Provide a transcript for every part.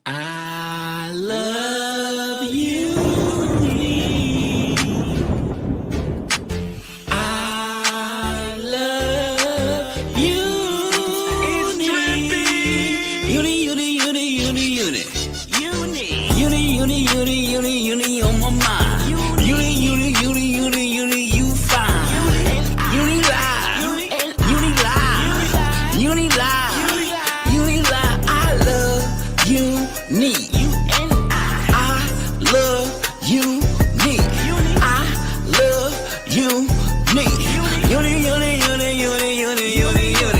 I love you. I love you. It's trippy. Uni on my mind. Uni, you fine. Uni live. Uni live. I love you. I love you. I love you. Uni.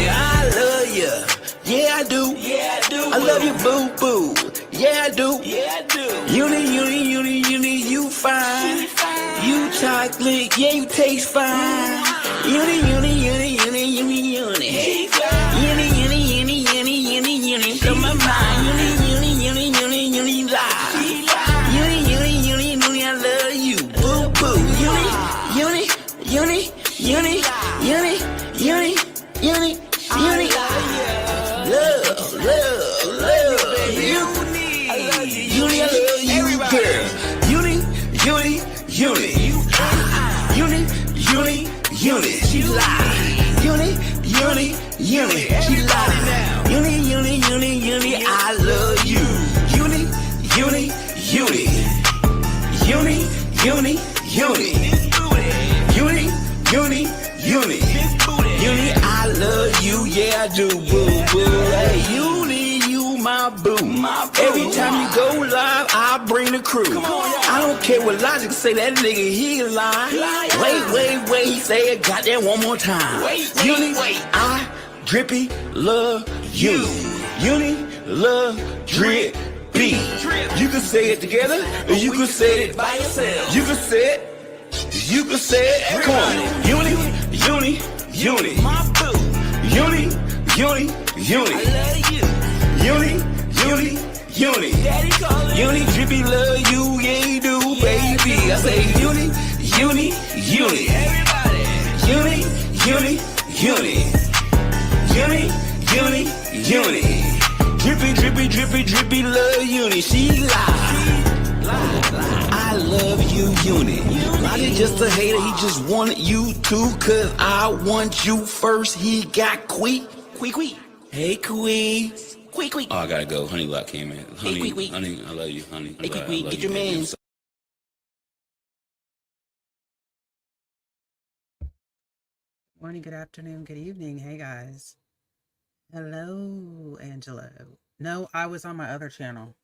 I love you. Yeah, I do. I love you, boo boo. Yeah, I do. Uni, you fine. You chocolate, yeah, you taste fine. Uni. From my mind. Uni, lie. Uni, I love you, boo boo. Uni. Love you. Uni, I love you, girl. Uni, she lie. Uni, she lie. Uni, I love you. Uni. Uni, I love you, yeah I do, boo boo. Hey, Uni, you my boo. Every time you go live, I bring the crew. I don't care what Logic say, that nigga he lie. Wait, he say it goddamn one more time. Uni, I drippy love you. Uni, love drip. You can say it together, or you can say it by yourself. You can say it. Come on. Uni. My boo. Uni. I love you. Uni. Daddy callin'. Uni, drippy love you, yeah you do, baby. I say Uni. Everybody. Uni. Drippy, love Uni. She lie. I love you, Uni. Not just a hater, he just wanted you to, cause I want you first. He got Quee. Hey, Quee. Oh, I gotta go. Honey Lock came in. Honey, I love you, honey. Hey, Quee, get your man. Morning, good afternoon, good evening. Hey guys. Hello, Angelo. No, I was on my other channel.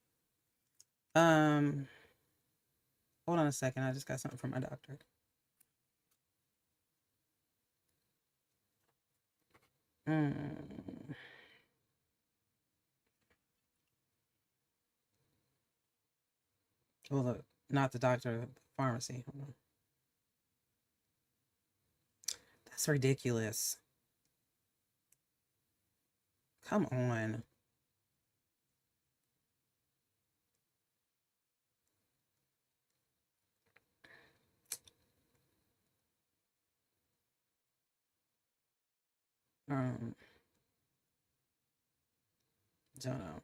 Hold on a second. I just got something from my doctor. Well, not the doctor, the pharmacy. Hold on. That's ridiculous. Come on. Don't know.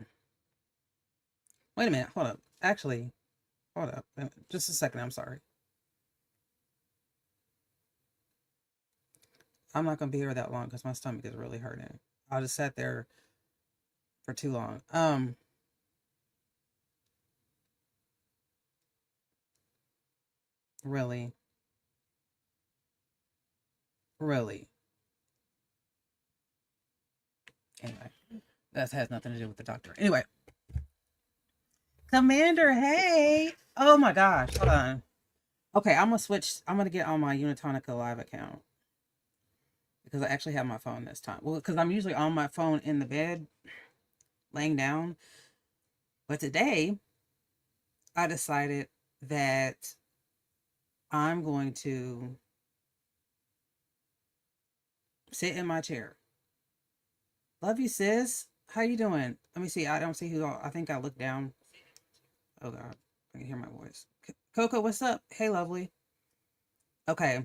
Wait a minute. Hold up. Actually, hold up. Just a second. I'm sorry. I'm not going to be here that long because my stomach is really hurting. I just sat there for too long. Really? Anyway, that has nothing to do with the doctor. Anyway. Commander, hey. Oh my gosh. Hold on. Okay, I'm going to switch. I'm going to get on my Unitonica Live account. Because I actually have my phone this time. Well, because I'm usually on my phone in the bed, laying down. But today, I decided that I'm going to sit in my chair. Love you, sis. How you doing? Let me see. I don't see who. I think I looked down. Oh, God. I can hear my voice. Coco, what's up? Hey, lovely. Okay.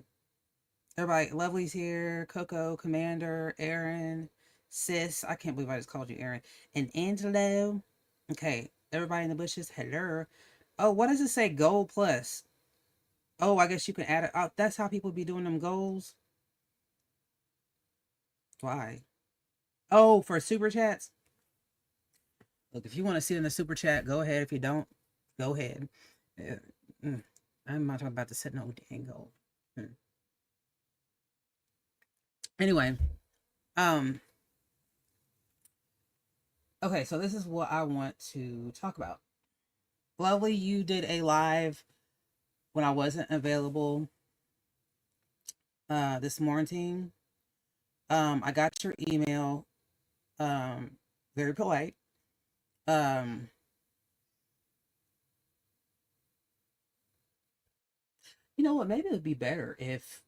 Everybody, Lovely's here. Coco, Commander, Aaron, sis. I can't believe I just called you Aaron. And Angelo. Okay. Everybody in the bushes, hello. Oh, what does it say? Gold plus. Oh, I guess you can add it. Oh, that's how people be doing them goals. Why? Oh, for super chats. Look, if you want to see it in the super chat, go ahead. If you don't, go ahead. Uh, I'm not talking about to set no dang goal. Anyway, um, okay, so this is what I want to talk about. Lovely, you did a live when I wasn't available this morning. I got your email. Very polite. Um, you know what? Maybe it would be better if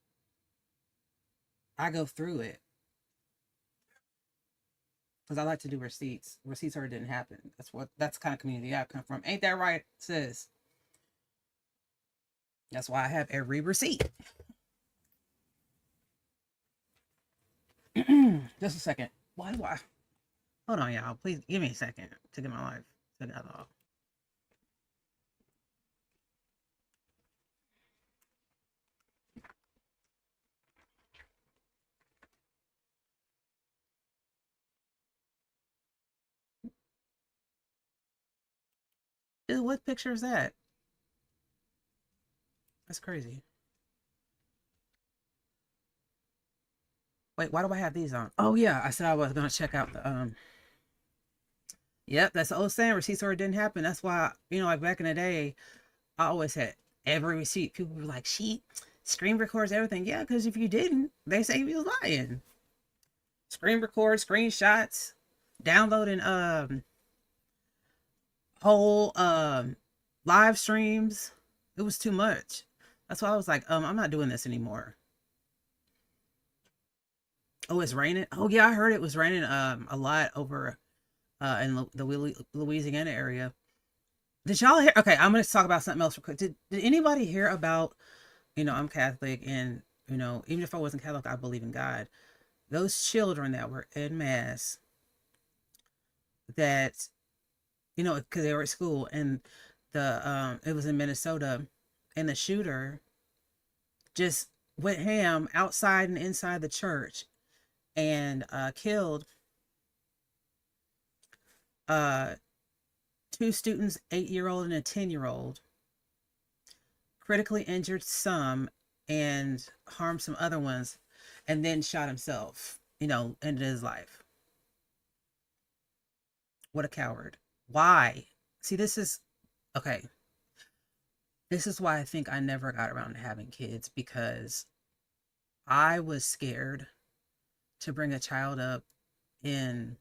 I go through it because I like to do receipts. Receipts or it didn't happen. That's the kind of community I come from. Ain't that right, sis? That's why I have every receipt. Just a second. Why do I? Hold on, y'all. Please give me a second to get my life together. Dude, what picture is that? That's crazy. Wait, why do I have these on? Oh yeah, I said I was gonna check out the Yep, that's the old saying. Receipts or it didn't happen. That's why, like back in the day, I always had every receipt. People were like, "She screen records everything." Yeah, because if you didn't, they say you was lying. Screen record, screenshots, downloading whole live streams. It was too much. That's why I was like, I'm not doing this anymore. Oh, it's raining. Oh yeah, I heard it was raining a lot over in the Louisiana area. Did y'all hear? Okay, I'm gonna talk about something else real quick. Did anybody hear about? I'm Catholic, and even if I wasn't Catholic, I believe in God. Those children that were in mass, that because they were at school, and it was in Minnesota, and the shooter just went ham outside and inside the church, and killed uh 2 students, 8-year-old and a 10-year-old, critically injured some, and harmed some other ones, and then shot himself. Ended his life. What a coward. Why? See, this is okay. This is why I think I never got around to having kids, because I was scared to bring a child up in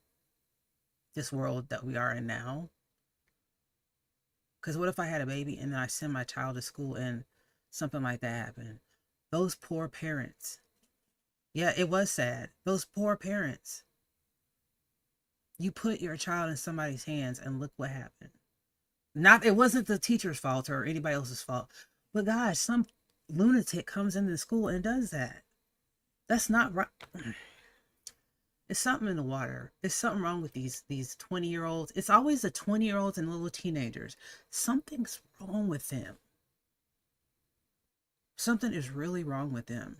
this world that we are in now. Because what if I had a baby and then I send my child to school and something like that happened? Those poor parents. Yeah, it was sad. Those poor parents. You put your child in somebody's hands and look what happened. It wasn't the teacher's fault or anybody else's fault. But guys, some lunatic comes into the school and does that. That's not right. It's something in the water. There's something wrong with these 20-year-olds. It's always the 20-year-olds and little teenagers. Something's wrong with them. Something is really wrong with them.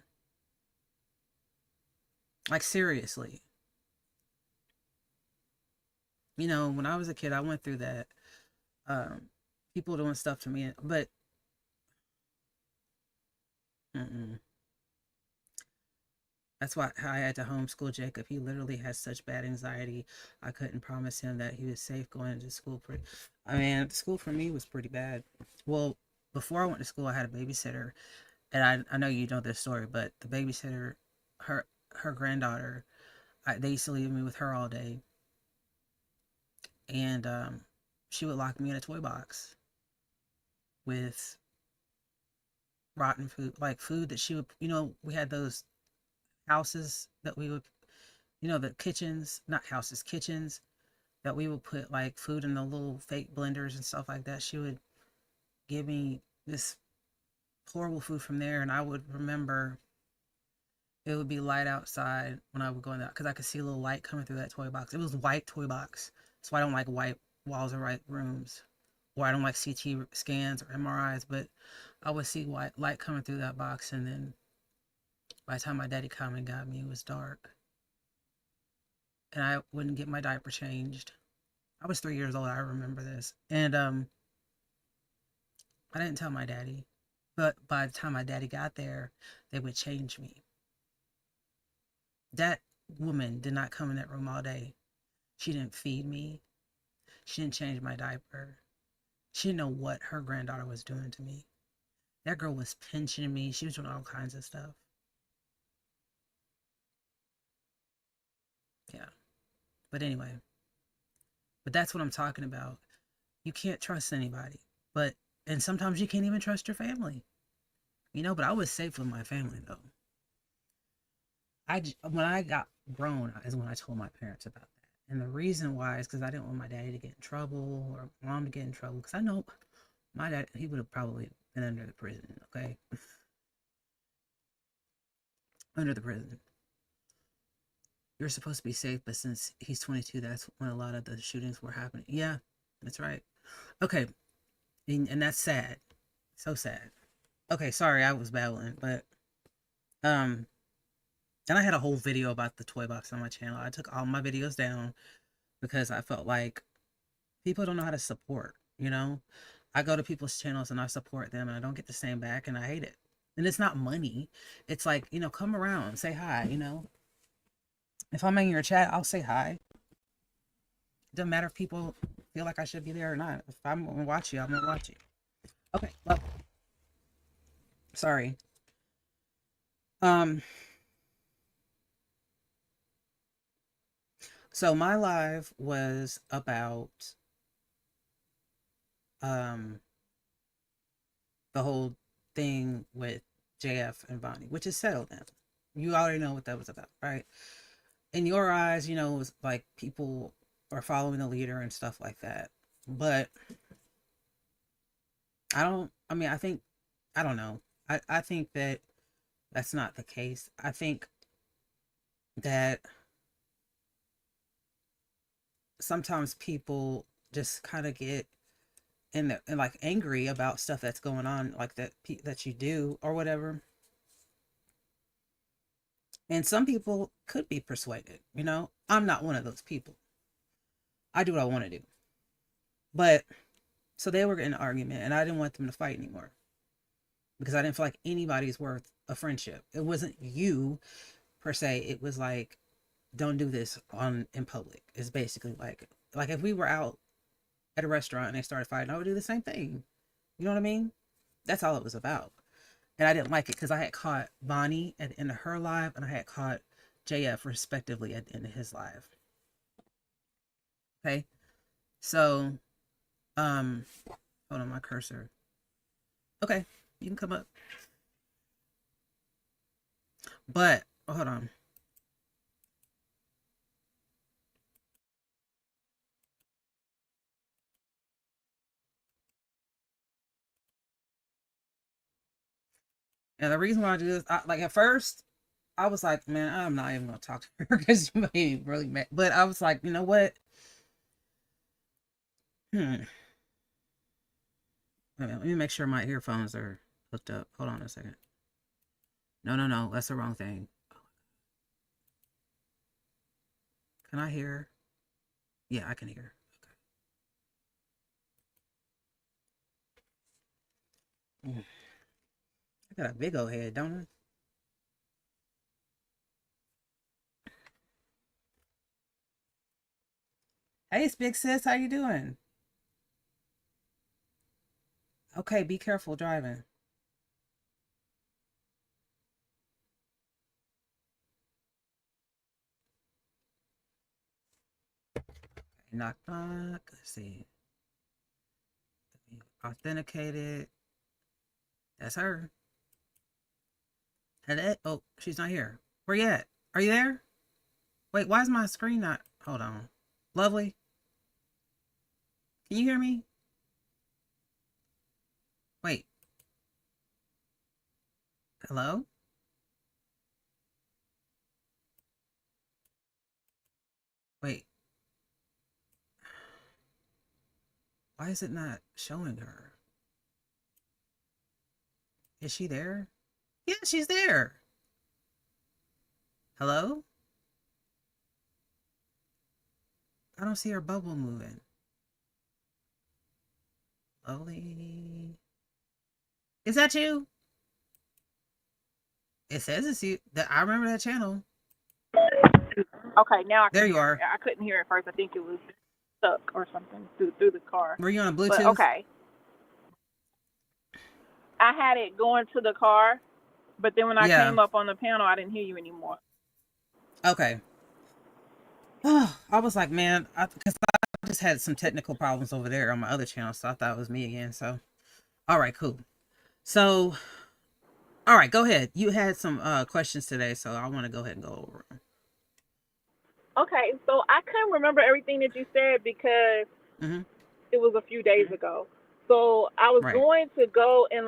Like, seriously. When I was a kid, I went through that. People doing stuff to me, but that's why I had to homeschool Jacob. He literally has such bad anxiety. I couldn't promise him that he was safe going to school. School for me was pretty bad. Well, before I went to school, I had a babysitter, and I know you know this story, but the babysitter, her granddaughter, they used to leave me with her all day, and she would lock me in a toy box with rotten food, like food that she would, we had those houses that we would, the kitchens, not houses, kitchens that we would put like food in the little fake blenders and stuff like that. She would give me this horrible food from there, and I would remember it would be light outside when I would go in that, because I could see a little light coming through that toy box. It was white toy box, so I don't like white walls are right rooms, or I don't like CT scans or MRIs, but I would see white light coming through that box, and then by the time my daddy come and got me, it was dark, and I wouldn't get my diaper changed. I was 3 years old. I remember this, and I didn't tell my daddy, but by the time my daddy got there, they would change me. That woman did not come in that room all day. She didn't feed me. She didn't change my diaper. She didn't know what her granddaughter was doing to me. That girl was pinching me. She was doing all kinds of stuff. Yeah. But anyway, but that's what I'm talking about. You can't trust anybody. And sometimes you can't even trust your family. But I was safe with my family though. When I got grown is when I told my parents about that. And the reason why is because I didn't want my daddy to get in trouble or mom to get in trouble. Because I know my dad, he would have probably been under the prison, okay? Under the prison. You're supposed to be safe, but since he's 22, that's when a lot of the shootings were happening. Yeah, that's right. Okay, and that's sad. So sad. Okay, sorry, I was babbling, but and I had a whole video about the toy box on my channel. I took all my videos down because I felt like people don't know how to support, I go to people's channels and I support them and I don't get the same back and I hate it. And it's not money. It's like, come around, say hi, If I'm in your chat, I'll say hi. It doesn't matter if people feel like I should be there or not. If I'm gonna watch you, I'm gonna watch you. Okay, well, sorry. So my live was about the whole thing with JF and Bonnie, which is settled now. You already know what that was about, right? In your eyes, it was like people are following the leader and stuff like that. But I don't know. I think that that's not the case. I think that sometimes people just kind of get and like angry about stuff that's going on, like that you do or whatever. And some people could be persuaded, I'm not one of those people. I do what I want to do. But so they were in an argument and I didn't want them to fight anymore because I didn't feel like anybody's worth a friendship. It wasn't you per se. It was like, don't do this in public. It's basically like if we were out at a restaurant and they started fighting, I would do the same thing. You know what I mean? That's all it was about. And I didn't like it because I had caught Bonnie at the end of her live and I had caught JF respectively at the end of his live. Okay. So, hold on my cursor. Okay. You can come up. But, hold on. And the reason why I do this, at first, I was like, man, I'm not even gonna talk to her because she made me really mad. But I was like, you know what? Let me make sure my earphones are hooked up. Hold on a second. No, that's the wrong thing. Can I hear? Yeah, I can hear. Okay. I got a big old head, don't I? Hey, big sis, how you doing? Okay, be careful driving. Knock, knock. Let's see. Authenticated. That's her. Hello? Oh, she's not here. Where you at? Are you there? Wait, why is my screen not... Hold on. Lovely. Can you hear me? Wait. Hello? Wait. Why is it not showing her? Is she there? Yeah, she's there. Hello? I don't see her bubble moving. Lovely. Is that you? It says it's you. I remember that channel. Okay, now I can There you hear. are. I couldn't hear at first. I think it was stuck or something through the car. Were you on a But Bluetooth? okay, I had it going to the car, but then when I Yeah. came up on the panel, I didn't hear you anymore. Okay. Oh, I was like, man, because I just had some technical problems over there on my other channel, so I thought it was me again. So, all right, cool. So, all right, go ahead. You had some questions today, so I want to go ahead and go over them. Okay, so I couldn't remember everything that you said because Mm-hmm. it was a few days ago. So I was Right. going to go and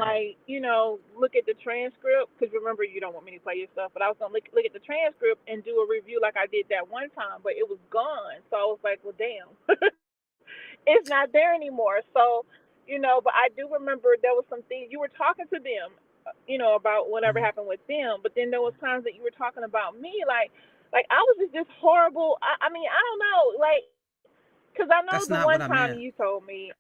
look at the transcript because remember you don't want me to play your stuff, but I was gonna look at the transcript and do a review like I did that one time, but it was gone. So I was like, well, damn, it's not there anymore. So but I do remember there was some things you were talking to them, about whatever Mm-hmm. happened with them, but then there was times that you were talking about me, like I was just this horrible. I mean, I don't know, like, because I know That's the not what one I time meant. you told me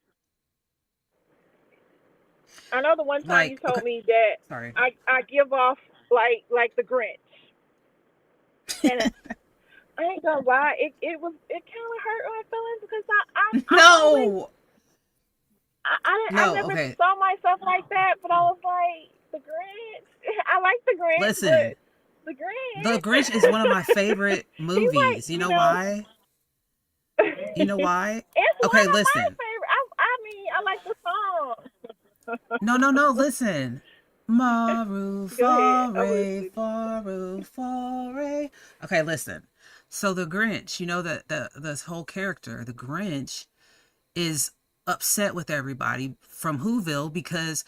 I know the one time you Like, okay, told me that sorry. I give off like the Grinch, and I ain't gonna lie, it kind of hurt my feelings because I've always No, I no. never Okay, saw myself like that, but I was like the Grinch. I like the Grinch, listen. but the The Grinch, Grinch is one of my favorite he's like movies. You know why? You know why? it's Okay, one of my listen. favorite. I mean, I like the song. No, no, no. Listen. Maru Go ahead, I'm Fare, listening. Faru Fare. Okay, listen. So the Grinch, you know that this whole character, the Grinch, is upset with everybody from Whoville because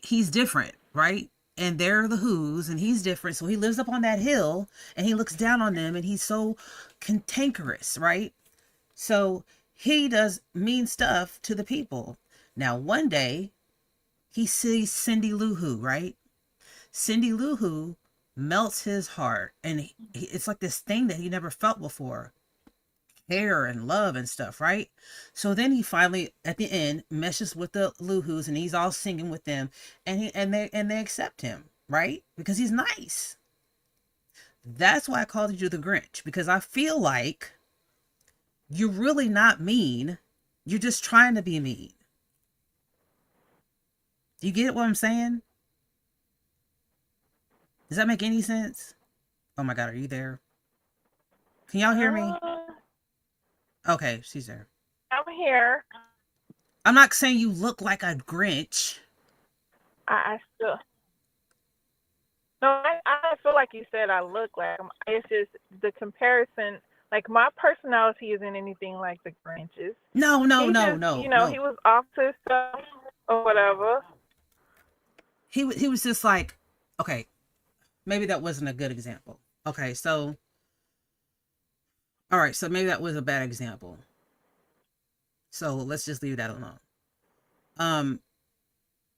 he's different, right? And they're the Who's and he's different. So he lives up on that hill and he looks down on them and he's so cantankerous, right? So he does mean stuff to the people. Now, one day, he sees Cindy Lou Who, right? Cindy Lou Who melts his heart. And it's like this thing that he never felt before, care and love and stuff, right? So then he finally, at the end, meshes with the Lou Who's and he's all singing with them. And they accept him, right? Because he's nice. That's why I called you the Grinch. Because I feel like you're really not mean. You're just trying to be mean. Do you get what I'm saying? Does that make any sense? Oh my God, are you there? Can y'all hear me? Uh, Okay, she's there. I'm here. I'm not saying you look like a Grinch. I still no. I feel like you said I look like him. It's just the comparison. Like my personality isn't anything like the Grinch's. No, no, He no, just, no, no. he was off to stuff or whatever. He was just like, okay, maybe that wasn't a good example. Okay, so all right, so maybe that was a bad example. So let's just leave that alone.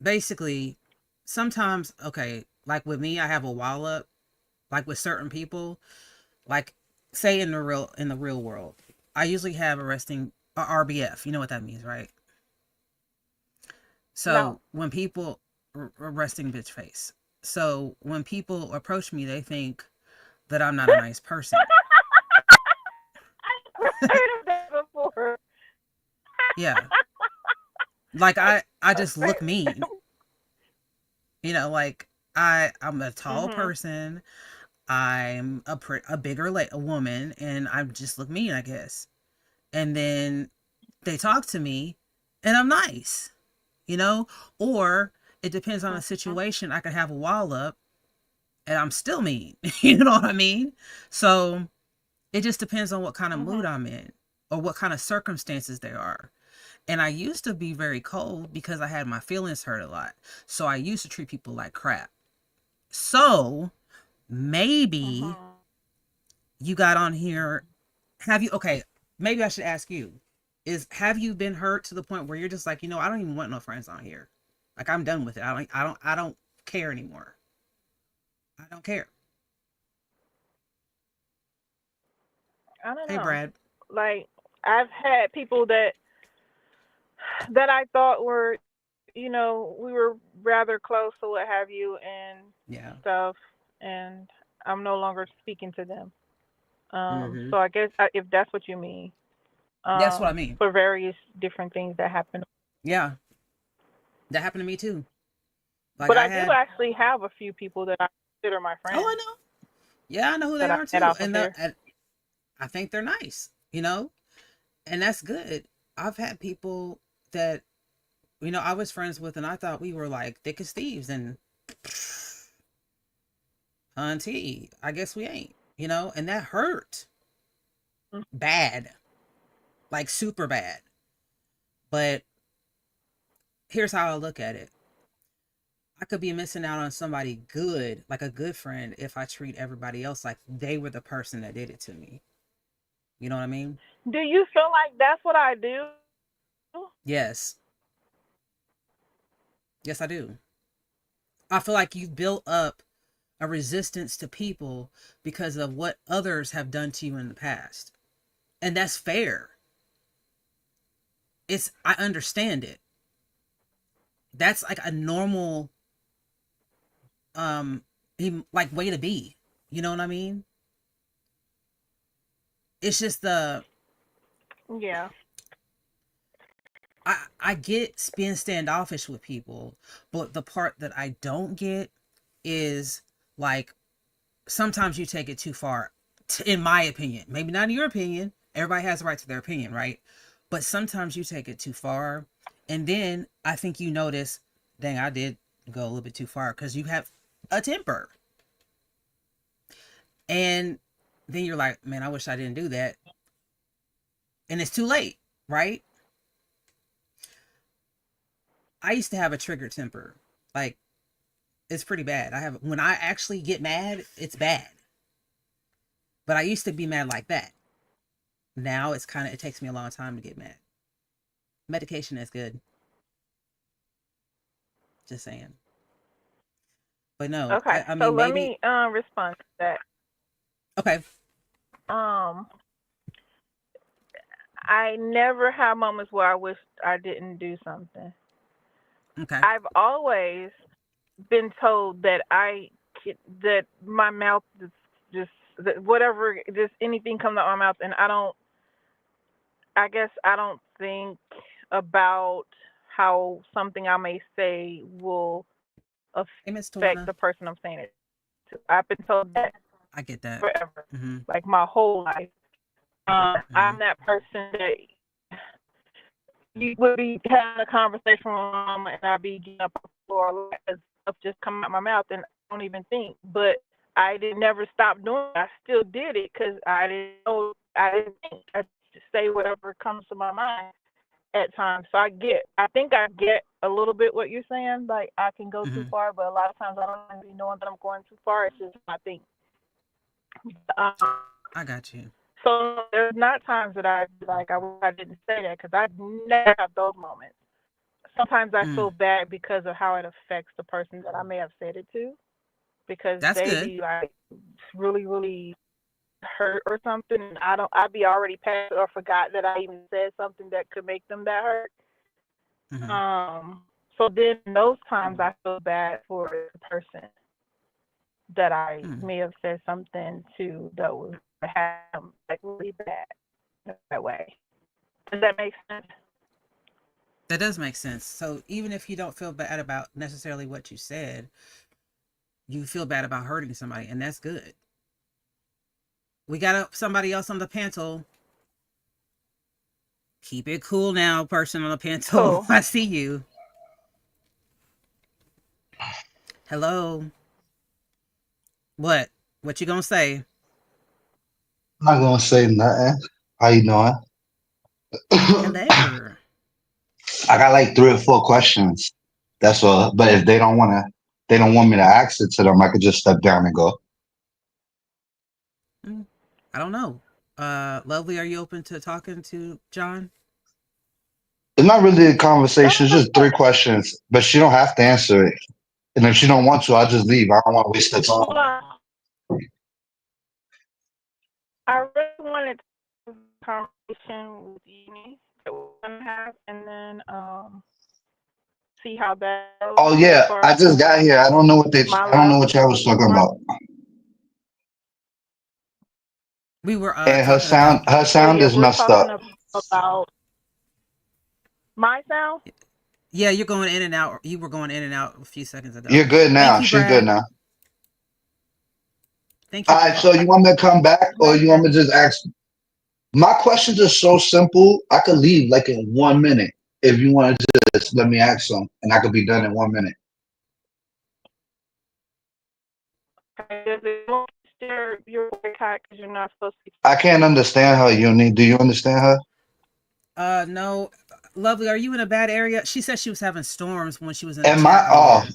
Basically, sometimes, okay, like with me, I have a wall up. Like with certain people, like say in the real world, I usually have arresting RBF. You know what that means, right? So No. when people arresting bitch face. So when people approach me, they think that I'm not a nice person. I've heard of that before. Yeah, like I just look mean. You know, like I'm a tall Mhm. person. I'm a bigger a woman, and I just look mean, I guess. And then they talk to me, and I'm nice, you know. Or it depends on the Mhm. situation. I could have a wall up, and I'm still mean. You know what I mean? So it just depends on what kind of mood Mhm. I'm in, or what kind of circumstances there are. And I used to be very cold because I had my feelings hurt a lot. So I used to treat people like crap. So maybe Mhm. you got on here. Have you? Okay, maybe I should ask you. is, have you been hurt to the point where you're just like, I don't even want no friends on here. Like, I'm done with it. I don't care anymore. I don't care. I don't Hey, know. Brad. Like, I've had people that I thought were, we were rather close or what have you and Yeah. stuff, and I'm no longer speaking to them. Hmm. So I guess if that's what you mean, That's what I mean. for various different things that happen. Yeah. That happened to me too. Like, But I I do had, actually have a few people that I consider my oh, I friends know. Yeah, I know who they that I are met too. off of And here. I think they're nice, and that's good. I've had people that, I was friends with, and I thought we were like thick as thieves, and auntie, I guess we ain't, and that hurt bad, like super bad. But here's how I look at it. I could be missing out on somebody good, like a good friend, if I treat everybody else like they were the person that did it to me. You know what I mean? Do you feel like that's what I do? Yes. Yes, I do. I feel like you've built up a resistance to people because of what others have done to you in the past. And that's fair. I understand it. That's like a normal um like way to be. You know what I mean? It's just Yeah. I get being standoffish with people, but the part that I don't get is like sometimes you take it too far, in my opinion. Maybe not in your opinion. Everybody has the right to their opinion, right? But sometimes you take it too far, and then I think you notice, dang, I did go a little bit too far because you have a temper, and then you're like, man, I wish I didn't do that, and it's too late, right? I used to have a trigger temper, like it's pretty bad. When I actually get mad, it's bad. But I used to be mad like that. Now it takes me a long time to get mad. Medication is good. Just saying. But no, Okay. I So mean, let maybe. me respond to that. Okay. Um, I never have moments where I wish I didn't do something. Okay. I've always been told that that my mouth is just that whatever, just anything comes out my mouth, and I don't. I guess I don't think about how something I may say will Hey, Miss affect Tawana. the person I'm saying it to. I've been told that I get that. forever, Mm-hmm. like my whole life. Mm-hmm. I'm that person that you would be having a conversation with my mama, and I'd be getting up on the floor, as stuff just come out my mouth, and I don't even think. But I did never stop doing it. I still did it because I didn't know. I didn't think. I just say whatever comes to my mind at times. So I think I get a little bit what you're saying. Like I can go too Mm-hmm. far, but a lot of times I don't even be knowing that I'm going too far. It's just I think. Um, I got you. so there's not times that I like I wish I didn't say that because I never have those moments. Sometimes I Mm. feel bad because of how it affects the person that I may have said it to because That's they good. be like really really hurt or something, and I'd be already past or forgot that I even said something that could make them that hurt. Mm-hmm. So then in those times I feel bad for the person that I Mm. may have said something to that was had them like really bad that way. Does that make sense? That does make sense. So even if you don't feel bad about necessarily what you said, you feel bad about hurting somebody, and that's good. We got somebody else on the panel. Keep it cool now, person on the panel. Cool. I see you. Hello. What? What you gonna say? I'm not gonna say nothing. How you doing? Hello. I got like 3 or 4 questions. That's all. But if they don't want me to ask it to them, I could just step down and go. Mm, I don't know. Lovely, are you open to talking to John? It's not really a conversation. It's That's just three questions, but she don't have to answer it. And if she don't want to, I'll just leave. I don't want to waste the time. why I really wanted to have a conversation with Uni that we're gonna have, and then see how that goes Oh as yeah, far I just got as here. I don't know what they. my I don't know life. what y'all was talking about. We were And talking about her Oh sound yeah, is we're messed talking up. about my sound. yeah, you're going in and out. You were going in and out a few seconds ago. You're good Thank now. you, She's good Brad. now. Thank you, All right. Brad. So you want me to come back, or you want me to just ask? My questions are so simple. I could leave like in 1 minute if you want to just let me ask some, and I could be done in 1 minute. Does it won't share your boycott because you're not supposed to? I can't understand her, Uni. Do you understand her? No, Lovely, are you in a bad area? She said she was having storms when she was in the Am I? chat Oh, earlier.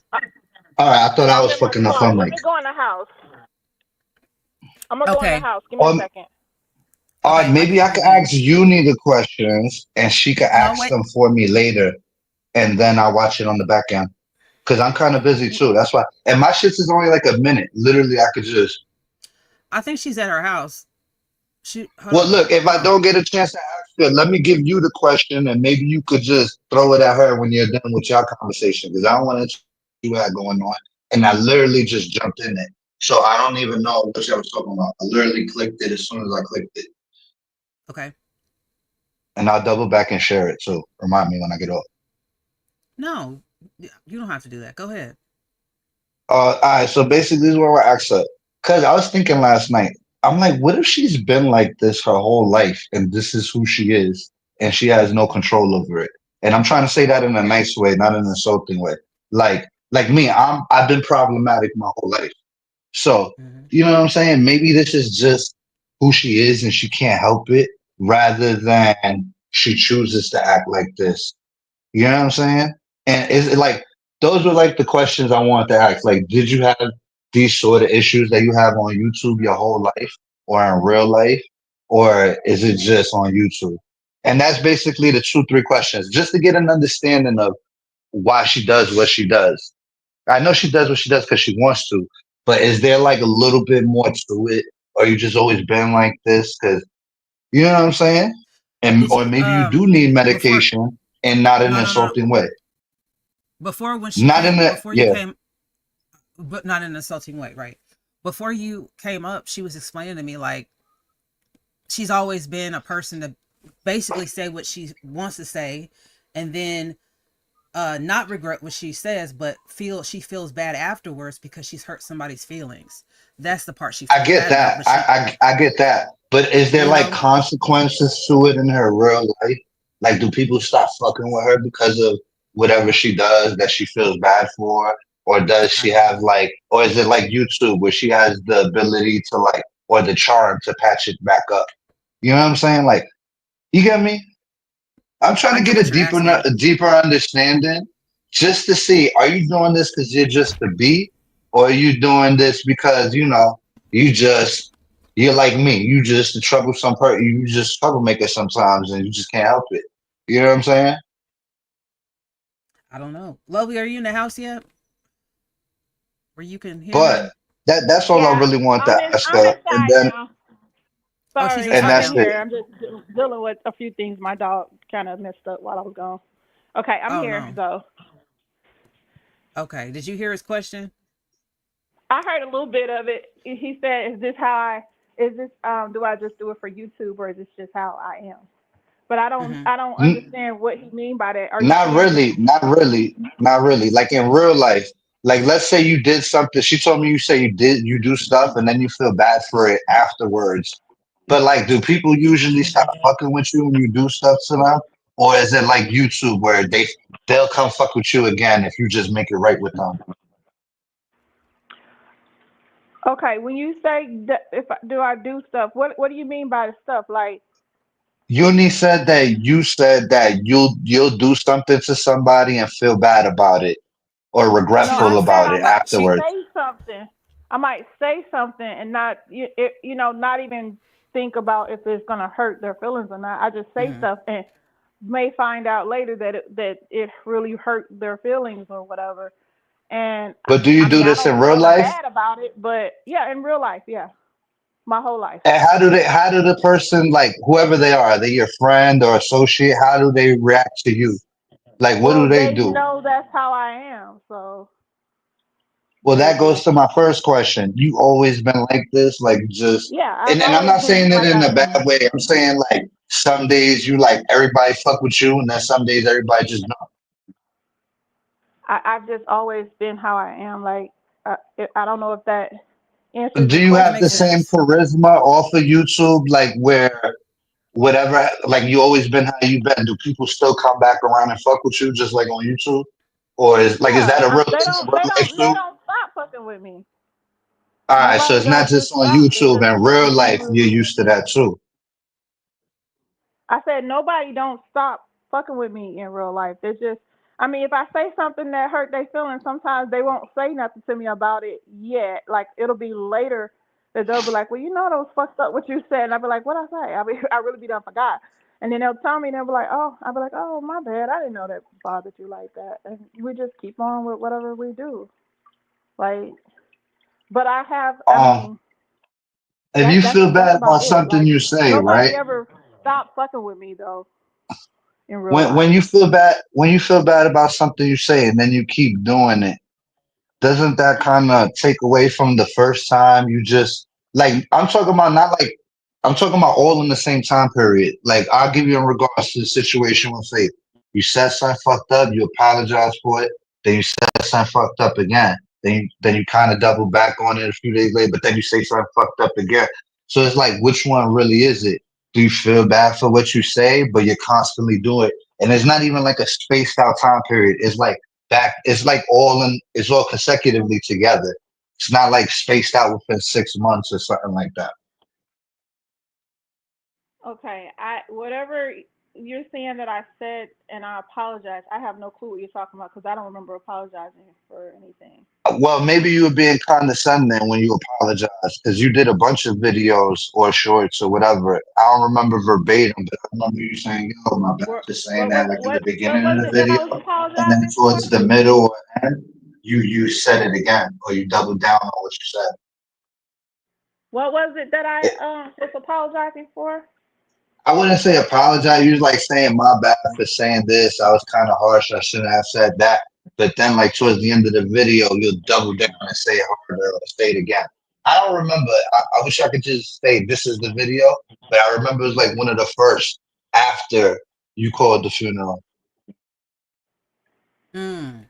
all right. I thought I I'm was in my fucking up. car. I'm Let like, me go in the house. I'm gonna go in the Okay. house. Give me a um, second. all right. Okay, I can Maybe I hear could you. ask Uni the questions, and she could No, ask wait. them for me later, and then I'll watch it on the back end. Cause I'm kind of busy too. That's why. And my shit is only like a minute. Literally, I could just. I think she's at her house. Hold Well, on. look. If Hold I on. don't get a chance to ask her, let me give you the question, and maybe you could just throw it at her when you're done with your conversation. Because I don't want to you had going on, and I literally just jumped in it. So I don't even know what I was talking about. I literally clicked it as soon as I clicked it, Okay. and I'll double back and share it. So remind me when I get off. No, you don't have to do that. Go ahead. All right. So basically, this is where we're at. Because I was thinking last night, I'm like, what if she's been like this her whole life, and this is who she is, and she has no control over it? And I'm trying to say that in a nice way, not in an insulting way. Like me, I've been problematic my whole life. So, Hmm. you know what I'm saying? Maybe this is just who she is and she can't help it rather than she chooses to act like this. You know what I'm saying? And is it like those were like the questions I wanted to ask. Like, did you have these sort of issues that you have on YouTube your whole life or in real life? Or is it just on YouTube? And that's basically the two, three questions, just to get an understanding of why she does what she does. I know she does what she does because she wants to, but is there like a little bit more to it? Or you just always been like this? Because you know what I'm saying? And Did or you maybe you do need before? medication and not in No, an no, no, no. insulting way. Before when she Not in came, a before you yeah. came, but not in an insulting way, right? Before you came up, she was explaining to me like she's always been a person to basically say what she wants to say, and then not regret what she says, but she feels bad afterwards because she's hurt somebody's feelings. That's the part she I feels get bad about. that. But she, I get that. But is there you like know, consequences to it in her real life? Like, do people stop fucking with her because of whatever she does that she feels bad for? Or does I she don't have know. like, or is it like YouTube where she has the ability to like, or the charm to patch it back up? You know what I'm saying? Like, you get me? I'm trying I to get get what you're asking. a deeper understanding just to see, are you doing this because you're just a bee? Or are you doing this because, you're like me. You just a troublesome person. You just troublemaker sometimes and you just can't help it. You know what I'm saying? I don't know. Lovely, are you in the house yet? Where you can hear But me? that's all I Yeah, really want to ask I'm her. And inside then, now. Oh, she's Sorry, and inside I'm that's in now. it. here. I'm just dealing with a few things. My dog kind of messed up while I was gone. Okay, I'm Oh here no. though. Okay. Did you hear his question? I heard a little bit of it. He said, "Is this how I? Is this Do I just do it for YouTube, or is this just how I am?" But Mm-hmm. I don't N- understand what he mean by that. Are you Not saying just really, not really, not really. Like in real life, like let's say you did something. She told me you do stuff and then you feel bad for it afterwards. But like, do people usually stop fucking with you when you do stuff to them? Or is it like YouTube where they'll come fuck with you again if you just make it right with them? okay? When you say that, do I do stuff? What do you mean by the stuff? Like Uni said that you said that you'll do something to somebody and feel bad about it or no, I regretful said about I it might She afterwards. say something. I might say something and not not even think about if it's gonna hurt their feelings or not. I just say mm-hmm. stuff and may find out later that it really hurt their feelings or whatever. And But do you I do mean, I this don't in real feel life? bad about it, but yeah, in real life, yeah, my whole life. And how do the person, like whoever they are they your friend or associate, how do they react to you? Like what do Well, they they do? know that's how I am, so Well, they that just goes to my first question. You always been like this, like just, yeah. I've and I'm always not been saying just it like in I a bad am. way. I'm saying like some days you like everybody fuck with you, and then some days everybody just I've just always been how I am. Like I don't know if that don't. answers Do your you That have question, the makes but same sense. charisma off of YouTube, like where whatever, like you always been how you been? Do people still come back around and fuck with you just like on YouTube, or is yeah, that a real they thing in don't real they life don't they too? don't stop fucking with me. All right, so Nobody it's not don't just just on stop. They YouTube. just In real life, you're continually. used to that too. I said nobody don't stop fucking with me in real life. They just, I mean, if I say something that hurt their feelings, sometimes they won't say nothing to me about it yet. Like it'll be later that they'll be like, well, you know, that was fucked up what you said, and I'll be like, what I say? I mean, I really be done forgot. And then they'll tell me, and they'll be like, oh, I'll be like, oh, my bad. I didn't know that bothered you like that. And we just keep on with whatever we do. Like, but I have, I Um, mean, if you that's feel that's bad about about it. something Like you say, nobody right? ever stopped fucking with me though in real When life. you feel bad about something you say and then you keep doing it, doesn't that kind of take away from the first time you just like I'm talking about not like I'm talking about all in the same time period. Like I'll give you in regards to the situation with Faith. You said something fucked up, you apologize for it, then you said something fucked up again. Then you kind of double back on it a few days later, but then you say something fucked up again. So it's like which one really is it? Do you feel bad for what you say, but you're constantly doing it? And it's not even like a spaced out time period. It's like back it's like it's all consecutively together. It's not like spaced out within 6 months or something like that. Okay, I whatever you're saying that I said, and I apologize. I have no clue what you're talking about because I don't remember apologizing for anything. Well, maybe you were being condescending when you apologized because you did a bunch of videos or shorts or whatever. I don't remember verbatim, but I remember you saying, "Yo, my bad," What just saying what that was like in the what beginning was of the it that I video, was and then apologizing for? towards the middle or end, you said it again or you doubled down on what you said. What was it that It, I was apologizing for? I wouldn't say apologize. You was like saying my bad for saying this. I was kind of harsh. I shouldn't have said that. But then, like towards the end of the video, you'll double down and say it harder or say it again. I don't remember. I wish I could just say this is the video, but I remember it was like one of the first after you called the funeral. Mm.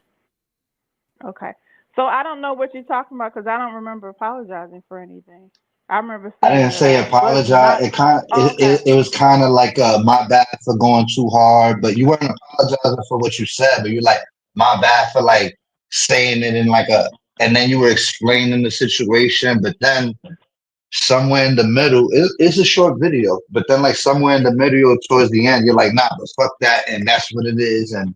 Okay, so I don't know what you're talking about because I don't remember apologizing for anything. I remember I saying didn't that say I was apologize. not. It kind of Oh, okay. it was kind of like my bad for going too hard, but you weren't apologizing for what you said, but you're like my bad for like saying it in like a, and then you were explaining the situation, but then somewhere in the middle, it's a short video, but then like somewhere in the middle towards the end, you're like, nah, but fuck that, and that's what it is, and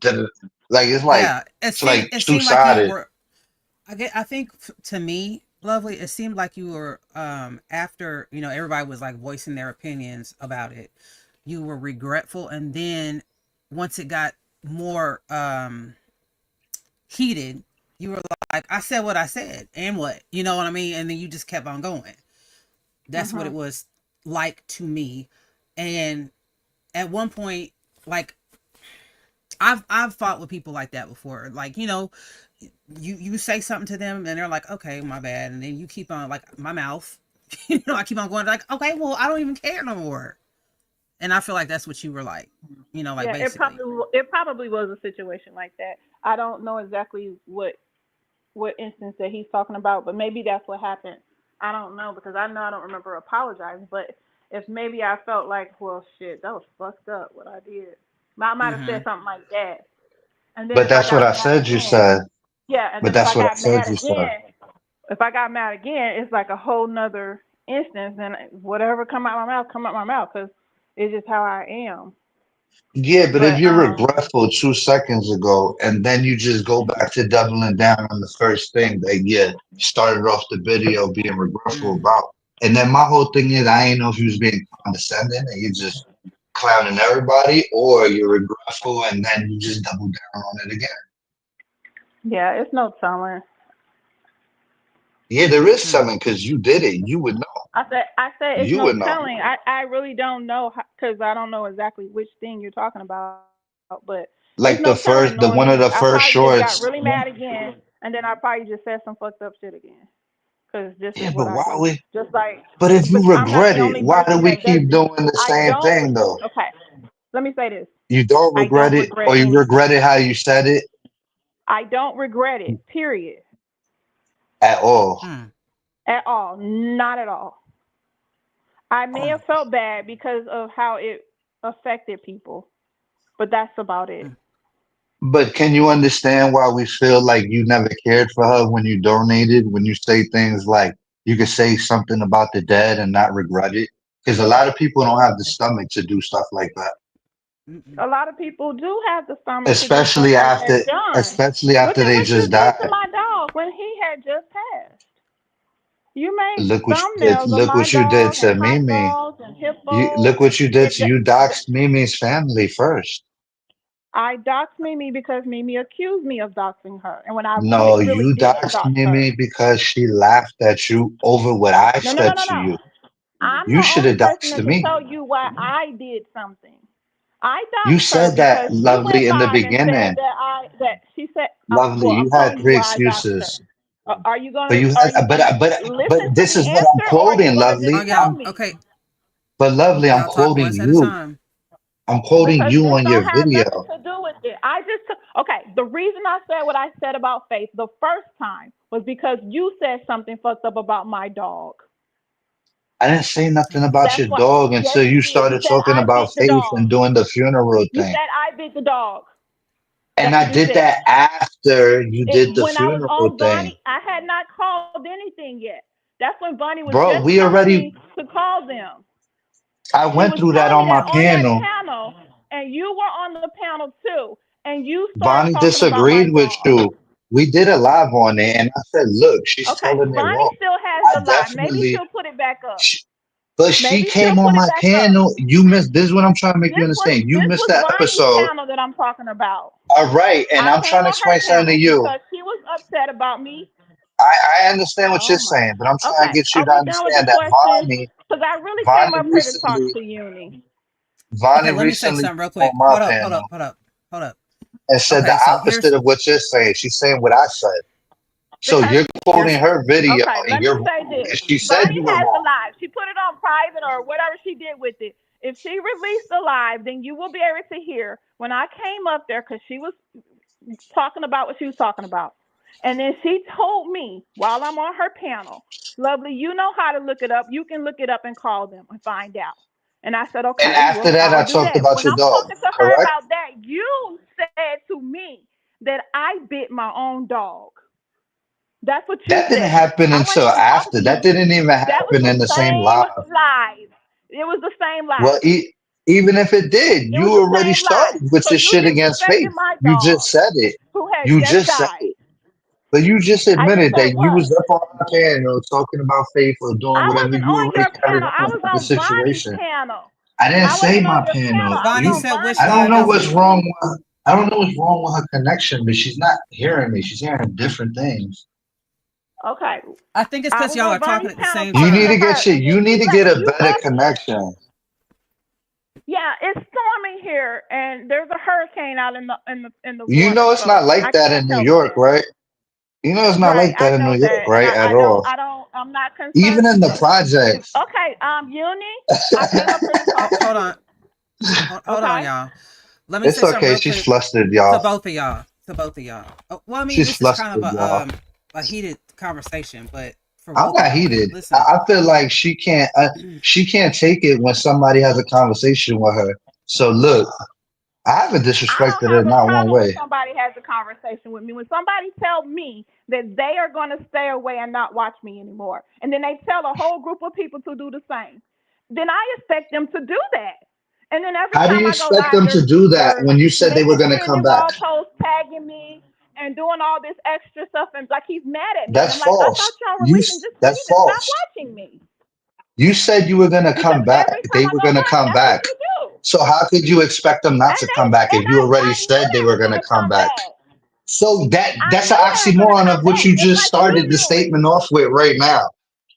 like Yeah, it's like it two seemed like you sided. were. I think to me, lovely, it seemed like you were after everybody was like voicing their opinions about it. You were regretful, and then once it got more heated, you were like, I said what I said, and what, you know what I mean? And then you just kept on going. That's what it Mhm. was like to me. And at one point, like I've fought with people like that before. Like, you say something to them and they're like, okay, my bad. And then you keep on like my mouth, I keep on going like, okay, well, I don't even care no more. And I feel like that's what you were like, like Yeah, basically. it probably was a situation like that. I don't know exactly what instance that he's talking about, but maybe that's what happened. I don't know because I know I don't remember apologizing, but if maybe I felt like, well, shit, that was fucked up what I did. I might have said Mm-hmm. something like that, and then But if I that's what got I mad said. You again, said. yeah, and But then if I that's what I got said. mad You said. again, if I got mad again, it's like a whole nother instance, and whatever come out my mouth, because it's just how I am. Yeah, but if But you're regretful 2 seconds ago and then you just go back to doubling down on the first thing that you started off the video being regretful Mm. about. And then my whole thing is I ain't know if you was being condescending and you just clowning everybody, or you're regretful and then you just double down on it again. Yeah, it's no telling. Yeah, there is Hmm. something because you did it. You would know. I said it's You no would know. telling. I really don't know because I don't know exactly which thing you're talking about, but it's no Like the telling first, the knowing one me. of the I probably first just got shorts. really mad again, and then I probably just said some fucked up shit again. Because this is Yeah, what but I why do. we? Just like, But if but you I'm not regret the it, only why do person we that does keep it. doing the I same don't. thing though? Okay, let me say this. You don't I regret don't it, regret or you anything. regret it how you said it I don't regret it. Period. at all. Hmm. At all. Not at all. I may have felt bad because of how it affected people, but that's about Hmm. it. But can you understand why we feel like you never cared for her when you donated? When you say things like you could say something about the dead and not regret it? Because a lot of people don't have the stomach to do stuff like that, Mm-mm. A lot of people do have the stomach to do stuff especially like after, that. John, especially look after at they what you just did to died. my dog when he had just passed. You made Look what you did. thumbnails of Look my what you did dog and to hot Mimi. dogs and You hippos. look what you did It, to you. Doxed Mimi's family first. I doxed Mimi because Mimi accused me of doxing her, and when I No, really you didn't doxed dox her. Mimi because she laughed at you over what I No, no, no, said no, to no. you. I'm You the should only have person doxed that can me. tell you why I did something. I You doxed her said that, because she Lovely, went in the live and said beginning. that she said, Lovely, well, you I'm had telling you three why I doxed her. excuses. Are you But gonna you are you had, gonna but listen to this the is what I'm answer, or are you quoting, gonna just Oh, Lovely. y'all. tell I'm, me? Okay. but Lovely, I'm Y'all talk quoting one at a you. time. I'm quoting Because you this on your don't have video. nothing to do with it. I just okay. The reason I said what I said about Faith the first time was because you said something fucked up about my dog. I didn't say nothing about That's your what. dog Yes, until you you did. You started said talking I about bit the Faith dog. and doing the funeral You thing. said I bit the dog. And That's what I you did said. that after you did the When I was funeral on thing. Bonnie, I had not called anything yet. That's when Bonnie was Bro, just we telling already, me to call them. I She went was through that telling me on my that on that panel. panel, and you were on the panel too, and you started Bonnie talking about my disagreed with dog. you. We did a live on it, and I said, "Look, she's Okay, telling it Bonnie wrong." still has I the live. Maybe definitely, she'll put it back up. sh- but she Maybe she'll came on put it my back up. panel. You missed. This is what I'm trying to make you understand. You This missed was that Bonnie's episode. panel that I'm talking about. All right, and I I'm came trying to on her explain something to panel you. because she was upset about me. I understand what you're Oh my. saying, but I'm trying to Okay, get you are to we done with the understand that questions? Because I really came Vonnie up here to talk recently, to Uni. Okay, Vonnie let me say recently something real came quick. on my Hold up, hold up, panel hold up, hold up. and said the Okay, so opposite of what you're saying. She's saying what I said. So Because you're quoting here's her video, okay, and let me you're wrong, say this. and she said Bonnie you were has the wrong. live. She put it on private or whatever she did with it. If she released the live, then you will be able to hear when I came up there because she was talking about what she was talking about. And then she told me while I'm on her panel, Lovely, you know how to look it up. You can look it up and call them and find out. And I said, And okay, after well, that, I'll I do talked that. about When your I'm dog, talking to her correct? about that, you said to me that I bit my own dog. That's what you That didn't said. happen I wasn't until even talking after. to That you. didn't even That was happen the in the same same live. live. It was the same Well, live. even if it did, It you was the already same live. started with So your you shit against disrespected Faith. my You just dog said it. who had You just just said died. it. But you just I didn't admitted say that you what. was up on the panel talking about Faith or doing I whatever. wasn't You on already your carried panel. I on was the on Bonnie's situation. panel. I didn't I say wasn't on my your panel. panel. I was Bonnie You, on said which I Bonnie's don't live know is what's it? panel. wrong with. I don't know what's wrong with her connection, but she's not hearing me. She's hearing different things. Okay. I think it's I because was y'all on are talking Bonnie's at the panel same You talking need to to time. get her. your. And then You need to get a you better left. connection. Yeah, it's storming here and there's a hurricane out in the You water, know it's not so like I that can't in New help York, that. right? You know it's not Right, like I that in know New York, that, and right? At all. I'm not Even concerned in with the that. projects. Okay, Uni, I came up here to talk to Hold you. on, hold on, Okay, y'all. Let me It's say something okay. real She's quick flustered, to y'all. both of y'all. To both of y'all. Well, I mean, She's this is kind of flustered, y'all. a heated conversation, but for I'm both of not y'all. heated. Listen. I feel like she can't take it when somebody has a conversation with her. So look, I haven't I don't disrespected her have a not one problem when way. somebody has a conversation with me. When somebody tells me that they are going to stay away and not watch me anymore, and then they tell a whole group of people to do the same, then I expect them to do that. And then every How do time you I go expect live, them to do that they're when you said they were making gonna come trending back? wall posts, tagging me, and doing all this extra stuff. And like he's mad at me. And That's I'm like, I thought false. y'all were leaving. Just That's leave and stop false. watching me. You said you were gonna Because come back. every time They I were go gonna live, come that's what back. you do. So how could you expect them not And to they come back and if you already I knew said they they were were gonna gonna come come back? back. So I that's knew an they were gonna oxymoron come of what back, you just just like you started the knew it. statement off with right now.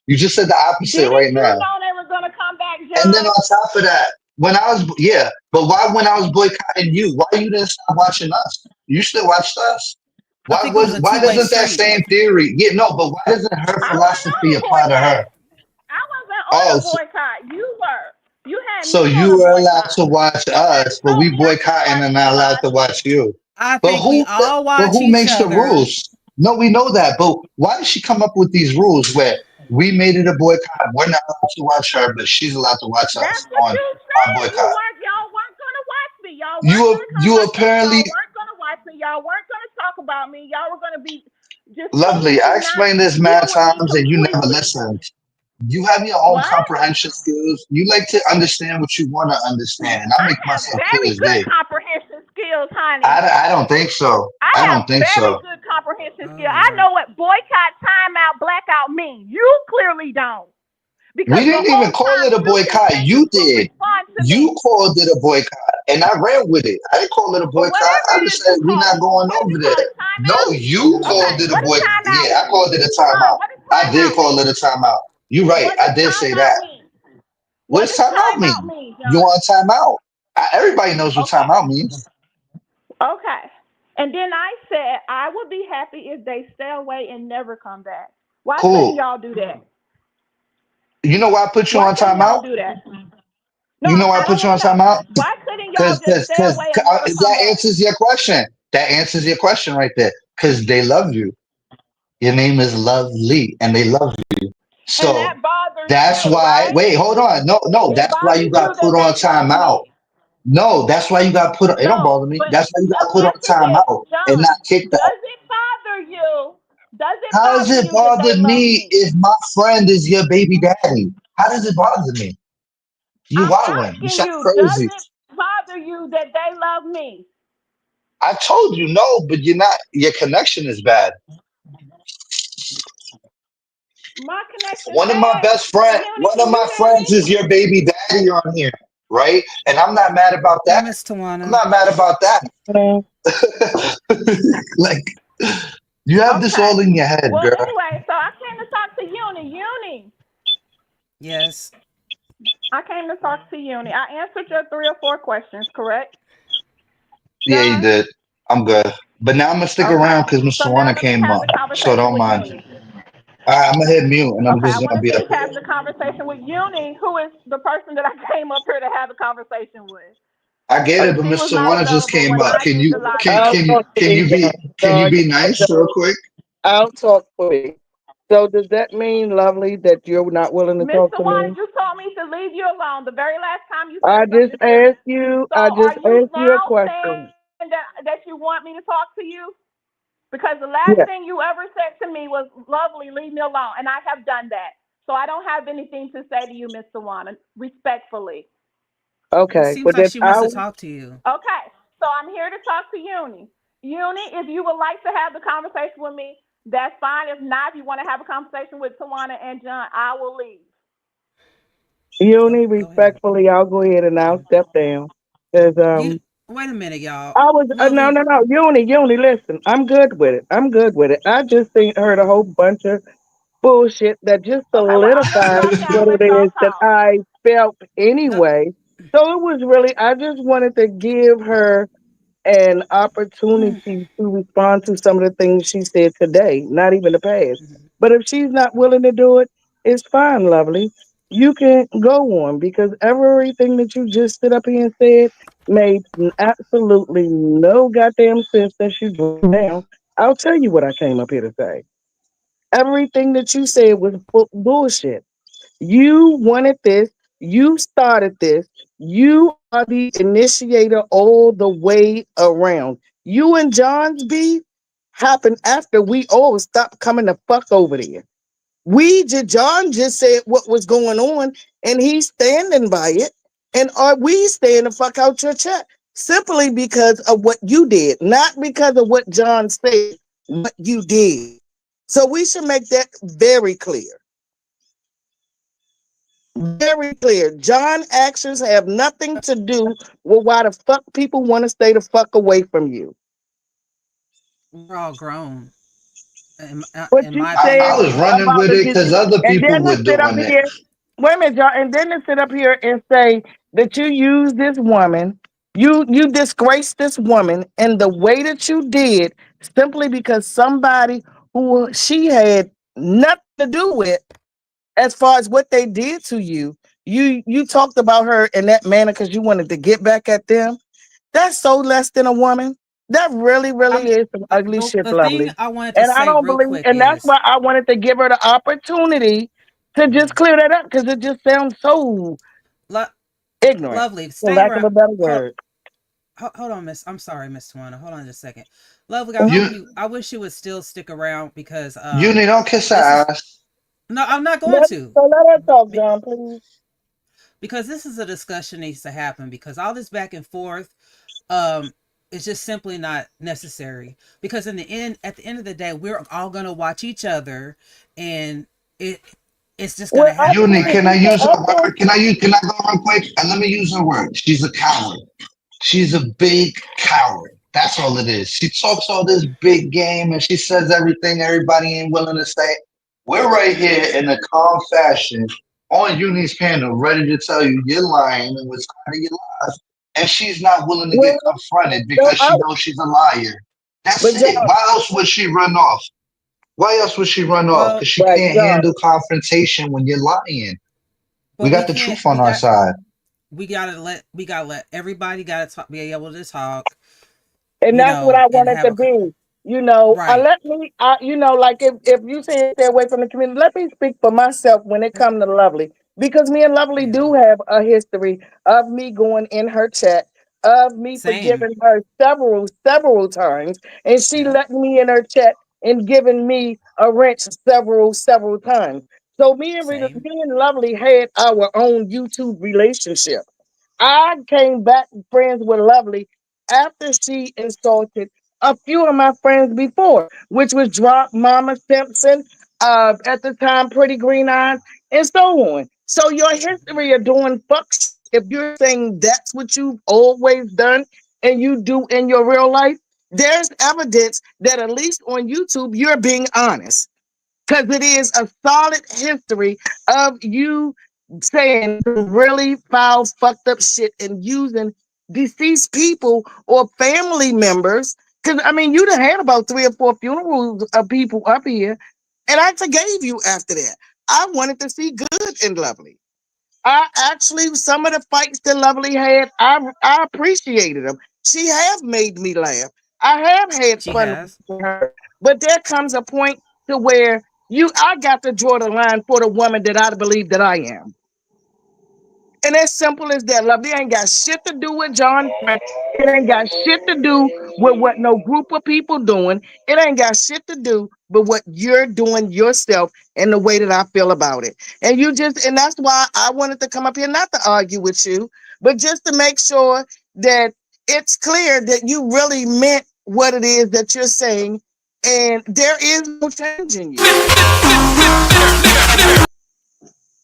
You just said the opposite right Didn't you now. know they were gonna come back, And then John? on top of that, when I was but why when I was boycotting you, why you didn't stop watching us? You still watched us. I think it was a Why two-way doesn't that street. same theory? Yeah, no, but why doesn't her I wasn't on philosophy a apply to her? boycott. I wasn't on Oh, a boycott. You were. You had so me on you a were allowed boycott. to watch You had us, but told we me I couldn't boycotting watch and not allowed to anybody. watch you. I But think we who all but watch who each makes the other. rules? No, we know that. But why did she come up with these rules where we made it a boycott? We're not allowed to watch her, but she's allowed to watch That's us what on you our said. boycott. Y'all weren't gonna watch me. Y'all weren't gonna come You back to me. apparently Y'all weren't gonna watch me. Y'all weren't gonna talk about me. Y'all were gonna be just lovely. I totally not explained this mad deal with me times and you never completely. listened. You have your own What? comprehension skills. You like to understand what you want to understand, and I I make have myself clear very as good day. comprehension skills, honey. I don't think so. I I have don't think very so. good comprehension Oh skills. I Lord. know what boycott, timeout, blackout mean. You clearly don't. We Because the didn't even whole call time it a you boycott. You continued to did. respond to You me. called it a boycott, and I ran with it. I didn't call it a Or boycott. whatever I it just is you said we're call not it. going What did over you call there. it? No, Timeout? you Okay. called it a What does boy. timeout Yeah, I mean? called it a John, timeout. what does I did timeout call it mean? a timeout. You're right. What I does did say that. timeout mean? What What does does timeout timeout mean? mean, You John? want a timeout? Everybody knows what Okay. timeout means. Okay. And then I said I would be happy if they stay away and never come back. Why couldn't Cool. y'all do that? You know why I put you Why on couldn't y'all timeout? do that? No, You know why I I don't put you want on to know. timeout? Why couldn't y'all Because just stay away and never come that back? answers your question. That answers your question right there. Because they love you. Your name is Lovely, and they love you. And So that bothers that's you, why. right? Wait, hold on. No, no. It That's why you bothers you got that put on they love timeout. me. No, that's why you got put. It don't No, bother me. but That's why you got let's put on answer this, timeout and not John. kicked out. Does it bother you? Does it How does bother it you that they bother love me me? if my friend is your baby daddy? How does it bother me? You I'm wildin'. You asking sound you, does crazy. it bother you that they love me? I told you no, but you're not. Your connection is bad. My connection's bad. Uni, One of can you my hear friends me? is your baby daddy on here, right? And I'm not mad about Hey, that. Miss I'm Tawana. not mad about that. Like you have this Okay. all in your head, Well, girl. anyway, so I came to talk to Uni. Uni. Yes. I came to talk to Uni. I answered your 3 or 4 questions, correct? Yeah, you John? did. I'm good. But now I'm gonna stick Okay. around because So Mr. now Warner let me came have up, the so conversation don't with mind. Uni. All right, I'm gonna hit mute and I'm Okay, I just want gonna to be up finish here. having the conversation with Uni, who is the person that I came up here to have a conversation with. I get But it, but she was Mr. not Warner just available came when up. I utilized I'll her. talk to you, John. John, Be nice real John, quick? I'll talk for you. So does that mean, Lovely, that you're not willing to talk Mr. to Warner, me? you told me to leave you alone the very last time you I said just something to me. asked you. So I are just you asked you a now saying question. that you want me to talk to you? Because the last Yeah. thing you ever said to me was, "Lovely, leave me alone," and I have done that. So I don't have anything to say to you, Mr. Warner, respectfully. It Okay. seems But like then she wants to talk to you. Okay, so I'm here to talk to Uni. Uni, if you would like to have the conversation with me, that's fine. If not, if you want to have a conversation with Tawana and John, I will leave. Uni, Go ahead. respectfully, I'll go ahead and I'll step down. Cause You wait a minute, y'all. I was no, Lovely. no, no. Uni, listen. I'm good with it. I'm good with it. I just heard a whole bunch of bullshit that just Okay, well, I'm going to solidified shut up now and what let it y'all is that talk. I felt No, anyway. So it was really, I just wanted to give her an opportunity to respond to some of the things she said today, not even the past. But if she's not willing to do it, it's fine, Lovely. You can go on because everything that you just stood up here and said made absolutely no goddamn sense that you broke down. I'll tell you what I came up here to say. Everything that you said was bullshit. You wanted this. You started this. You are the initiator all the way around. You and John's beef happened after we all stopped coming the fuck over there. John just said what was going on, and he's standing by it. And are we staying the fuck out your chat? Simply because of what you did, not because of what John said, what you did. So we should make that very clear. Very clear. John actions have nothing to do with why the fuck people want to stay the fuck away from you. We're all grown, What in you my I said opinion. was running about with the it because other and people then to were sit up doing it. here, wait a minute, John, and then to sit up here and say that you use this woman, you disgrace this woman in the way that you did simply because somebody who she had nothing to do with as far as what they did to you. You talked about her in that manner because you wanted to get back at them. That's so less than a woman. That really, really I'm is some ugly shit, the thing Lovely. I wanted to And I say don't real believe, quick and that's is why I wanted to give her the opportunity to just clear that up because it just sounds so lo- ignorant, lovely. for Stay lack of around. a better Hold, word. hold on, Miss. I'm sorry, Miss Tawana. Hold on just a second. Lovely. I hope You you. I wish you would still stick around because Uni, don't kiss her this is ass. no. I'm not going Let, to. so let her talk, John, please. Because this is a discussion needs to happen because all this back and forth um is just simply not necessary because in the end at the end of the day we're all going to watch each other and it it's just going Well, to I happen, think Uni, that right? can I you can use her also, word? Can I go real quick? And let me use her word. She's a coward. She's a big coward. That's all it is. She talks all this big game and she says everything everybody ain't willing to say. We're right here in a calm fashion on Uni's panel, ready to tell you you're lying and what's kind of your lies. And she's not willing to get well, confronted no, because she knows she's a liar. That's but it. John, Why else would she run off? Why else would she run off? Well, Because she right, can't John. handle confrontation when you're lying. We but we got the can't truth on our side. we gotta let everybody gotta talk, be able to talk, And that's what I and wanted have to a be. right. Let me, like if you say stay away from the community, let me speak for myself when it comes to Lovely, because me and Lovely Yeah, do have a history of me going in her chat, of me same. forgiving her several times, and she Yeah, letting me in her chat and giving me a wrench several times. So same. me and Lovely had our own YouTube relationship. I came back friends with Lovely after she insulted a few of my friends before, which was Drop Mama Simpson, at the time Pretty Green Eyes, and so on. So your history of doing fuck shit, if you're saying that's what you've always done and you do in your real life, there's evidence that at least on YouTube you're being honest because it is a solid history of you saying some really foul, fucked up shit and using deceased people or family members. Because I mean, you done had about 3 or 4 funerals of people up here, and I forgave you after that. I wanted to see good and Lovely. I actually some of the fights that Lovely had, I appreciated them. She have made me laugh. I have had She fun has. with her, but there comes a point to where I got to draw the line for the woman that I believe that I am. And as simple as that, love. It ain't got shit to do with John Frank. It ain't got shit to do with what no group of people doing. It ain't got shit to do with what you're doing yourself and the way that I feel about it. And that's why I wanted to come up here not to argue with you, but just to make sure that it's clear that you really meant what it is that you're saying, and there is no change in you.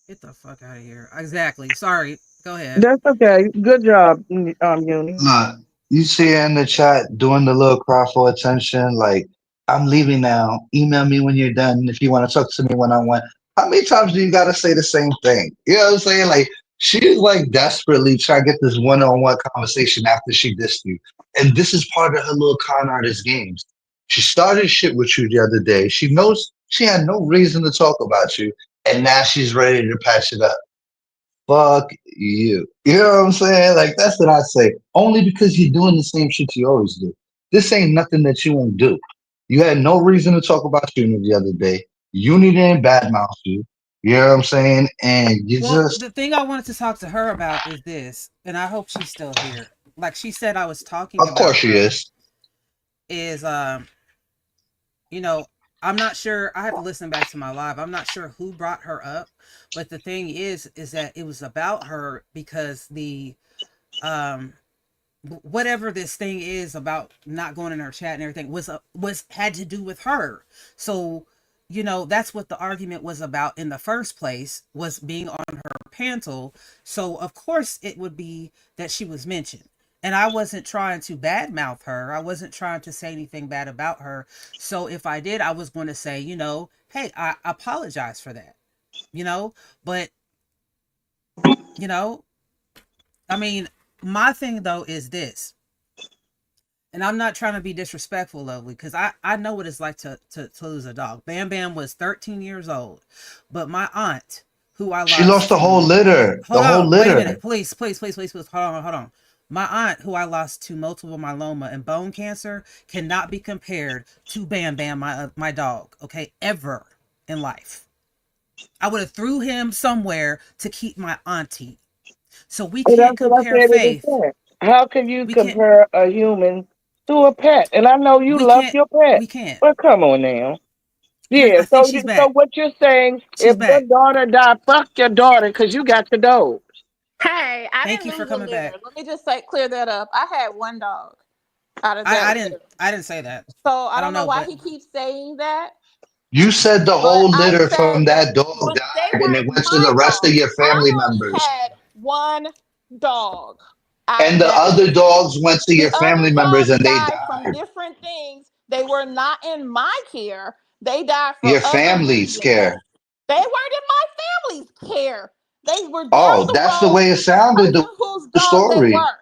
Get the fuck out of here. Exactly. Sorry. Go ahead. That's okay. Good job, Uni. Look, you see her in the chat doing the little cry for attention, like, I'm leaving now. Email me when you're done if you want to talk to me one on one. How many times do you got to say the same thing? You know what I'm saying? Like, she's like desperately trying to get this one on one conversation after she dissed you. And this is part of her little con artist games. She started shit with you the other day. She knows she had no reason to talk about you. And now she's ready to patch it up. Fuck you. You know what I'm saying? Like that's what I say. Only because you're doing the same shit you always do. This ain't nothing that you won't do. You had no reason to talk about Uni the other day. Uni didn't badmouth you. You know what I'm saying? And you Well, just, the thing I wanted to talk to her about is this, and I hope she's still here. Like she said, I was talking of course about she her. is. Is you know, I'm not sure. I have to listen back to my live. I'm not sure who brought her up, but the thing is that it was about her because the um whatever this thing is about not going in her chat and everything was had to do with her. So you know, that's what the argument was about in the first place, was being on her panel. So of course it would be that she was mentioned. And I wasn't trying to badmouth her. I wasn't trying to say anything bad about her. So if I did, I was going to say, you know, hey, I apologize for that. You know, but you know, I mean, my thing though is this, and I'm not trying to be disrespectful, Lovely, because I know what it's like to lose a dog. Bam Bam was 13 years old, but my aunt, who I She lost lost the whole to, litter. hold The whole on, wait a litter. minute, please, hold on. My aunt, who I lost to multiple myeloma and bone cancer, cannot be compared to Bam Bam, my dog. Okay, ever in life, I would have threw him somewhere to keep my auntie. So we And can't that's what I compare said in the faith. chat. How can you We can't. compare a human to a pet? And I know you We love can't. your pet, We can't. but come on now. Here, Yeah, I think she's so back. what you're saying, She's if your back. daughter died, fuck your daughter because you got the dog. Hey, I Thank didn't you for lose a coming litter. back. Let me just say clear that up. I had one dog out of I that didn't. litter. I didn't say that. So I I don't don't know know, why but he keeps saying that, You said the but whole I litter said from that dog but they died and it weren't went to the my rest of dogs. your I family only members. had one dog out And of the that other litter. dogs went to The your family other members dogs and they died from died. different things. They were not in my care. They died for Your other family's reasons. care. They weren't in my family's care. They were down Oh, the that's the road way it from the sounded, person whose the dog they story. were.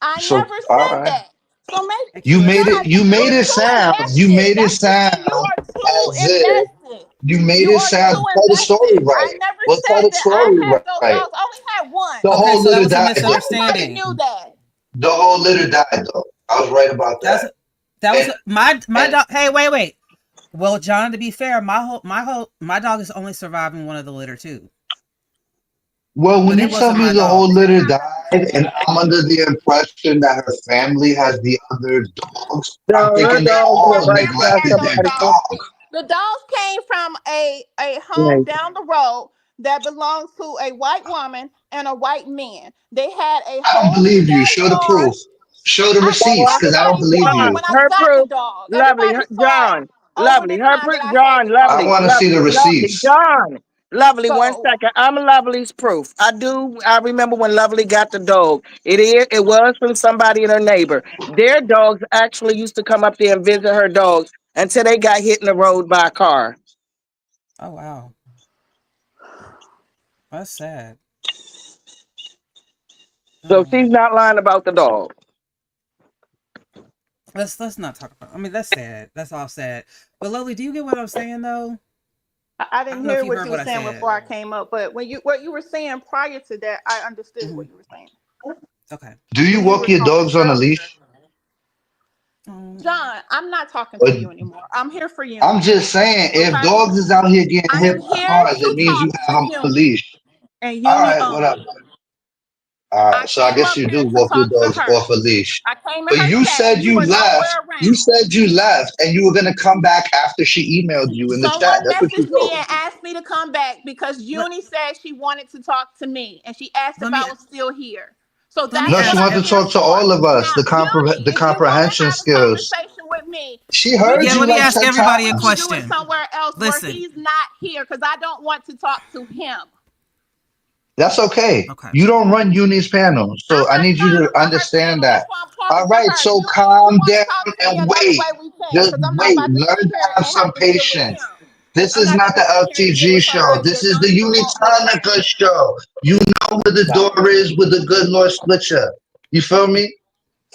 I So, never all said right. that. So maybe, thank you, Listen. John, You you're made it too sound, you invested. made it That's the thing. sound You are too as if invested. you made You it are sound, too tell the story invested. I right. never Well, tell said the that I story had those right. dogs. I only had one. The Okay, whole so that litter was a died though. Everybody misunderstanding. knew that. The whole litter died though. I was right about That was that. that was And my and dog. Hey, wait. Well, John, to be fair, my dog is only surviving one of the litter too, well, when but you it tell wasn't me my the whole dog. litter died, and I'm under the impression that her family has the other dogs, No, I'm her thinking they dog Yes, went all her right family past had neglected those their somebody dogs. else's dog. The dogs came from a home place. down the road that belongs to a white woman and a white man. They had a I don't hole in believe you. their Show the proof. yard. Show the Oh, receipts, because I don't Everybody believe saw it you. John, when I her got the proof, dog. lovely, Everybody saw it John, over lovely, the her time that proof, I had John, the I dog. lovely, want to see lovely, the lovely, receipts. John, lovely. One So second, I'm Lovely's proof. I remember when Lovely got the dog. It was from somebody and her neighbor. Their dogs actually used to come up there and visit her dogs until they got hit in the road by a car. Oh wow, that's sad. So she's not lying about the dog. Let's not talk about. I mean, that's sad. That's all sad. But Lily, do you get what I'm saying though? I I don't didn't know if hear you what heard you were what I saying said. before I came up, but when you what you were saying prior to that, I understood Hmm. what you were saying Okay. Do you when you walk were your talking dogs on a earlier. leash? John, I'm not talking Or to you anymore. I'm here for I'm Uni. just saying, if Okay? dogs is out here getting I hit am by here cars, it to means you talk have to them on a Uni, leash. and All Uni right, owns whatever. me. All I right, so I came guess up you here do to walk your talk to dogs her. off a leash. I came in But her you chat, and said you you were left. nowhere You around. said you left, and you were gonna come back after she emailed you in the chat. Someone That's what you messaged me told and me. asked me to come back because Let Uni said she wanted to talk to me, and she asked if let me I was still here. So let me that's No, what she ask I'm wanted to here talk to for. all of us. Now, Uni, The if you want to comprehension have a skills. conversation with me, She we heard Yeah, can you let me do like it. ask 10 everybody a We can times. do it question. somewhere else where Listen. he's not here because I don't want to talk to him. That's okay. Okay. You don't run Uni's panel, I'm so I not need you trying to to run her understand panel. That's that. why I'm All talking to right, her. so Uni, if you calm want to down talk to me and another wait. way, we can Just because I'm not wait. about to Learn sit to here have and have some to deal with patience. him. This I'm is not not the gonna sit here and deal LTG with show. somebody This that is the don't even want me around. Unitonica show. You know where the So, door is with the good Lord Switcher. You feel me?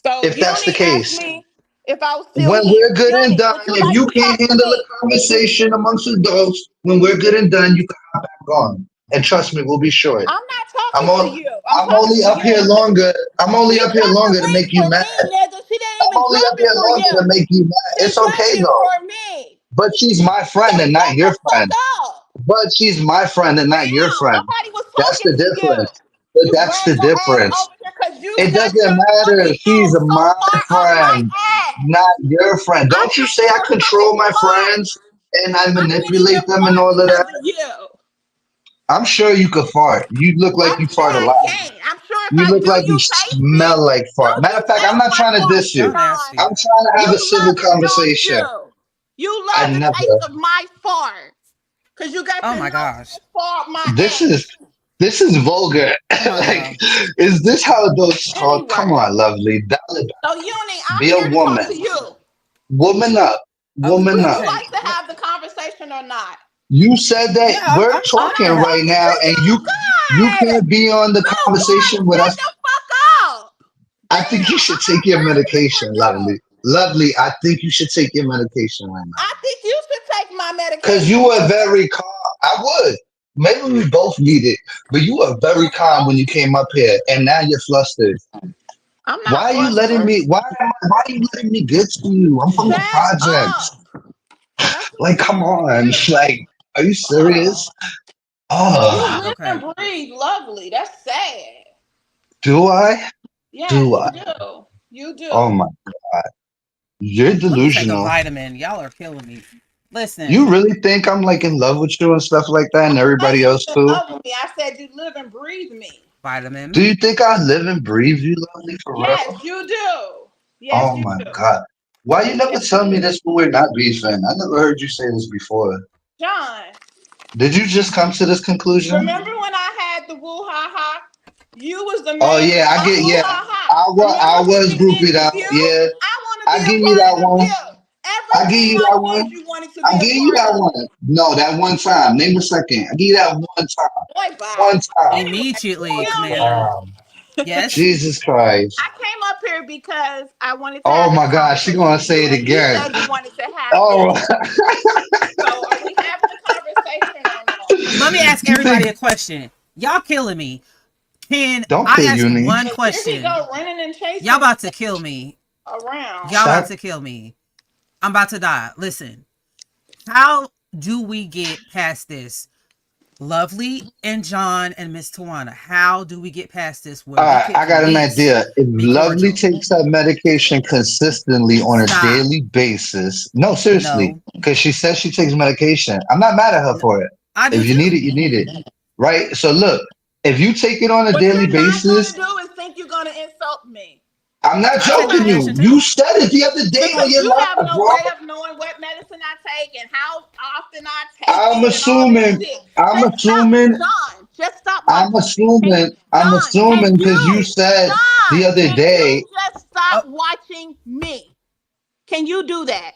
so If that's the Uni asked case. me if I was still When here. we're good and Uni, done, would you if like you to can't talk to handle a me? conversation amongst adults, when we're good and done, you can hop back on. And trust me, we'll be short. I'm not I'm talking to on. you. I'm I'm talking only to up here Uni. longer. I'm only She up here dropped the longer to link make you for mad. me, nigga. She didn't I'm even only drop up it here for longer to you. make you mad. She It's dropped okay it though. for me. But she's my So friend and not shut your the fuck friend. up. But she's my friend and not your Damn, friend. nobody was That's talking the to you. difference. But You that's dragged the your ass difference. over here because you It got doesn't your matter. funky She's ass so my far up my friend, ass. not your friend. I'm Don't you not say I your control fucking my friend. friends and I I can't even manipulate them and fart all of because that? of you. I'm sure you could fart. You look like I'm you sure fart a I lot. can't. I'm sure if You I look do, like you you taste me. smell like Do fart. Matter you of fact, I'm taste not my trying to farts, diss Y'all you. John? nasty. I'm trying to have You a civil love it, don't conversation. you? You I love the never. taste of my fart. Cause you got Oh to my know gosh. fart my This ass. is vulgar. Come on, Like, girl. is this how adults talk? Come Anyway, on, lovely. Dial it so Uni, back. I'm Be a here to talk woman. to you. Woman up. Woman Would up. you Okay. like to have the conversation or not? You said that Yeah, we're I'm talking not right talking now, to and you. you God, can't be on the good conversation one. with Shut us. the fuck up. Damn, I think you should take I'm your ready for medication, you. lovely. Lovely, I think you should take your medication right now. I think you should take my Because you medication were too. very calm. I would. Maybe we both need it, but you were very calm when you came up here, and now you're flustered. I'm Why not are you letting flustered. me? Why are you letting me get to you? I'm from the Shut projects. up. That's what Like, you come want on. to do. Like, are you Oh, serious? you Oh, live Okay. and breathe lovely. That's sad. do I? Yes, Do you I? do. You Oh do. my God. You're Let me take a delusional. vitamin. Y'all are killing me. You Listen. really think I'm like in love with you and stuff like that, and I everybody said you else in too? love with me. I said you live and breathe me. Vitamin. Do you think I live and breathe you, lovely, for Yes, real? you do. Yes, Oh you my do. God. Why you never Yes, tell you me do. this when we're not beefing? I never heard you say this before. John, Did you just come to this conclusion? remember when I had the woo ha ha? You was the Oh main yeah, I get woo yeah. ha ha. I Remember when was we did groupied the out. view? Yeah, I want to I be give a you part that of the one. view. I give Every you that month one. said you wanted to I be a give you part that of one. No, that one time. Name a second. I give you that one time. it. Boy, bye. One time. Anyway, Immediately, Uni, commander. Um, Yes. Jesus Christ. I came up here because I wanted to Oh have this my gosh, she conversation gonna with you, say it and you again. said you wanted to have it. Oh, So, are we having a conversation or no? Let me ask you everybody a think? question. Y'all killing me. Can Don't I play ask uni. one Because here he question? go running and Y'all chasing me about to kill me. around. Y'all about Stop. to kill me. I'm about to die. Listen. How do we get past this? Lovely and John and Miss Tawana. How do we get past this where All we right, can I got at an least idea. If be Lovely cordial? takes that medication consistently on a Stop. daily basis, no, seriously, No. because she says she takes medication. I'm not mad at her No. for it. I do If you need it, too. you need it. Right? So look, if you take it on a What daily you're not going to basis, do is think you're going to insult me. I'm not I take joking Okay? you. medication You too. said it the other day on Because your you have live, no bro. way of knowing what medicine I take and how often I take I'm it and all this assuming, shit. I'm Just stop, assuming, John. Just stop I'm watching me. assuming, I'm John, can assuming because you you, said the John, other can you day, just stop Oh, watching me? Can you do that?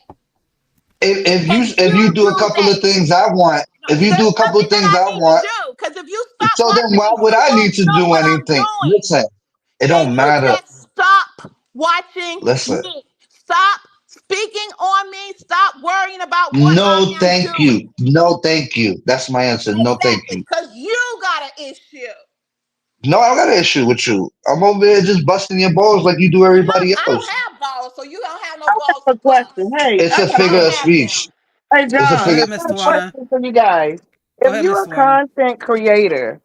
if you You do a do couple that. of things I want, No, if you do there's a couple of nothing that things I I need to want, do. Because if you stop so then watching why me, would you I need won't to know do what I'm anything? doing. Listen, it Can don't you matter. just stop watching Listen, me? Stop speaking on me. Stop worrying about what no, I am thank doing. you. No, thank you. That's my answer. No, thank Exactly. you. Because you got an issue. No, I don't got an issue with you. I'm over there just busting your balls like you do No, everybody I don't else. have balls, so you don't have no I balls have to a question. bust. Hey, It's I a got Because a I figure don't of question. have speech. them. Hey, It's a go John, figure. ahead, I Miss got a Tawana. question for you guys. Go If ahead, you're Miss a Tawana. content creator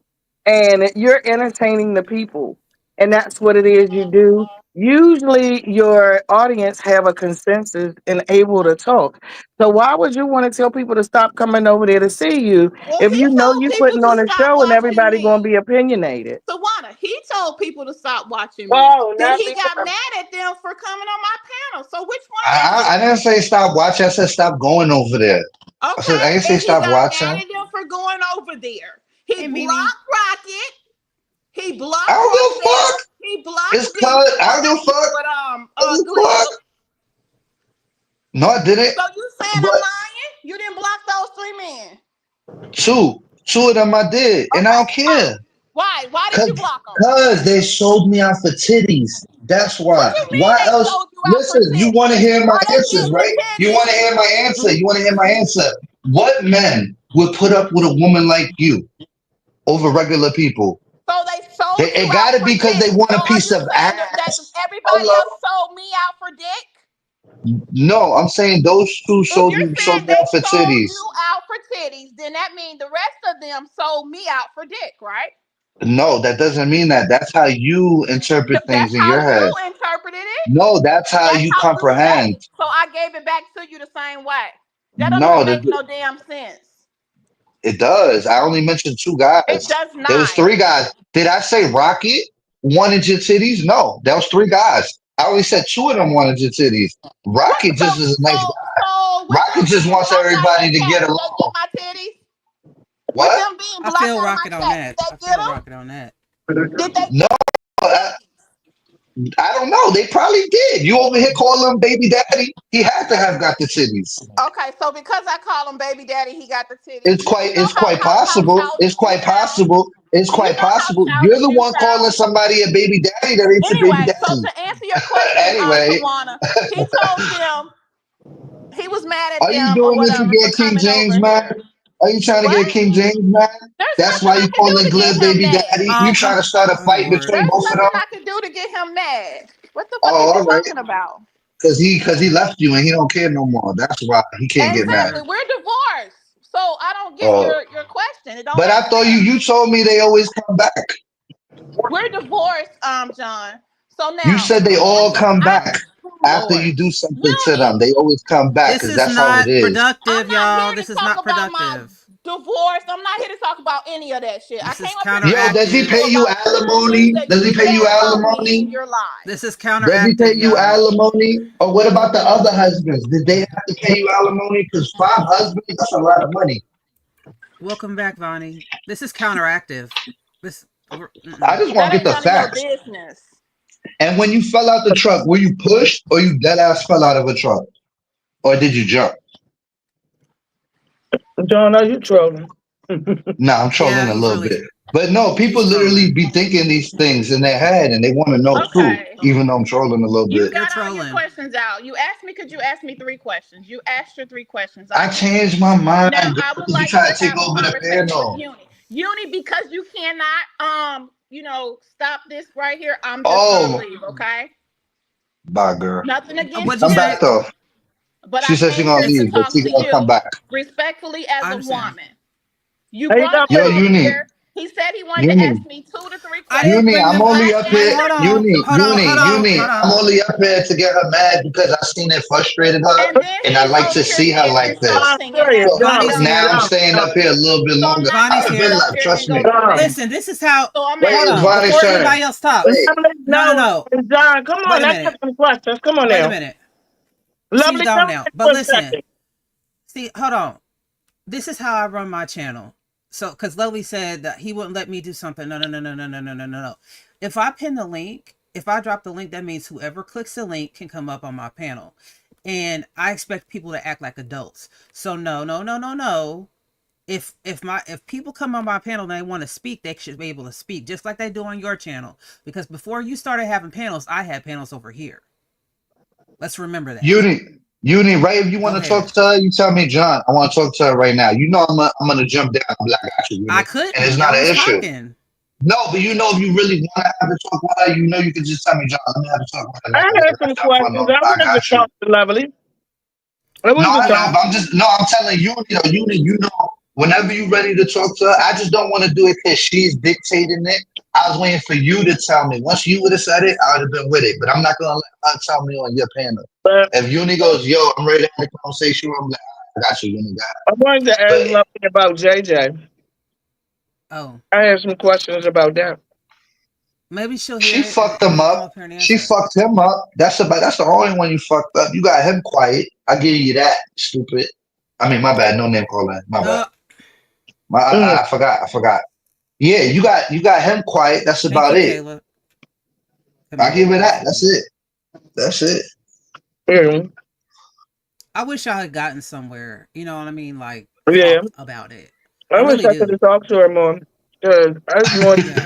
and you're entertaining the people, and that's what it is you do, usually your audience have a consensus and able to talk. So why would you want to tell people to stop coming over there to see you Well, if he you know told you people putting to on a stop show and watching everybody going to me. be opinionated? Tawana, he told people to stop watching me. Whoa, Then not he me. got mad at them for coming on my panel. So which one is I it? didn't say stop watching. I said stop going over there. I Okay, didn't say and he stop got mad watching. at them for going over there. He Hey, Mimi. blocked Rocket. He I blocked don't give a Royale. fuck. He blocked It's Big. cut. I don't give a Not Big, fuck. but I don't give a Glim. fuck. No, I didn't. So you saying I'm But lying? You didn't block those three men. two of them I did, and I Okay, don't why? care. Why? Why did you Cause, block them? cause they sold me out for titties. That's What why. you mean Why they else? sold you out for Listen, you want to titties? hear my Are they answers, getting the right? You want titties? to hear my answer. You want to hear my answer. What men would put up with a woman like you over regular people? So they sold you It out got to for be because they titties. want So a are piece you of saying that ass. everybody Hello. else sold me out for dick? No, I'm saying those two If sold you're sold saying me they out for sold titties. you out for titties, then that means the rest of them sold me out for dick, right? No, that doesn't mean that. That's how you interpret That's things in how your you head. interpreted it. No, that's how That's you how you said comprehend. it. So I gave it back to you the same way. That don't No, even make no damn sense. it does. I only mentioned two guys. It does There was not. three guys. Did I say Rocket wanted your titties? No, that was three guys. I only said two of them wanted your titties. What? Rocket So just is a nice guy. Rocket just wants everybody to get Did they along. get my titties? With What? them being I blocked feel out of Rocket my on chat, that. did I they feel get them? Rocket on that. Did they No, I don't know. They probably did. You over here calling him baby daddy? He had to have got the titties. Okay, so because I call him baby daddy, he got the titties. It's quite possible. childish It's you quite sound? possible. It's Do you quite know how possible. You're childish the you one calling sound? somebody a baby daddy that ain't your baby Anyway, so daddy. to answer your question, Anyway, Tawana, he told them he was mad at are you them or doing this to whatever for get King coming over James mad? here. Are you trying to What? get King James mad? There's That's nothing why I you can do calling to get Glib him baby mad. daddy. You trying to start a Oh fight Lord. between There's both of nothing them? I can do to get him mad. What the fuck is Oh, you all right. talking about? Cause he left you and he don't care no more. That's why he can't get mad. Exactly. We're divorced. So I don't get Oh, your question. It don't but make I thought sense. you told me they always come back. We're divorced, John. So You now said to they all answer, come back after Lord. you do something to them. Uni, They always come back This because is that's how it not is. I'm productive, not y'all. here This to is talk not about my productive. divorce. I'm not here to talk about any of that shit. I This is came up here to Yo, talk does to he counteractive. you pay you about certain things alimony? that Does you he pay you said about me in alimony? your lives. This is Does he pay counteractive, you y'all. alimony? Or what about the other husbands? Did they have to pay you alimony? Because 5 husbands, that's a lot of money. Welcome back, Vonnie. This is counteractive. This. I just want That to get ain't the none of your facts. business. And when you fell out the truck, were you pushed or you dead ass fell out of a truck? Or did you jump? John, are you trolling? Nah, I'm trolling Yeah, a he's little really. bit. But no, people He's literally trolling. be thinking these things in their head and they want to know too, Okay. even though I'm trolling a little You bit. You're got all your trolling. questions out. You asked me, could you ask me 3 questions? You asked your 3 questions. I I answered. changed my mind, Now girl, I would because you like you try to to take have a over the conversation with panel. Uni, because you cannot stop this right here. I'm just gonna Oh, leave, okay? bye, girl. Nothing against What'd you Come you, say? back though. but She I said she came gonna here to It's. leave, but talk she to gonna come you back. respectfully as I a understand. woman. You Hey, brought Yo, him lovely. up Uni, here. He said he wanted to Uni, ask me 2 to 3 I didn't questions. Uni. bring I'm them. only I up Wait, here. answered hold on. you, Uni, Hold on. Hold on. Uni. Hold I'm on. only up here to get her mad because I seen it frustrated her, and then and I he's like over to here see her getting like this. I'm insulting and serious. everything John, Vonnie's else. Now I'm here. staying John. up here a little bit So I'm longer. not Vonnie's gonna I've sit been here. up left. here Trust and go me. through John. that. Listen, this is how. So I'm Wait, Hold asking it's on. you Vonnie's Before turn. anybody else talks. Wait, Lovely, No, no, no. no. John, come Wait on. a Let's minute. have some questions. Come on Wait a now. minute. She's Lovely, gone come now. back But for a listen. second. See, hold on. This is how I run my channel. So, because Lovely said that he wouldn't let me do something. No, no, no, no, no, no, no, no, no, no. If I pin the link, if I drop the link, that means whoever clicks the link can come up on my panel. And I expect people to act like adults. So no, no, no, no, no. If people come on my panel and they want to speak, they should be able to speak, just like they do on your channel. Because before you started having panels, I had panels over here. Let's remember that. Uni, right? If you Go want to ahead. talk to her, you tell me, John. I want to talk to her right now. You know, I'm gonna jump down. I'm like, I got you, Uni, I and it's couldn't. not Y'all an was issue. talking. No, but you know, if you really want to have a talk with her, you know, you can just tell me, John. Let me have a talk with her I now. had some questions. I I wanted to got you. talk to Lovely. I No, wanted to I know, talk. Yeah. but I'm telling you, you know, whenever you ready to talk to her, I just don't want to do it because she's dictating it. I was waiting for you to tell me. Once you would have said it, I would have been with it. But I'm not gonna let her tell me on your panel. But If Uni goes, yo, I'm ready to have a conversation, I'm like, I got you, Uni, got it. I wanted to ask But Lovely about JJ. Oh, I had some questions about that. maybe she'll hear she it and, fucked and him then come up. up here and She answer it. fucked him up. That's the only one you fucked up. You got him quiet. I give you that, stupid. I mean, my bad. No name calling. My bad. Mm. I forgot. I forgot. Yeah, you got him quiet. That's Thank about you, it. Caleb. I give Commander. it that. Appreciate That's it. it. That's it. Mm. I wish I had gotten somewhere. You know what I mean? Like Yeah. talked about it. I I wish really I could do. have talked to her more. Because I just wanted Yeah.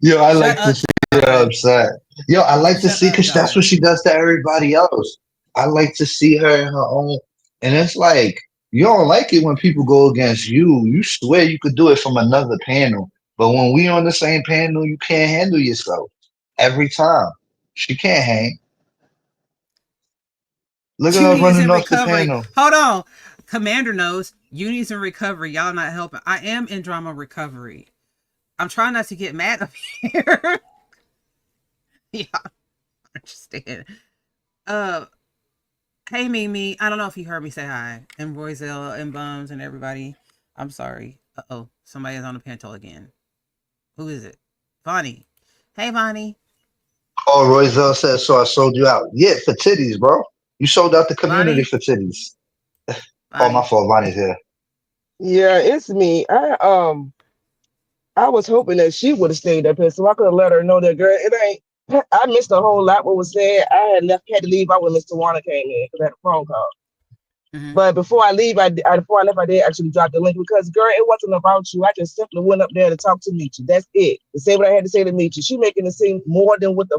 Yo, I Shut like to up, see her John. upset. Yo, I like to Shut see up, because that's what John. she does to everybody else. I like to see her in her own, and it's like you don't like it when people go against you. You swear you could do it from another panel, but when we on the same panel, you can't handle yourself every time. She can't hang. Look at her Uni's running in off the recovery. panel. Hold on. Commander knows. Uni's in recovery. Y'all not helping. I am in drama recovery. I'm trying not to get mad up here. Y'all understand. Uh Hey Mimi. I don't know if you heard me say hi. And Royzell and Bums and everybody. I'm sorry. Uh-oh. Somebody is on the panel again. Who is it? Vonnie. Hey Vonnie. Oh, Royzell says so. I sold you out. Yeah, for titties, bro. You sold out the community Bonnie? for titties. Oh, my Bonnie. fault. Bonnie's here. Yeah, it's me. I was hoping that she would have stayed up here so I could have let her know that, girl, it ain't. I missed a whole lot what was said. I had to leave out when Mr. Warner came in because I had a phone call. But before I leave, before I left, I did actually drop the link because, girl, it wasn't about you. I just simply went up there to talk to Michi. That's it. To say what I had to say to Michi. She making it seem more than what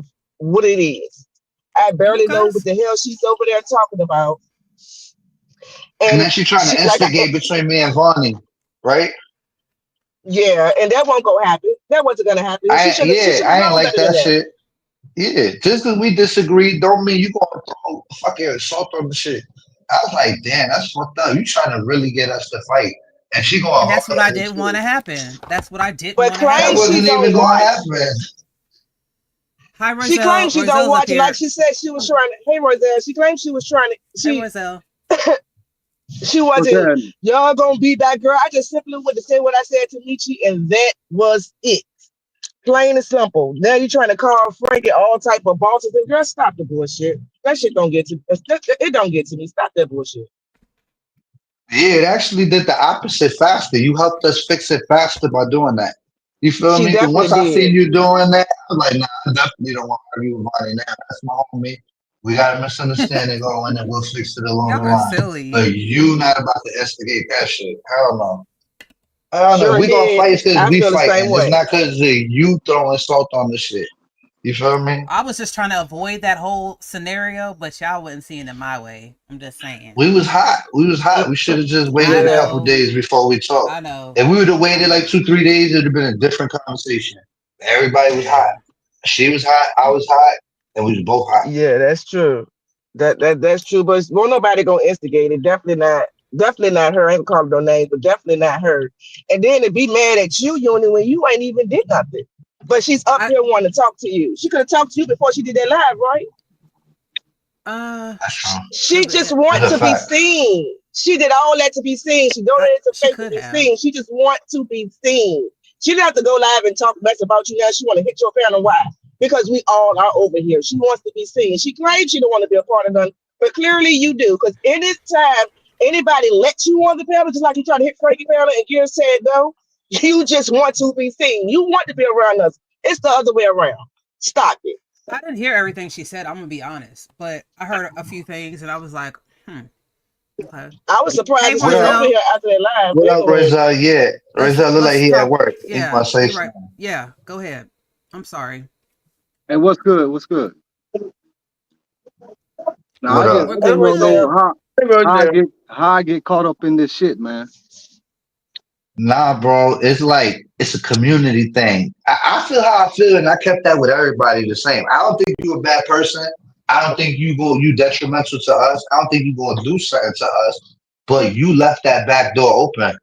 it is. I barely know what the hell she's over there talking about. And then she trying to instigate between me and Vonnie, right? Yeah, and that won't go happen. That wasn't gonna happen. I ain't like that shit. Yeah, just because we disagree don't mean you gonna throw fucking assault on the shit. I was like, damn, that's fucked up. You trying to really get us to fight. And she going, and that's what I didn't want to happen. That's what I didn't but want to happen. That wasn't even going to happen. Hi, Roselle. She claims she don't watch it. Like she said she was trying to. Hey, Roselle. She claims she was trying to. Hey, Roselle. She wasn't. Y'all gonna beat that girl. I just simply went to say what I said to Michi, and that was it. Plain and simple. Now you're trying to call Frankie all type of bosses. And girl, stop the bullshit. That shit don't get to. It don't get to me. Stop that bullshit. Yeah, it actually did the opposite faster. You helped us fix it faster by doing that. You feel me? Because once I seen you doing that, I was like, nah, I definitely don't want to argue with Bonnie now. That's my homie. We got a misunderstanding going and we'll fix it along the line. Silly. But you not about to instigate that shit. Hell no. I don't know. We gonna fight because we fighting. It's not because of you throwing salt on the shit. You feel me? I was just trying to avoid that whole scenario, but y'all wasn't seeing it my way. I'm just saying. We was hot. We should have just waited a couple days before we talked. I know. If we would have waited like 2-3 days, it would have been a different conversation. Everybody was hot. She was hot. I was hot, and we was both hot. Yeah, that's true. That's true. But won't nobody gonna instigate it. Definitely not. Definitely not her. I ain't called no names, but definitely not her. And then to be mad at you, Uni, when you ain't even did nothing. But she's up here wanting to talk to you. She could have talked to you before she did that live, right? She just wants to be seen. She did all that to be seen. She donated to Facebook to be seen. She just wants to be seen. She didn't have to go live and talk mess about you now. She want to hit your family. Why? Because we all are over here. She wants to be seen. She claims she don't want to be a part of none, but clearly you do. Because anytime anybody lets you on the panel, just like you trying to hit Frankie panel and Gear said no, you just want to be seen. You want to be around us. It's the other way around. Stop it. I didn't hear everything she said. I'm gonna be honest, but I heard a few things and I was like, okay. I was surprised she was over here after that live. What up, Reza? Yeah, Reza look like he at work. Yeah, right. Yeah, go ahead. I'm sorry. Hey, what's good? What's good? Now, What I up? just don't know how I get caught up in this shit, man. Nah, bro, it's like it's a community thing. I feel how I feel, and I kept that with everybody the same. I don't think you're a bad person. I don't think you detrimental to us. I don't think you gonna do something to us. But you left that back door open.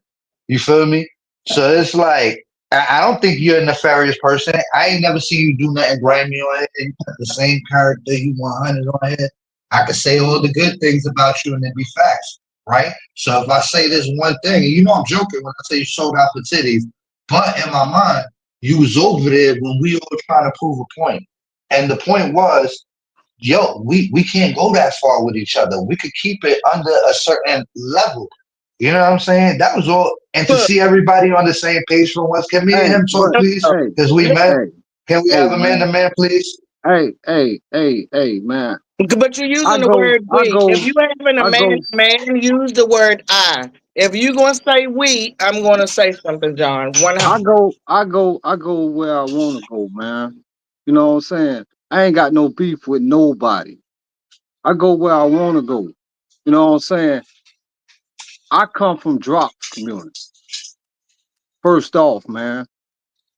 You feel me? So it's like I don't think you're a nefarious person. I ain't never seen you do nothing grimy on here. You got the same character. You 100 on here. I could say all the good things about you, and it be facts. Right? So if I say this one thing, and you know I'm joking when I say you sold out for titties, but in my mind, you was over there when we were trying to prove a point. And the point was, yo, we can't go that far with each other. We could keep it under a certain level. You know what I'm saying? That was all. And to see everybody on the same page from us, can me and him talk, please? Because we met. Can we have a man-to-man, please? Hey, man. But you're using the word we. If you having a man, use the word I. If you're gonna say we, I'm gonna say something, John. I go where I wanna go, man. You know what I'm saying? I ain't got no beef with nobody. I go where I wanna go. You know what I'm saying? I come from Drops community. First off, man.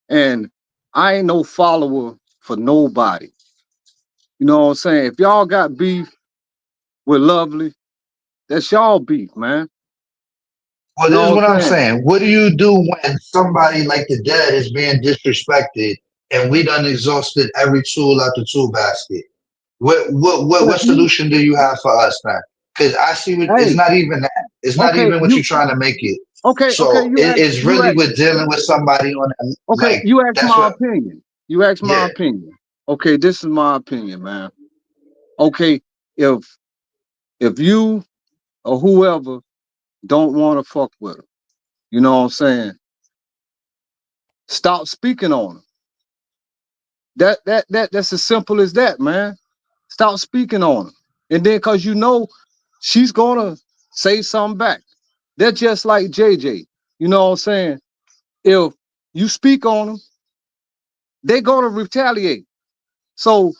And I ain't no follower for nobody. You know what I'm saying? If y'all got beef with Lovely, that's y'all beef, man. Well, this is what I'm saying. What do you do when somebody like the dead is being disrespected and we done exhausted every tool out the tool basket? What solution do you have for us, man? Because I see it's not even that. It's not even what you're trying to make it. Okay. So it's really with dealing with somebody on that. Okay, like, you asked my opinion. You asked my opinion. Okay, this is my opinion, man. Okay, if If you or whoever don't want to fuck with them, you know what I'm saying? Stop speaking on them. That's as simple as that, man. Stop speaking on them. And then cause you know she's gonna say something back. They're just like JJ. You know what I'm saying? If you speak on them, they're gonna retaliate. So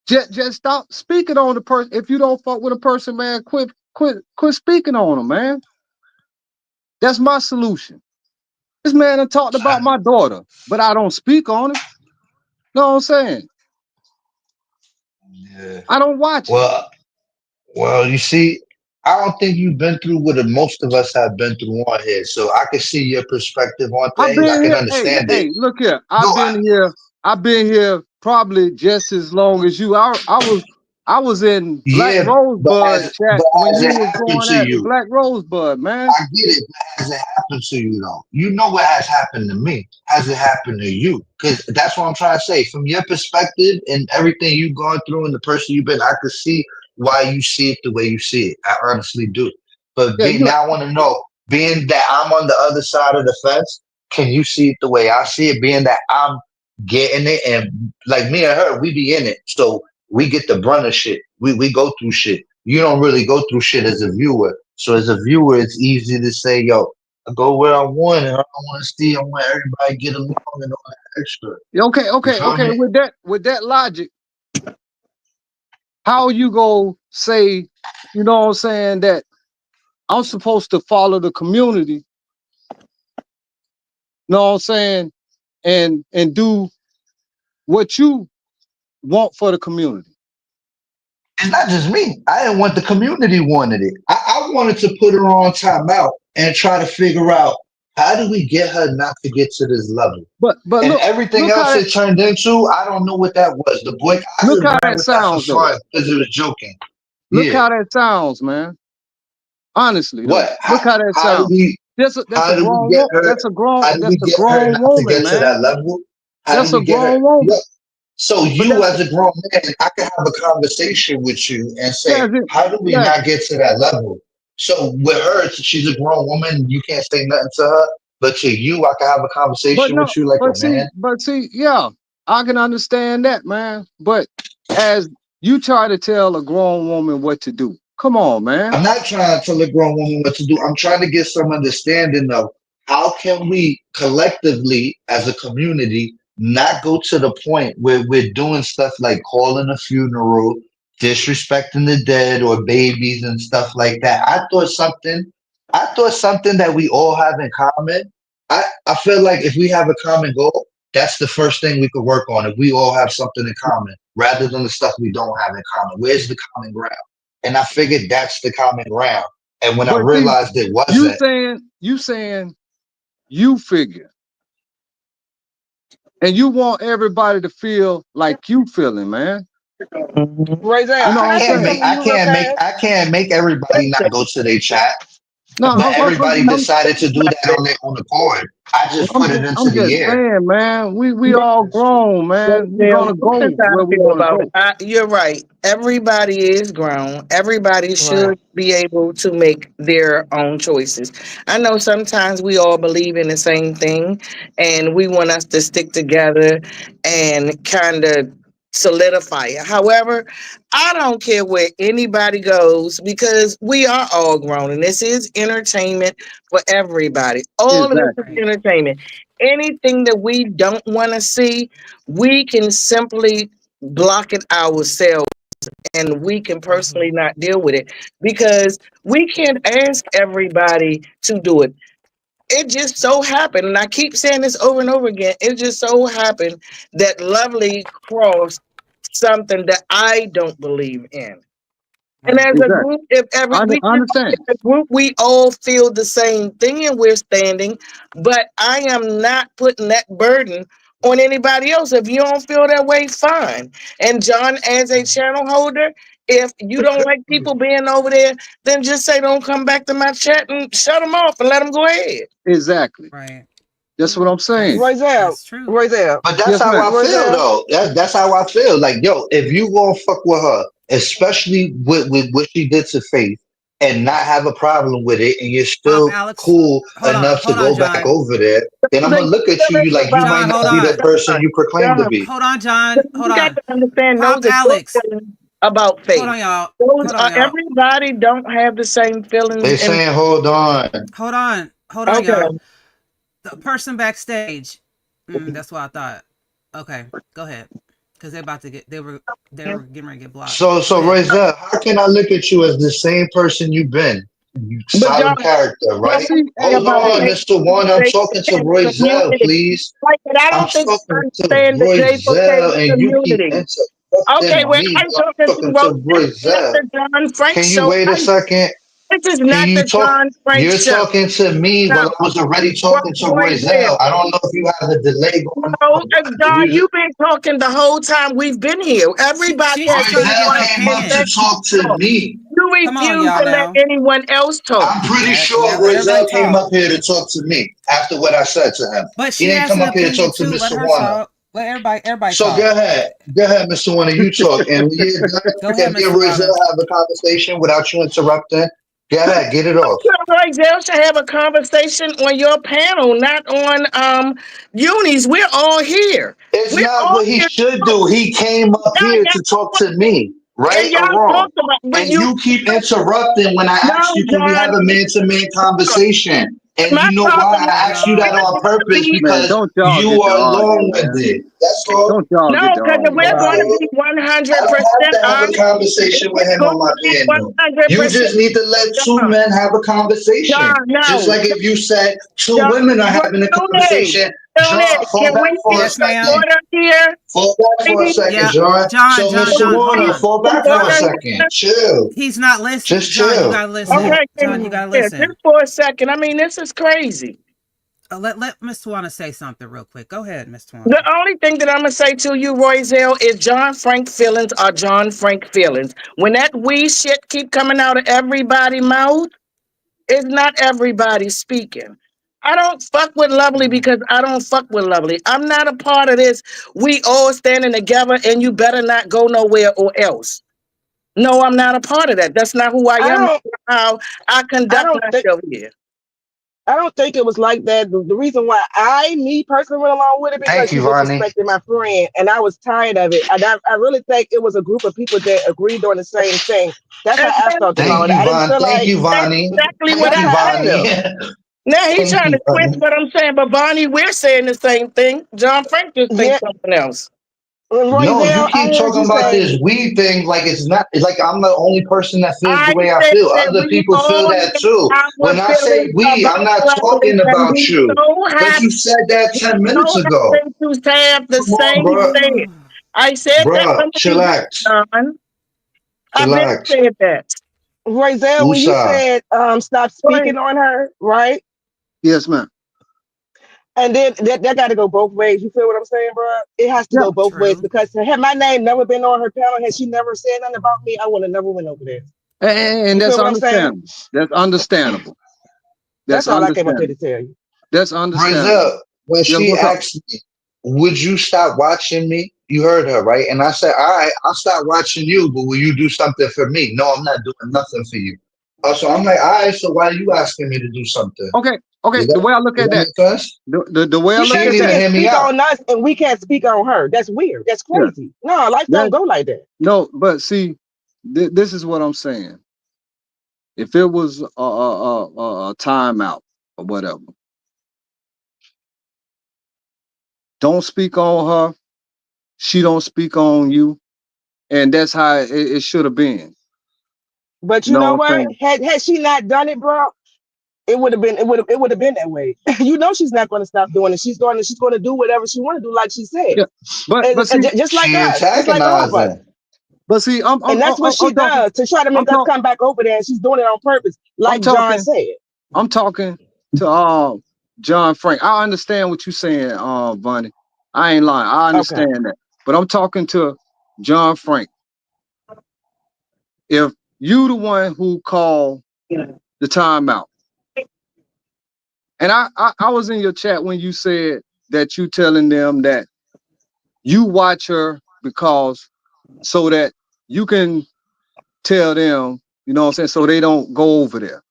just stop speaking on the person. If you don't fuck with a person, man, quit speaking on them, man. That's my solution. This man done talked about my daughter, but I don't speak on him. Know what I'm saying? Yeah. I don't watch it. Well, you see, I don't think you've been through what most of us have been through on here. So I can see your perspective on I've things. I been can here. understand it. Hey, look here. No, I've been here probably just as long as you. I was in Black yeah, Rosebud chat when as you it was happened going to at the you, Black Rosebud, man. I get it. But has it happened to you though? You know what has happened to me. Has it happened to you? Because that's what I'm trying to say. From your perspective and everything you've gone through and the person you've been, I could see why you see it the way you see it. I honestly do. But Yeah, now I want to know, being that I'm on the other side of the fence, can you see it the way I see it? Being that I'm getting it, and like me and her, we be in it, so we get the brunt of shit. We go through shit. You don't really go through shit as a viewer. So as a viewer, it's easy to say, yo, I go where I want and I don't want to see. I want everybody to get along and all that extra. You feel okay. me? With that logic, how you go say, you know what I'm saying, that I'm supposed to follow the community, know what I'm saying, and do what you want for the community. It's not just me. I didn't want the community wanted it. I wanted to put her on timeout and try to figure out how do we get her not to get to this level. But And everything else it turned into, I don't know what that was. The boy, I look just how ran that with that for sounds though. fun because it was joking. Look Yeah. how that sounds, man. Honestly, though. What? Look how that How do sounds. we? That's a How do we grown get woman. her? That's a How do we get her grown not to woman, get to that man. level? How That's do a we get her? grown Look, woman. so But you as a grown man, I can have a conversation with you and say, how do we yeah. not get to that level? So with her, she's a grown woman. You can't say nothing to her, but to you, I can have a conversation with you like a man. But see, yeah, I can understand that, man. But as you try to tell a grown woman what to do, come on, man. I'm not trying to tell a grown woman what to do. I'm trying to get some understanding of how can we collectively, as a community, not go to the point where we're doing stuff like calling a funeral, disrespecting the dead or babies and stuff like that. I thought something that we all have in common. I feel like if we have a common goal, that's the first thing we could work on. If we all have something in common, rather than the stuff we don't have in common. Where's the common ground? And I figured that's the common ground. And when I But see, realized it wasn't, you saying you figure, and you want everybody to feel like you feeling, man. Raise out. You know what I'm saying? I can't make everybody not go to their chat. No, But everybody decided to do that on their own accord. I just put it into I'm the just air. saying, man. We all grown, man. We're gonna go where we're gonna go. You're right. Everybody is grown. Everybody should Right. be able to make their own choices. I know sometimes we all believe in the same thing and we want us to stick together and kind of solidify it. However, I don't care where anybody goes because we are all grown and this is entertainment for everybody. All of this is Exactly. Right. entertainment. Anything that we don't want to see, we can simply block it ourselves and we can personally not deal with it because we can't ask everybody to do it. It just so happened, and I keep saying this over and over again, it just so happened that Lovely crossed something that I don't believe in. And as a Exactly. group, if every I we understand. as a group, we all feel the same thing and we're standing, but I am not putting that burden on anybody else. If you don't feel that way, fine. And John, as a channel holder, if you don't like people being over there, then just say don't come back to my chat and shut them off and let them go ahead. Exactly. Right. That's what I'm saying. That's true. Right there. But that's Yes, how ma'am. I feel though. That's how I feel. Like, yo, if you gonna fuck with her especially with what she did to Faith, and not have a problem with it, and you're still Alex, cool enough to hold on, go back John. over there, then I'm The gonna look at you, feelings you like you about might John, hold not be the on. person you proclaim to John, be. Hold on, John. Hold you got on. to understand Pop those are your Alex. feelings about Hold faith. on, y'all. Those Hold on, are y'all. everybody don't have the same feelings They and saying, hold on. Hold on, okay. y'all. The person backstage. That's what I thought. Okay, go ahead. Because they're about to get. They were getting ready to get blocked. So Go ahead. Royzell, how can I look at you as the same person you've been? You But John, solid character, what right? we say Hold about on, faith Mr. One. I'm is talking to Royzell, community. please. Like, but I I'm don't think you talking to understand the Royzell, J4K and you keep community. Okay, interrupting well, me. I'm I'm talking to talking Rose. to This is not Royzell. the John Frank Can you show. wait a second? This is Can not you the talk? John Frank You're show. talking to me No, while I was already talking to Royzell. Royzell. I don't know if you have a delay going No, on. John, you've been talking the whole time we've been here. Everybody She's has just trying to give been her Royzell came up to opinion. talk to me. You Come on, refuse y'all. to let Now, anyone else talk. I'm pretty sure let everybody Royzell came talk. up here to talk to me after what I said to him. But He she didn't has come an up here to opinion talk to too. Let Mr. her Warner. talk. Let everybody So talk. go ahead, Mr. Warner, you talk. And when you're done, Go ahead, if me and Mr. Warner. Royzell have a conversation without you interrupting, go ahead, get it off. Royzell should have a conversation on your panel, not on Unis. We're all here. It's We're not all what he here. should do. He came up here to talk to me, And right or y'all wrong. talked about, but And you keep interrupting when I no, ask you, can we have John, a man-to-man conversation? And my you know why problem I is asked you that John. on purpose? Man, Because don't y'all you get to are arguing, man. long-winded. That's all. Don't y'all no, get to because if arguing, we're That's going man. to all. be I don't 100% have to have a honest, conversation with it's him going on my to be panel. 100% You just need to let two John. men have a conversation. John, Just no. like if you said two John, women are having a Tony, conversation, Tony, John, fall can back we for get a Yes, some ma'am. second. order here? Fall back for a Please, second, Yeah, John. So, Mr. John, hold Warner, on. fall some back for a order John, second. here. Chill. he's not listening. Just John, you chill. gotta Come listen. on. Okay, John, you gotta yeah, listen. just for a second. I mean, this is crazy. Let Miss Tawana say something real quick. Go ahead, Miss Tawana. The only thing that I'm gonna say to you, Royzell, is John Frank feelings are John Frank feelings. When that we shit keep coming out of everybody's mouth, it's not everybody speaking. I don't fuck with Lovely because I don't fuck with Lovely. I'm not a part of this. We all standing together and you better not go nowhere or else. No, I'm not a part of that. That's not who I I am. don't How I I conduct don't think myself here. I don't think it was like that. The reason why me personally went along with it because Thank she you, Vonnie. disrespected my friend, and I was tired of it. And I really think it was a group of people that agreed on the same thing. That's how And I felt then about it. I didn't feel Thank like you, that's Vonnie. exactly what Thank that's I you, how I said. Vonnie. felt. Now he's Thank trying you, to twist Vonnie. what I'm saying, but Bonnie, we're saying the same thing. John Frank just thinks Yeah, something else. No, you Royzell, I keep heard talking you about say this weed thing like it's not. It's like I'm the only person that feels I the way I said feel. that Other we people feel all that have too. our When I say feelings we, about I'm not lovely, talking and about we you. so But happy, you said that 10 so minutes ago. happy to have the Come on, same bro. thing. I said that Bro, from the beginning, chillax. John. I've been Chillax. said that. Royzell when you Usa. said stop But speaking on her, right? Yes, ma'am. And then that got to go both ways. You feel what I'm saying, bro? It has to Yeah. go both ways True. because had my name never been on her panel, had she never said nothing about me, I would have never went over there. And You that's feel what I'm saying? understandable. That's understandable. That's That's all I came up here to understandable. tell you. That's understandable. Brazil, when Yeah, she what's up? asked me, would you stop watching me? You heard her, right? And I said, all right, I'll stop watching you, but will you do something for me? No, I'm not doing nothing for you. So I'm like, all right, so why are you asking me to do something? Okay, okay. Does The that, way I look does at that that, make sense? the way I She look She said at didn't she even that, can hear me speak out. on us and we can't speak on her. That's weird. That's yeah, crazy. No, life don't that go like that. no, but see, this is what I'm saying. If it was a timeout or whatever, don't speak on her. She don't speak on you, and that's how it should have been. But You you know know what I'm what? saying? Had she not done it, bro, it would have been that way. You know she's not going to stop doing it. She's going to do whatever she want to do, like she said, Yeah, but and see, just like She us, just like all of us. antagonizing. I'm And that's what she I'm talking. does to try to I'm make us talking. come back over there. And she's doing it on purpose, I'm like John talking. said. I'm talking to John Frank. I understand what you're saying, Vonnie. I ain't lying. I Okay. understand that. But I'm talking to John Frank. If you the one who called the timeout, and I was in your chat when you said that you telling them that you watch her because so that you can tell them, you know what I'm saying, so they don't go over there.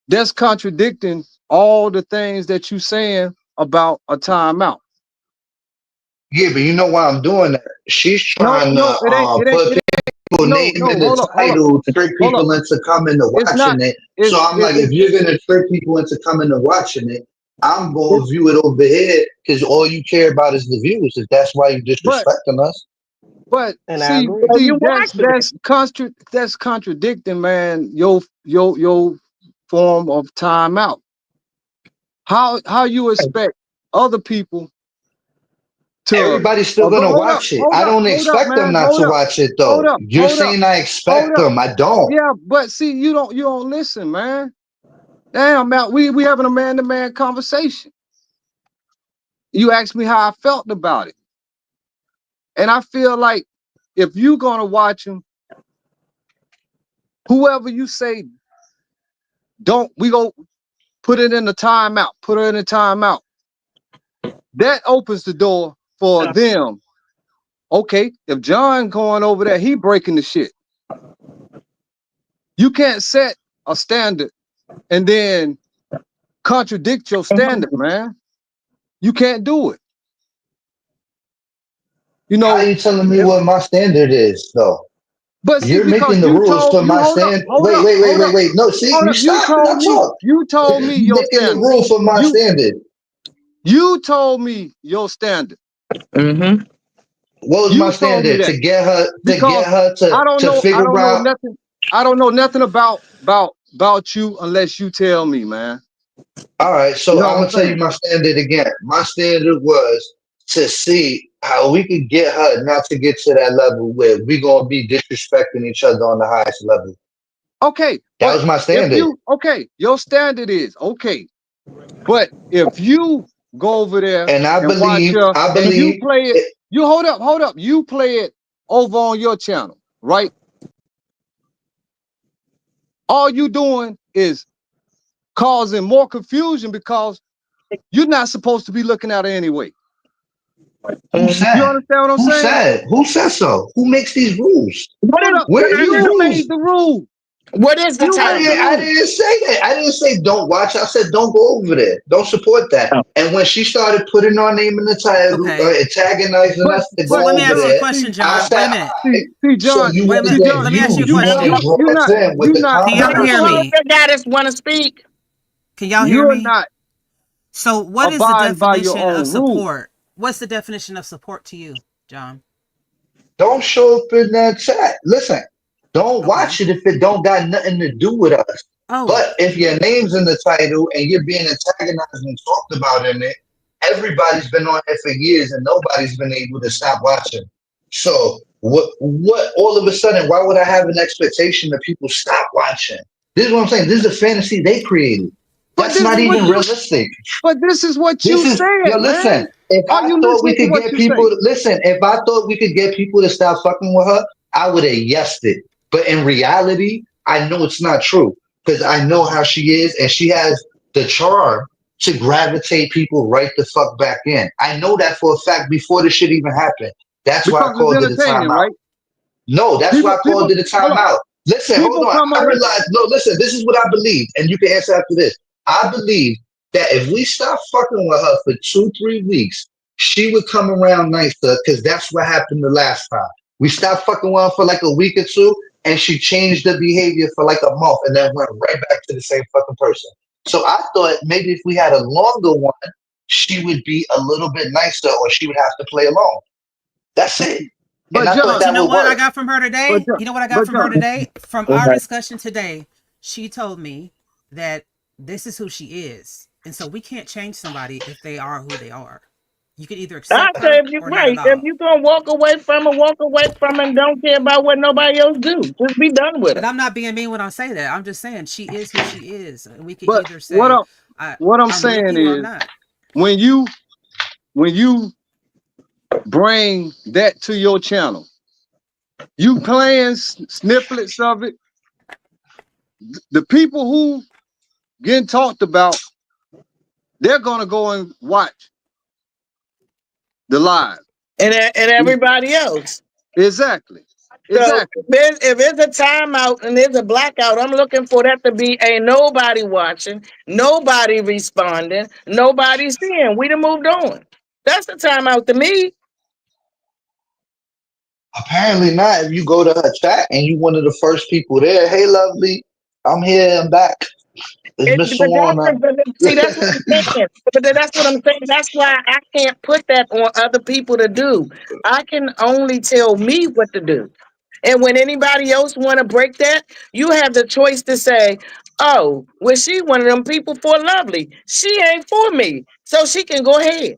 That's contradicting all the things that you saying about a timeout. Yeah, but you know why I'm doing that? She's trying No, it ain't, to it ain't, put it people ain't, name in the hold up, title to trick hold up. people into coming to It's not, watching it. So I'm like, if you're gonna trick people into coming to watching it, I'm gonna view it over here because all you care about is the views. If that's why you're disrespecting us. But And I see, agree. So you watching it. that's contradicting, man, your form of timeout. How you expect other people to Everybody's still but gonna watch it. I don't hold up, expect them man, not to watch it though. You're hold up, saying I expect them. I don't. Yeah, but see, you don't listen, man. Damn, man, we having a man-to-man conversation. You asked me how I felt about it. And I feel like if you're gonna watch them, whoever you say we go put it in the timeout, put her in the timeout. That opens the door for them. Okay, if John going over there, he breaking the shit. You can't set a standard and then contradict your standard, man. You can't do it. You How know, are you telling me what my standard is though? but see, You're because making the you rules told for you my stand. hold up, Wait. No, see, you you stop and told I me, talk. you told me You're your making the standard. rule for my standard. You told me your standard. Mm-hmm. What was my You told me standard? that To get her because I don't to know, figure out. nothing. I don't know nothing about you unless you tell me, man. All right, You so know I'm what gonna I'm tell you saying? my standard again. My standard was to see how we could get her not to get to that level where we gonna be disrespecting each other on the highest level. Okay, That but was my if standard. you your standard is okay, but if you go over there And and watch her I and you believe play it, you hold up, you play it over on your channel, right? All you doing is causing more confusion because you're not supposed to be looking at it anyway. who You said? understand what I'm Who saying? said? Who said so? Who makes these rules? Hold up. Where are these You rules? made the rule. What is the You made the time? I rule. didn't say that. I didn't say don't watch. I said don't go over there. Don't support that. And when she started putting our name in the title, Okay. antagonizing us to So go let me over ask you a there, question, I John. Wait said, a minute. See, so John. you Wait a want to minute. get Let me ask you a you want question. to draw us in with the Can y'all comments. hear me? The goddess want to speak. Can y'all hear You're me? not So what is the abiding by your definition of own rule. support? What's the definition of support to you, John? Don't show up in that chat. Listen, don't Okay. watch it if it don't got nothing to do with us. Oh, But if your name's in the title and you're being antagonized and talked about in it, everybody's been on it for years and nobody's been able to stop watching. So what all of a sudden, why would I have an expectation that people stop watching? This is what I'm saying. This is a fantasy they created. But That's this not is what even you realistic. this is what This you is said, yo. man. Listen, if Are I you thought we listening to could what get you people, say? listen. If I thought we could get people to stop fucking with her, I would have yesed it. But in reality, I know it's not true because I know how she is, and she has the charm to gravitate people right the fuck back in. I know that for a fact before the shit even happened. That's why I Because it's called it a entertaining, timeout. right? No, that's why I People called it a hold on. timeout. Listen, hold People on. come I on here. realize, no, listen, this is what I believe, and you can answer after this. I believe that if we stop fucking with her for 2-3 weeks, she would come around nicer because that's what happened the last time. We stopped fucking with her for like a week or two, and she changed the behavior for like a month and then went right back to the same fucking person. So I thought maybe if we had a longer one, she would be a little bit nicer or she would have to play along. That's it. And But I thought John, but you that know would what I work. got from her but today? John, You know what I got but from her John, today? From our discussion today, she told me that this is who she is. And so we can't change somebody if they are who they are. You can either I accept say her if you or not at right, if all. you gonna walk away from her and don't care about what nobody else do. Just be done with But her. I'm not being mean when I say that. I'm just saying she is who she is. And we can but either say, what I'm I'm with saying you or I'm is not. when you bring that to your channel, you playing snippets of it. The people who getting talked about, they're gonna go and watch the live. And everybody else. Exactly. So Exactly. if it's a timeout and there's a blackout, I'm looking for that to be ain't nobody watching, nobody responding, nobody seeing. We done moved on. That's the timeout to me. Apparently not. If you go to her chat and you one of the first people there, hey, lovely, I'm here and back. It's Miss But Warner. see, that's what I'm saying. But that's what I'm saying. That's why I can't put that on other people to do. I can only tell me what to do. And when anybody else want to break that, you have the choice to say, "Oh, well, she one of them people for lovely. She ain't for me, so she can go ahead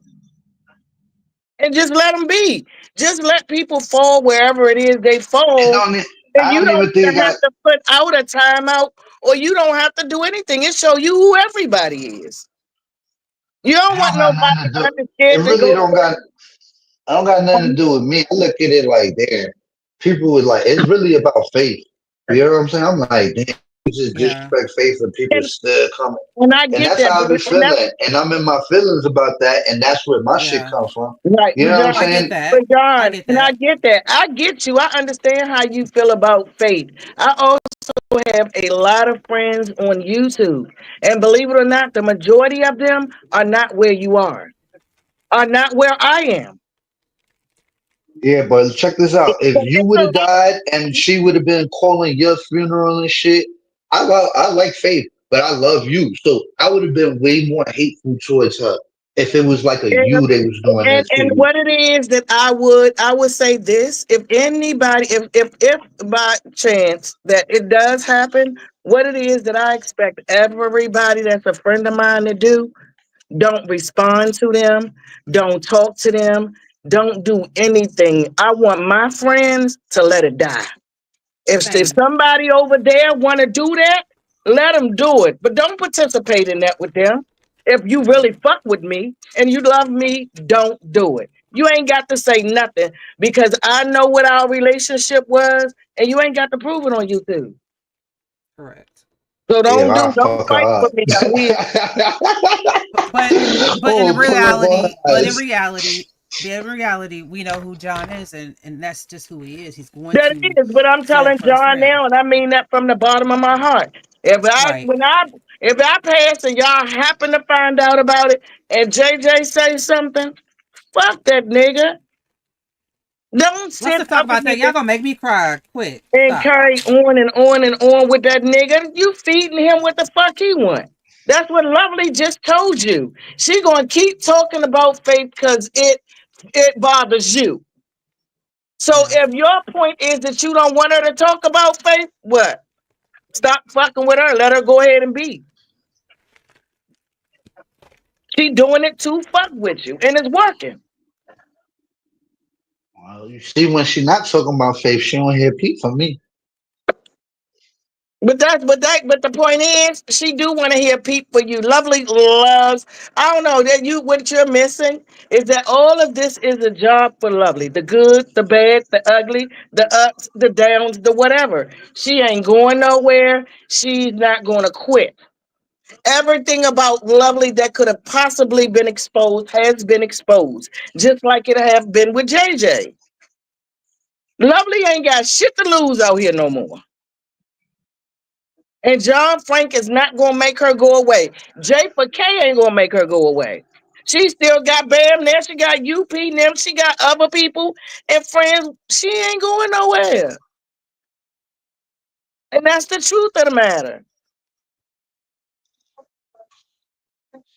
and just let them be. Just let people fall wherever it is they It fall, don't. and I you don't don't even think even I. have to put out a timeout, or you don't have to do anything. It show you who everybody is. You It don't want don't got nobody nothing to do. It underscared to really go. don't got. I don't got nothing to do with me. I look at it like, damn, people would like. It's really about faith. You know what I'm saying? I'm like, damn, you just Yeah. disrespect faith and people And, still coming. and I And get that's that, how I but be and that's feeling. And I'm in my feelings about that. And that's where my shit Yeah. comes from. right, You know what I'm I get saying? that. But I John, get and I that. get that. I get you. I understand how you feel about faith. I also have a lot of friends on YouTube, and believe it or not, the majority of them are not where you are not where I am. Yeah, but check this out. If you would have died and she would have been calling your funeral and shit, I like Faith, but I love you. So I would have been way more hateful towards her if it was like a you they was doing And that to and you. what it is that I would say this, if anybody, if by chance that it does happen, what it is that I expect everybody that's a friend of mine to do, don't respond to them, don't talk to them, don't do anything. I want my friends to let it die. If Same. somebody over there want to do that, let them do it. But don't participate in that with them. If you really fuck with me and you love me, don't do it. You ain't got to say nothing because I know what our relationship was, and you ain't got to prove it on YouTube. Correct. So Yeah, don't I'll don't fuck fight her for up. me out here. But in Oh, pull up on reality, her but ass. in reality, we know who John is, and that's just who he is. He's going That to is, but I'm stand up telling for his John friend. now, and I mean that from the bottom of my heart. Right. If I pass and y'all happen to find out about it, and JJ say something, fuck that nigga. Don't Let's sit just talk up about that. here Y'all gonna make me cry. Quick. and Stop. carry on and on and on with that nigga. You feeding him what the fuck he want. That's what Lovely just told you. She gonna keep talking about faith because it bothers you. So Yeah. if your point is that you don't want her to talk about faith, what? Stop fucking with her. Let her go ahead and be. She doing it to fuck with you, and it's working. Well, you see, when she not talking about Faith, she don't hear peep from me. But the point is, she do want to hear peep for you. Lovely loves. I don't know that you what you're missing is that all of this is a job for Lovely. The good, the bad, the ugly, the ups, the downs, the whatever. She ain't going nowhere. She's not going to quit. Everything about Lovely that could have possibly been exposed has been exposed, just like it have been with JJ. Lovely ain't got shit to lose out here no more. And John Frank is not gonna make her go away. J for K ain't gonna make her go away. She still got Bam there. She got UP them. She got other people and friends. She ain't going nowhere. And that's the truth of the matter.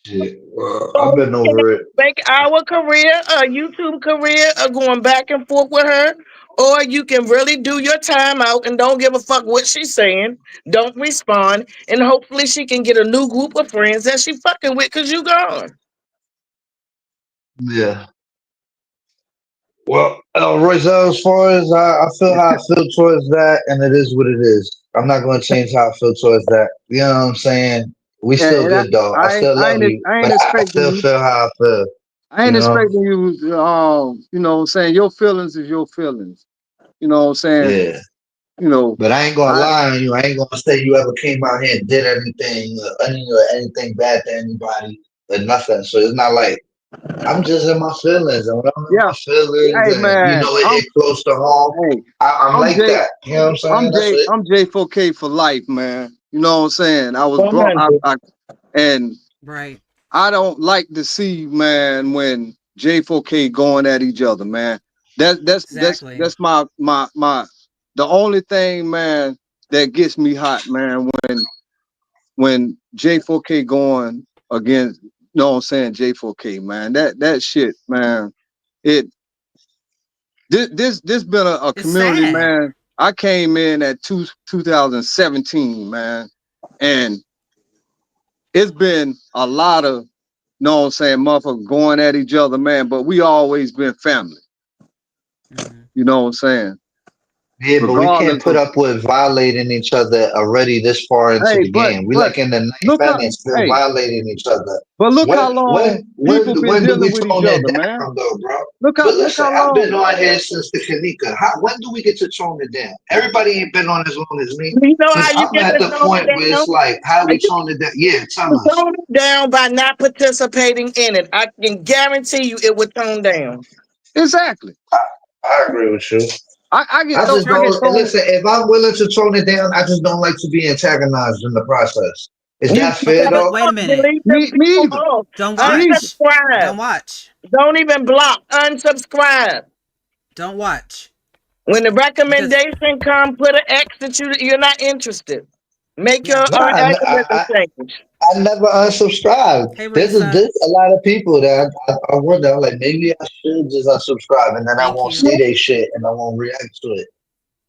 Shit, well, So I've we been can over it. make our career, a YouTube career, of going back and forth with her, or you can really do your time out and don't give a fuck what she's saying. Don't respond, and hopefully she can get a new group of friends that she fucking with because you gone. Yeah. Well, Royce, as far as I feel how I feel towards that, and it is what it is. I'm not going to change how I feel towards that. You know what I'm saying? We still And good, though. I still love you, I ain't but I expecting still you. feel how I feel. I You ain't know? expecting you. You know, what I'm saying your feelings is your feelings. You know, what I'm saying. Yeah. You know, But I ain't gonna I lie on you. I ain't gonna say you ever came out here and did anything, or anything bad to anybody or nothing. So it's not like I'm just in my feelings, and when I'm in Yeah. my feelings, Hey and you man, know it hit close to home, hey, I'm I'm like J that. You know what I'm saying? That's it. I'm J4K for life, man. You know what I'm saying? I was brought 100. and Right. I don't like to see, man, when J4K going at each other, man. Exactly. That's my the only thing, man, that gets me hot, man, when J4K going against, you know what I'm saying, J4K, man. That shit, man. It this been a It's community, sad. man. I came in at 2017, man, and it's been a lot of, you know what I'm saying, motherfuckers going at each other, man, but we always been family. Mm-hmm. You know what I'm saying? Yeah, but we can't Regardless put of, up with violating each other already this far into hey, the game. We but like in the ninth look how inning still hey, violating each other. but look how long people been When do dealing we with each tone it other, man. down though, bro? But Look listen, how I've been long. on here since the Kanika. When do we get to tone it down? Everybody ain't been on as long as me. You know how Cause you I'm get at the the tone point where down? it's like, how Are we you tone it down? Yeah, tell can us. tone it down by not participating in it. I can guarantee you it would tone down. Exactly. I agree with you. I get I That's just I get true. don't and thrown. listen. If I'm willing to tone it down, I just don't like to be antagonized in the process. Is You that fair Okay, but though? wait a minute. delete them Me people either. off. Don't Me either. watch. Don't Unsubscribe. watch. Don't even block. Unsubscribe. Don't watch. When the Because recommendation come, put an X that you're not interested. Make your yeah. Nah, algorithm change. I never unsubscribed. Hey Risa. There's a lot of people that I wonder. I'm like, maybe I should just unsubscribe, and then I Thank won't you. say they shit, and I won't react to it.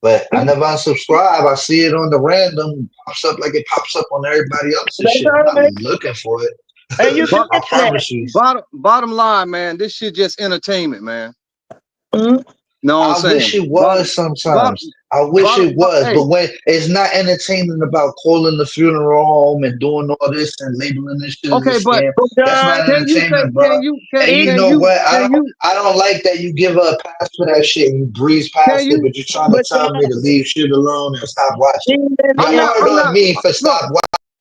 But I never unsubscribe. I see it on the random, pops up like it pops up on everybody else's That's shit. I'm all not it is. looking for it. And you But can I that. promise you. bottom line, man, this shit just entertainment, man. Mhm. Know what I'm I wish saying? it was sometimes. I wish it was, Hey, but when it's not entertaining about calling the funeral home and doing all this and labeling this shit as a okay, but scam, that's John, not entertainment, bro. And you know what? I don't like that you give her a pass for that shit and you breeze can past it, you but you're trying to but tell me to leave shit alone and stop watching. even You're hard I'm on not me for look, stop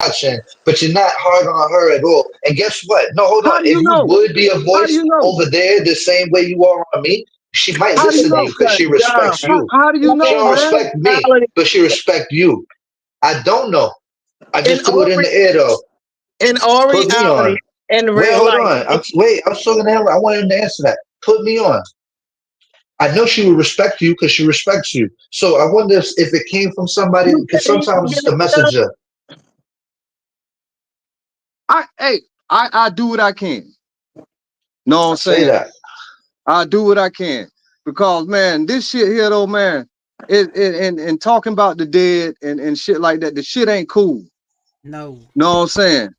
watching, but you're not hard on her at all. And guess what? No, hold on. how do If you you know? would be a How do voice you know? over there the same way you are on me, she might How do you listen to you know? because she John, respects you. How do you She know, don't man? respect me, but she respect you. I don't know. I in just threw it all in the air though. in all Put me reality, on. in Wait, real hold life, on. I was talking to him. I wanted him to answer that. Put me on. I know she would respect you because she respects you. So I wonder if it came from somebody you because can even sometimes it's get the it done. messenger. I do what I can. Know what I I'm say saying? that. I do what I can. Because man, this shit here though, man, and talking about the dead and shit like that, the shit ain't cool. No. Know what I'm saying?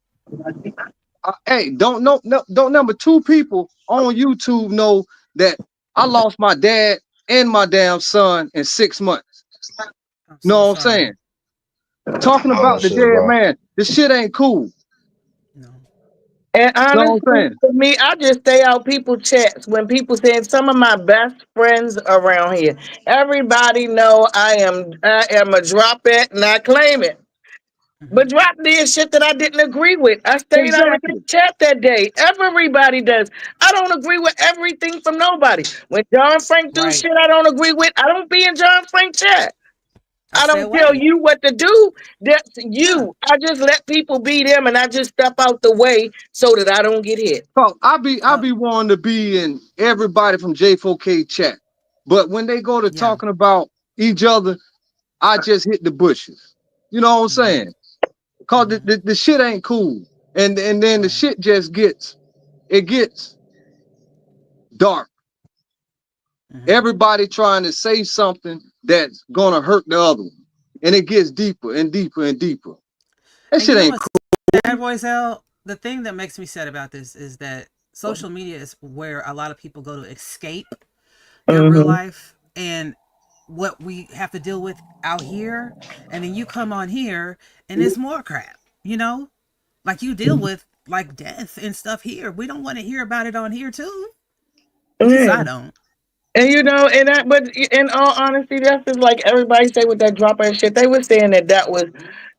Hey, don't number two people on YouTube know that I lost my dad and my damn son in 6 months. I'm so Know what I'm saying? sorry. Talking about the Condolences, dead bro. man, this shit ain't cool. No. And Know what I'm honestly, saying? for me, I just stay out people chats when people saying some of my best friends around here. Everybody know I am a drop it and I claim it. Hmm. But drop did shit that I didn't agree with. I stayed out of his Exactly. chat that day. Everybody does. I don't agree with everything from nobody. When John Frank do Right. shit I don't agree with, I don't be in John Frank chat. I I stay don't tell away. you what to do. That's Yeah. you. I just let people be them and I just step out the way so that I don't get hit. So I Uh, be wanting to be in everybody from J4K chat. But when they go to yeah. talking about each other, I just hit the bushes. You know what I'm Hmm. saying? Cause Hmm. the shit ain't cool. And then the Right. shit just gets dark. Hmm. Everybody trying to say something that's gonna hurt the other one. And it gets deeper and deeper and deeper. That And shit you know ain't what's sad, Royzel? The thing that makes me sad about this is that social media is where a lot of people go to escape their real Mm-hmm. life and what we have to deal with out here. And then you come on here and it's more crap, you know? Like you deal with like death and stuff here. We don't want to hear about it on here too. At least Yeah. I don't. And but in all honesty, that's just like everybody say with that drop ass shit. They were saying that was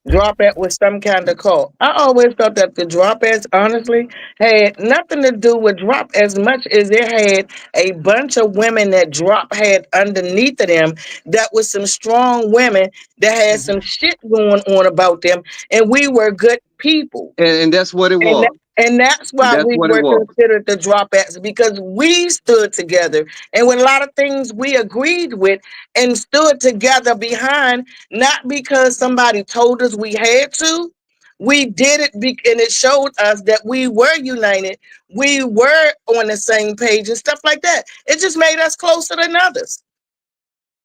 Dropette was some kind of cult. I always felt that the Dropettes, honestly, had nothing to do with drop as much as it had a bunch of women that drop had underneath of them that was some strong women that had some shit going on about them, and we were good people. And that's what it And was. and that's And why that's we what it were was. considered the Dropettes because we stood together. And when a lot of things we agreed with and stood together behind, not because somebody told us we had to, we did it and it showed us that we were united. We were on the same page and stuff like that. It just made us closer than others.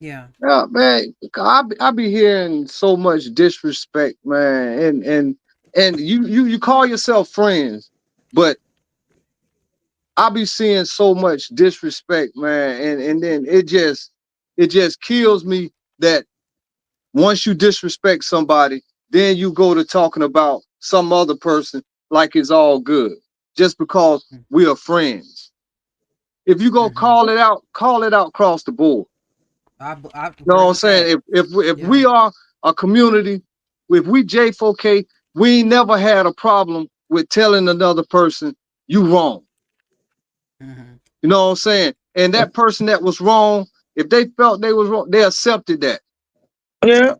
Yeah. Yeah, man. I be hearing so much disrespect, man. And you call yourself friends, but I be seeing so much disrespect, man. And then it just kills me that once you disrespect somebody, then you go to talking about some other person like it's all good just because we are friends. If you go Mm-hmm. call it out across the board. I You know agree what I'm with that. saying? If Yeah. we are a community, if we J4K, we ain't never had a problem with telling another person you wrong. Mm-hmm. You know what I'm saying? And that person that was wrong, if they felt they was wrong, they accepted that. Yeah.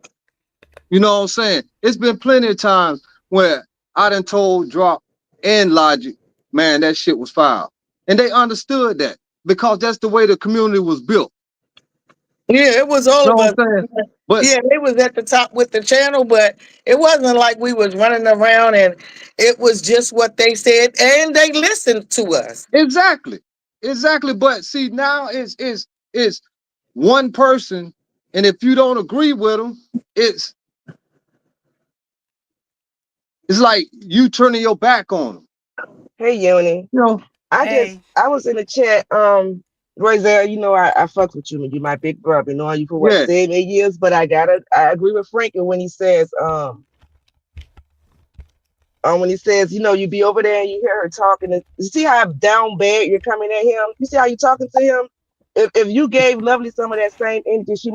You know what I'm saying? It's been plenty of times where I done told Drop and Logic, man, that shit was foul. And they understood that because that's the way the community was built. Yeah, it was all You of know us. what I'm saying? But Yeah, it was at the top with the channel, but it wasn't like we was running around and it was just what they said and they listened to us. exactly. Exactly. But see, now it's one person, and if you don't agree with them, it's it's like you turning your back on them. Hey, Uni. You know? Hey. I was in the chat. Roselle, you know, I fuck with you. You my big brother. Knowing you for what, Yeah. 7 8 years, but I agree with Frankie when he says, when he says, you know, you be over there and you hear her talking, and you see how down bad you're coming at him. You see how you talking to him. If you gave Lovely some of that same energy, she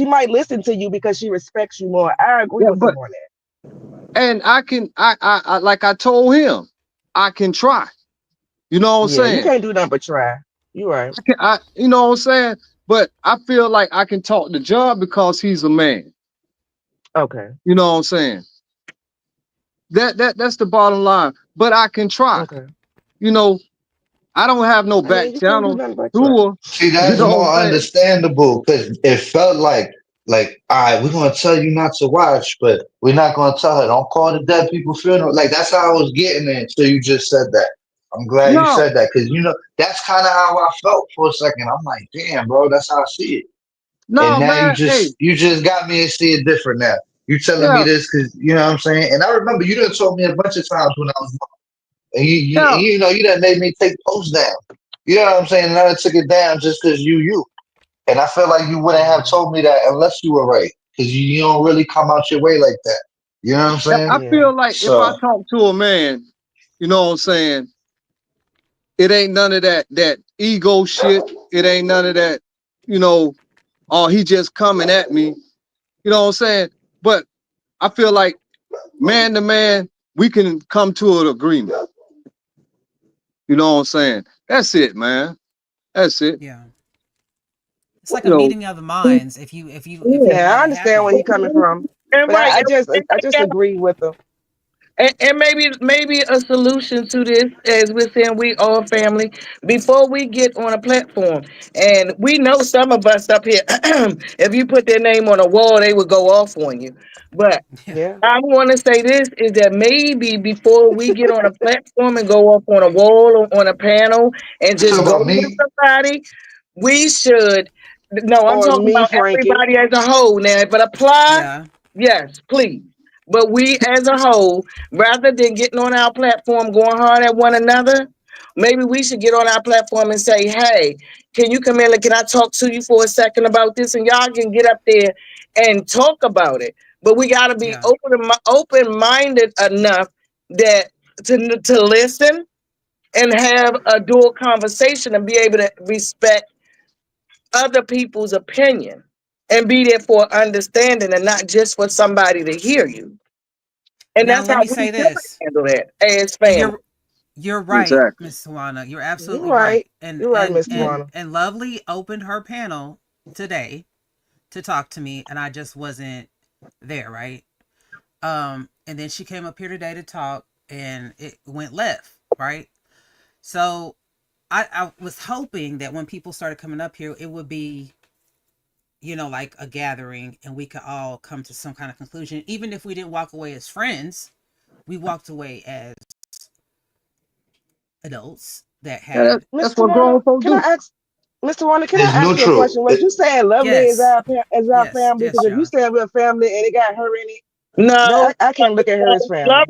might listen to you because she respects you more. I agree Yeah. with him But on that. and I like I told him, I can try. You know what I'm Yeah, you saying? can't do nothing but try. You right. I you know what I'm saying? But I feel like I can talk to John because he's a man. Okay. You know what I'm saying? That's the bottom line. But I can try. Okay. You know, I don't have no I mean, back you can't do channel nothing but try. through her. See, You that's know what more I'm saying? understandable because it felt like, all right, we're gonna tell you not to watch, but we're not gonna tell her don't call the dead people funeral. Like that's how I was getting it. So you just said that. I'm glad you No, said that because you know that's kind of how I felt for a second. I'm like, damn, bro, that's how I see it. And no, now man. Hey, you just got me to see it different now. You telling me yeah, this because you know what I'm saying. And I remember you done told me a bunch of times when I was and yeah, you know you done made me take posts down. You know what I'm saying? And I done took it down just because you. And I feel like you wouldn't have Mm-hmm. told me that unless you were right, because you don't really come out your way like that. You know what I'm yeah. saying? I Yeah. feel like if I So talk to a man, you know what I'm saying, it ain't none of that ego shit. It ain't none of that, you know, oh, he just coming at me. You know what I'm saying? But I feel like man to man, we can come to an agreement. You know what I'm saying? That's it, man. That's it. Yeah. It's like a You know, meeting of the minds if you Yeah. yeah, I want it understand where he happen. coming from, And but right. I just agree with him. And maybe a solution to this, as we're saying, we all family. Before we get on a platform, and we know some of us up here, if you put their name on a wall, they would go off on you. But Yeah. Yeah. I want to say this is that maybe before we get on a platform and go up on a wall or on a panel and you talking just go about with me? somebody, we should. No, I'm Or talking me, about Frankie. everybody as a whole now. But apply, Yeah. yes, please. But we as a whole, rather than getting on our platform going hard at one another, maybe we should get on our platform and say, "Hey, can you come in? And can I talk to you for a second about this?" And y'all can get up there and talk about it. But we got to be Yeah. open minded enough that to listen and have a dual conversation and be able to respect other people's opinion and be there for understanding and not just for somebody to hear you. And Now that's let how me we say gotta this. handle that as And family. you're right, Exactly. Miss Tawana. You're You're absolutely right. right. And You're right, and Miss and Tawana. and Lovely opened her panel today to talk to me, and I just wasn't there, right? And then she came up here today to talk, and it went left, right? So I was hoping that when people started coming up here, it would be, like a gathering, and we could all come to some kind of conclusion. Even if we didn't walk away as friends, we walked away as adults that Yeah, had. Miss that's what grown Tawana, folks can I do. ask Mr. Wanda, can I It's ask you a neutral. question? Was you saying Lovely is Yes, our yes, family? yes, Because if you John. saying we're a family and it got her in it, No, I can't look at her as family.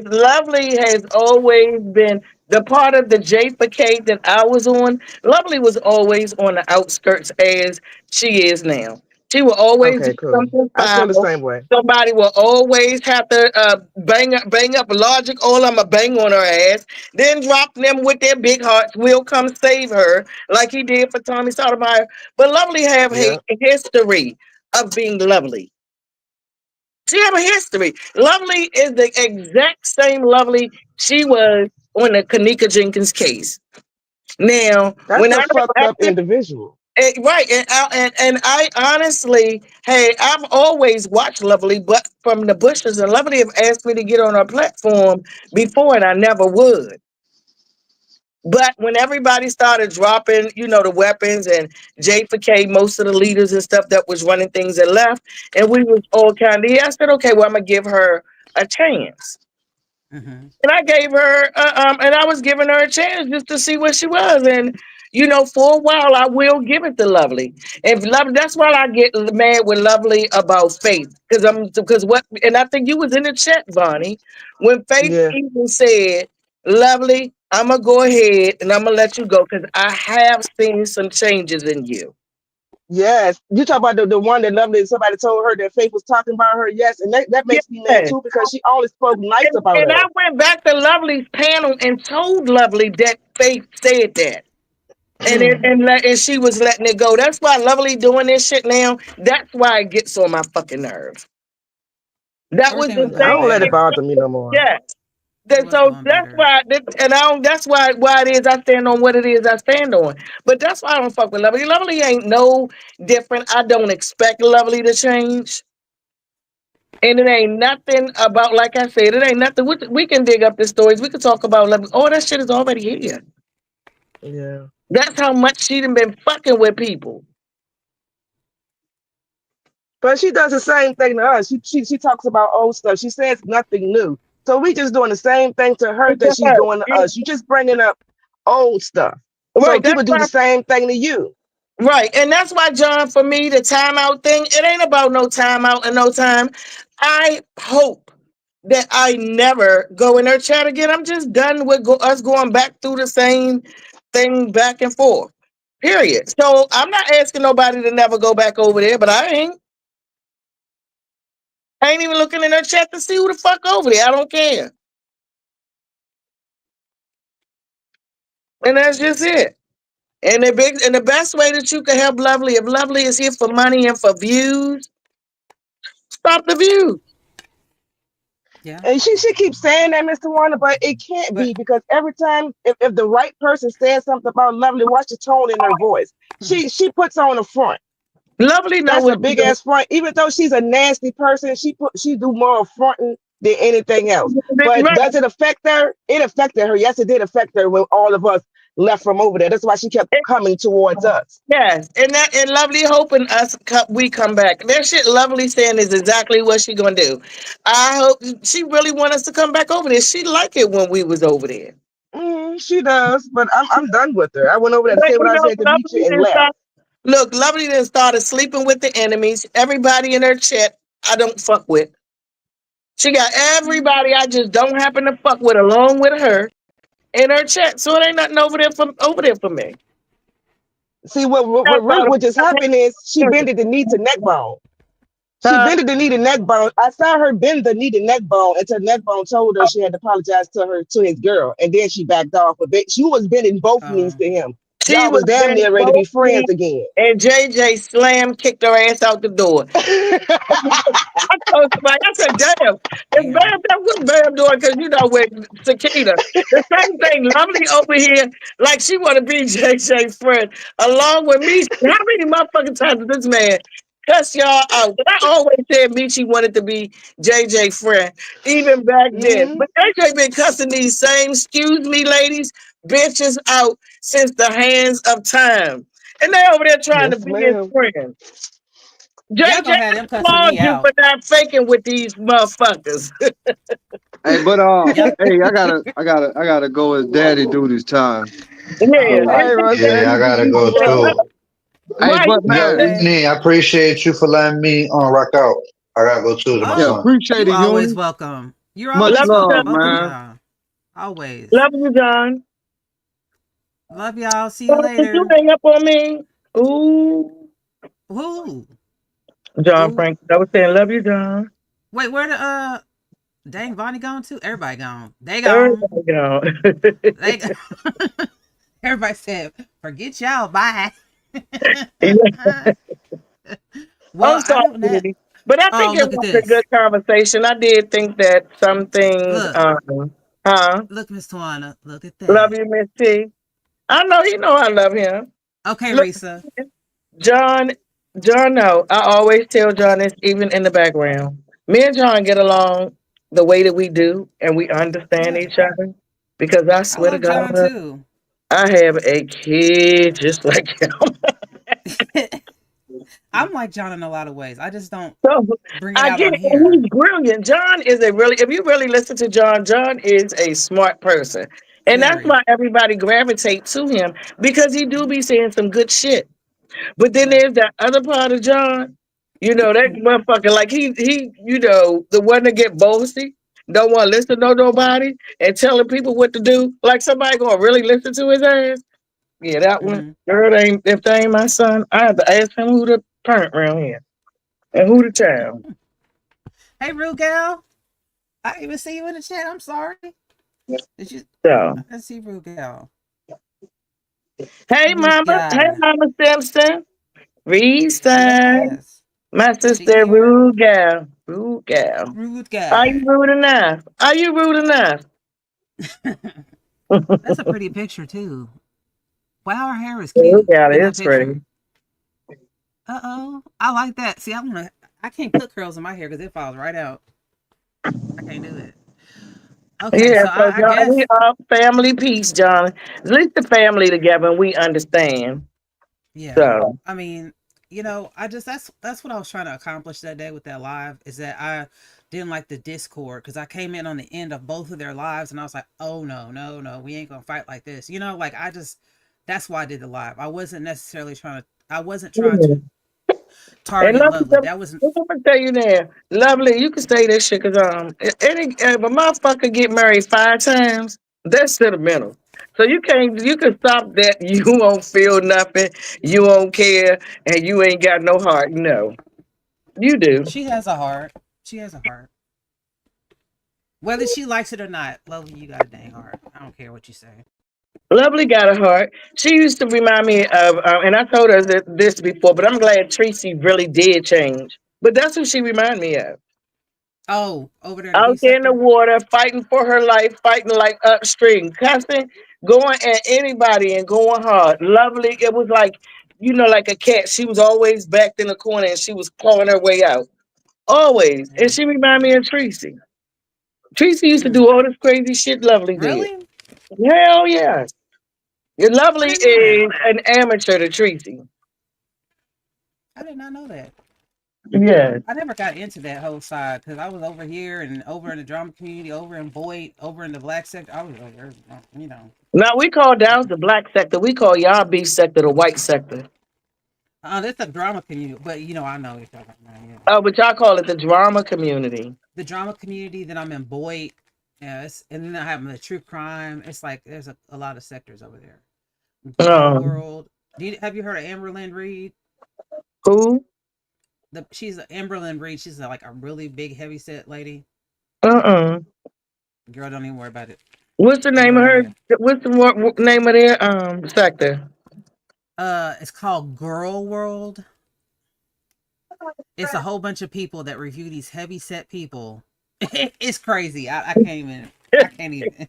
Lovely has always been the part of the J for K that I was on. Lovely was always on the outskirts as she is now. She will always do Okay, cool. something I feel the foul. same way. Somebody will always have to bang up logic. All I'ma bang on her ass. Then drop them with their big hearts. Will come save her like he did for Tommy Sotomayor. But Lovely have a Yeah. history of being lovely. She have a history. Lovely is the exact same Lovely she was on the Kanika Jenkins case. Now, That's when I a fucked up individual. right, and I honestly, hey, I've always watched Lovely, but from the bushes, and Lovely have asked me to get on her platform before, and I never would. But when everybody started dropping, the weapons and J for K, most of the leaders and stuff that was running things that left, and we was all kind of, I said, okay, well, I'm gonna give her a chance. Mm-hmm. And I gave her, and I was giving her a chance just to see what she was. And for a while, I will give it to Lovely. If Lovely, that's why I get mad with Lovely about Faith, and I think you was in the chat, Bonnie, when Faith Yeah. even said, "Lovely, I'm gonna go ahead and I'm gonna let you go because I have seen some changes in you." Yes. You talk about the one that Lovely, somebody told her that Faith was talking about her. Yes. And that makes me mad Yes. too because she only spoke nice And, about and I her. went back to Lovely's panel and told Lovely that Faith said that. And she was letting it go. That's why Lovely doing this shit now. That's why it gets on my fucking nerve. That was Everything the was I going don't let it same. better. bother me no more. Yeah. It was So going that's better. why, and I don't, that's why it is I stand on what it is I stand on. But that's why I don't fuck with Lovely. Lovely ain't no different. I don't expect Lovely to change. And it ain't nothing about, like I said, it ain't nothing. We can dig up the stories. We can talk about Lovely. All that shit is already here. Yeah. That's how much she done been fucking with people. But she does the same thing to us. She talks about old stuff. She says nothing new. So we just doing the same thing to her that she's doing to us. You just bringing up old stuff. So Right. That's people do the why. same thing to you. Right. And that's why, John, for me, the timeout thing, it ain't about no timeout and no time. I hope that I never go in her chat again. I'm just done with us going back through the same thing back and forth. Period. So I'm not asking nobody to never go back over there, but I ain't. I ain't even looking in her chat to see who the fuck over there. I don't care. And that's just it. And the best way that you can help Lovely, if Lovely is here for money and for views, stop the views. Yeah. And she keeps saying that, Mr. Warner, but it can't But be because every time if the right person says something about Lovely, watch the tone in her voice. She puts on a front. Lovely know That's what a she big doing. ass front. Even though she's a nasty person, she do more fronting than anything else. But Right. does it affect her? It affected her. Yes, it did affect her when all of us left from over there. That's why she kept coming towards us. Yes, and Lovely hoping we come back. That shit Lovely saying is exactly what she gonna do. I hope she really want us to come back over there. She like it when we was over there. She does, but I'm done with her. I went over there to But say what I said to Nietzsche Lovely and didn't left. start. Look, Lovely done started sleeping with the enemies. Everybody in her chat, I don't fuck with. She got everybody I just don't happen to fuck with along with her in her chat. So it ain't nothing over there for me. See what just happened is she bended the knee to neck bone. She Huh? bended the knee to neck bone. I saw her bend the knee to neck bone until neck bone told her she had to apologize to his girl, and then she backed off. But she was bending both knees um, to him. She Y'all was was damn best near ready to be friend, friends again. and JJ slammed, kicked her ass out the door. I told somebody, I said, damn, if Damn. Bam, that was Bam doing, because you know, with Sakita, the same thing, Lovely over here, like she want to be JJ friend, along with me. How many motherfucking times did this man cuss y'all out? But I always said Michi wanted to be JJ friend, even back then. Hmm. But JJ been cussing these same, excuse me, ladies, bitches out since the hands of time. And they over there trying to Yes, be his ma'am. friend. Y'all JJ, gonna have I them cussing applaud me you out. for not faking with these motherfuckers. Hey, but Yep. hey, I gotta go as daddy do this time. Yeah, Oh, Uh, All okay. right, Yeah, I Roxanne. gotta You go well. too. hey, why but you Yo, man, Okay. Uni, I appreciate you for letting me rock out. I gotta go too to my yeah, Oh, son. appreciate you it, always Uni. welcome. You're Much always love you, welcome. love, Both of John. man. y'all. Always. Love you, John. Love y'all. See you Oh, did you later. hang up on me? Ooh, Who? John Who? Frank. I was saying, love you, John. Wait, where the dang Vonnie gone to? Everybody gone. They gone. Everybody gone. They gone. Everybody said, forget y'all. Bye. Well, I'm I sorry, don't know. Judy. But I think Oh, it look at was a good this. conversation. I did think that some things, Look. huh? Look, Miss Tawana. Look at Love that. you, Miss T. I know he know I love him. Okay, Look, Risa. John, John, no. I always tell John this even in the background. Me and John get along the way that we do, and we understand Yeah. each other. Because I I swear to love John God, too. I have a kid just like him. I'm like John in a lot of ways. I just don't So bring it I out get on it. And here. he's brilliant. John is a really, if you really listen to John, John is a smart person. And that's Very. why everybody gravitates to him because he do be saying some good shit. But then Yeah. there's that other part of John, that motherfucker, like he, the one that get boasty, don't want to listen to nobody and telling people what to do. Like somebody gonna really listen to his ass. Yeah, that one. Hmm. Girl, if they ain't my son, I have to ask him who the parent around here and who the child. Hey, Rude Gal. I didn't even see you in the chat. I'm sorry. Did you? So, I didn't see Rude Gal. hey Rude Gal. Mama Simpson, Risa, Yes. my She sister here. Rude gal. Rude Are Gal. you rude enough? Are you rude enough? That's a pretty picture too. Wow, her hair is Rude cute gal in that is pretty. picture. I like that. See, I can't put curls in my hair because it falls right out. I can't do it. Okay, Yeah, so so I John, we guess are family peace, John. At least the family together and we understand. yeah. So, I mean, I just that's what I was trying to accomplish that day with that live is that I didn't like the Discord because I came in on the end of both of their lives and I was like, oh no, no, no, we ain't gonna fight like this. Like I just that's why I did the live. I wasn't trying yeah. to And target Lovely. That wasn't let me tell you there, lovely. You can say this shit because if a motherfucker get married 5 times, that's sentimental. So you can stop that. You won't feel nothing. You won't care, and you ain't got no heart. No, you do. she has a heart. She has a heart. Whether she likes it or not, Lovely, you got a dang heart. I don't care what you say. Lovely got a heart. She used to remind me of, and I told her this before, but I'm glad Tracy really did change. But that's who she reminded me of. Oh, over there in the B Out there in the sector? water, fighting for her life, fighting like upstream, cussing, going at anybody and going hard. Lovely. It was like, like a cat. She was always backed in the corner and she was clawing her way out. Always. And Yeah. she reminded me of Tracy. Tracy used to Hmm. do all this crazy shit Lovely did. Really? Hell yeah. Your I Lovely didn't know that. is an amateur to Tracy. I did not know that. Yeah. I never got into that whole side because I was over here and over in the drama community, over in Boyd, over in the black sector. I was over, you know. Now we call down the black sector. We call y'all B sector the white sector. That's the drama community, but I know what you're talking about. Yeah. Oh, but y'all call it the drama community. The drama community. Then I'm in Boyd. Yes, and then I have the true crime. It's like there's a lot of sectors over there. Girl Um, World. Have you heard of Amberlyn Reed? who? She's Amberlyn Reed. She's like a really big, heavy set lady. Uh-uh. Girl, don't even worry about it. What's the You name of don't know her? that. What's the name of their sector? It's called Girl World. It's a whole bunch of people that review these heavy set people. It's crazy. I can't even. I can't even.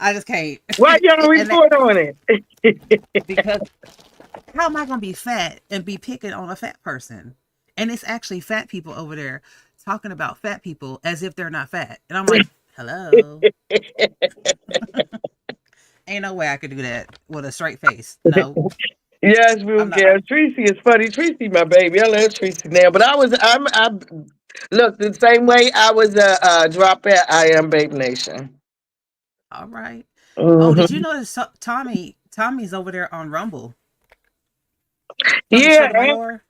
I just can't. Why y'all report on it? Because how am I gonna be fat and be picking on a fat person? And it's actually fat people over there talking about fat people as if they're not fat. And I'm like, hello. Ain't no way I could do that with a straight face. No. Yes, Real I'm not. Gal. Tracy is funny. Tracy, my baby. I love Tracy now. But I look the same way I was a drop at I Am Babe Nation. All right. Oh, did you Mhm. notice Tommy's over there on Rumble from the Yeah, Sotomayor?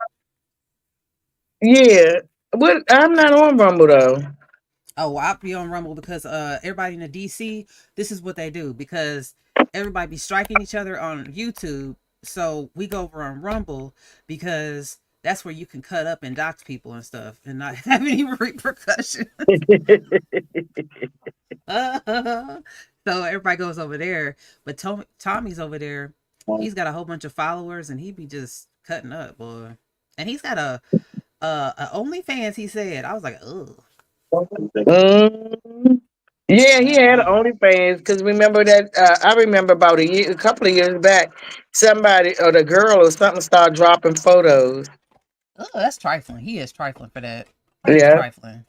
yeah. What? I'm not on Rumble though. Oh, I'll be on Rumble because everybody in the DC, this is what they do because everybody be striking each other on YouTube. So we go over on Rumble because that's where you can cut up and dox people and stuff and not have any repercussions. So everybody goes over there, but Tommy's over there. He's got a whole bunch of followers, and he be just cutting up, boy. And he's got a OnlyFans. He said, I was like, ugh. Mm. Yeah, he had OnlyFans because remember that I remember about a couple of years back, somebody or the girl or something started dropping photos. Oh, that's trifling. He is trifling for that. He is Yeah. trifling.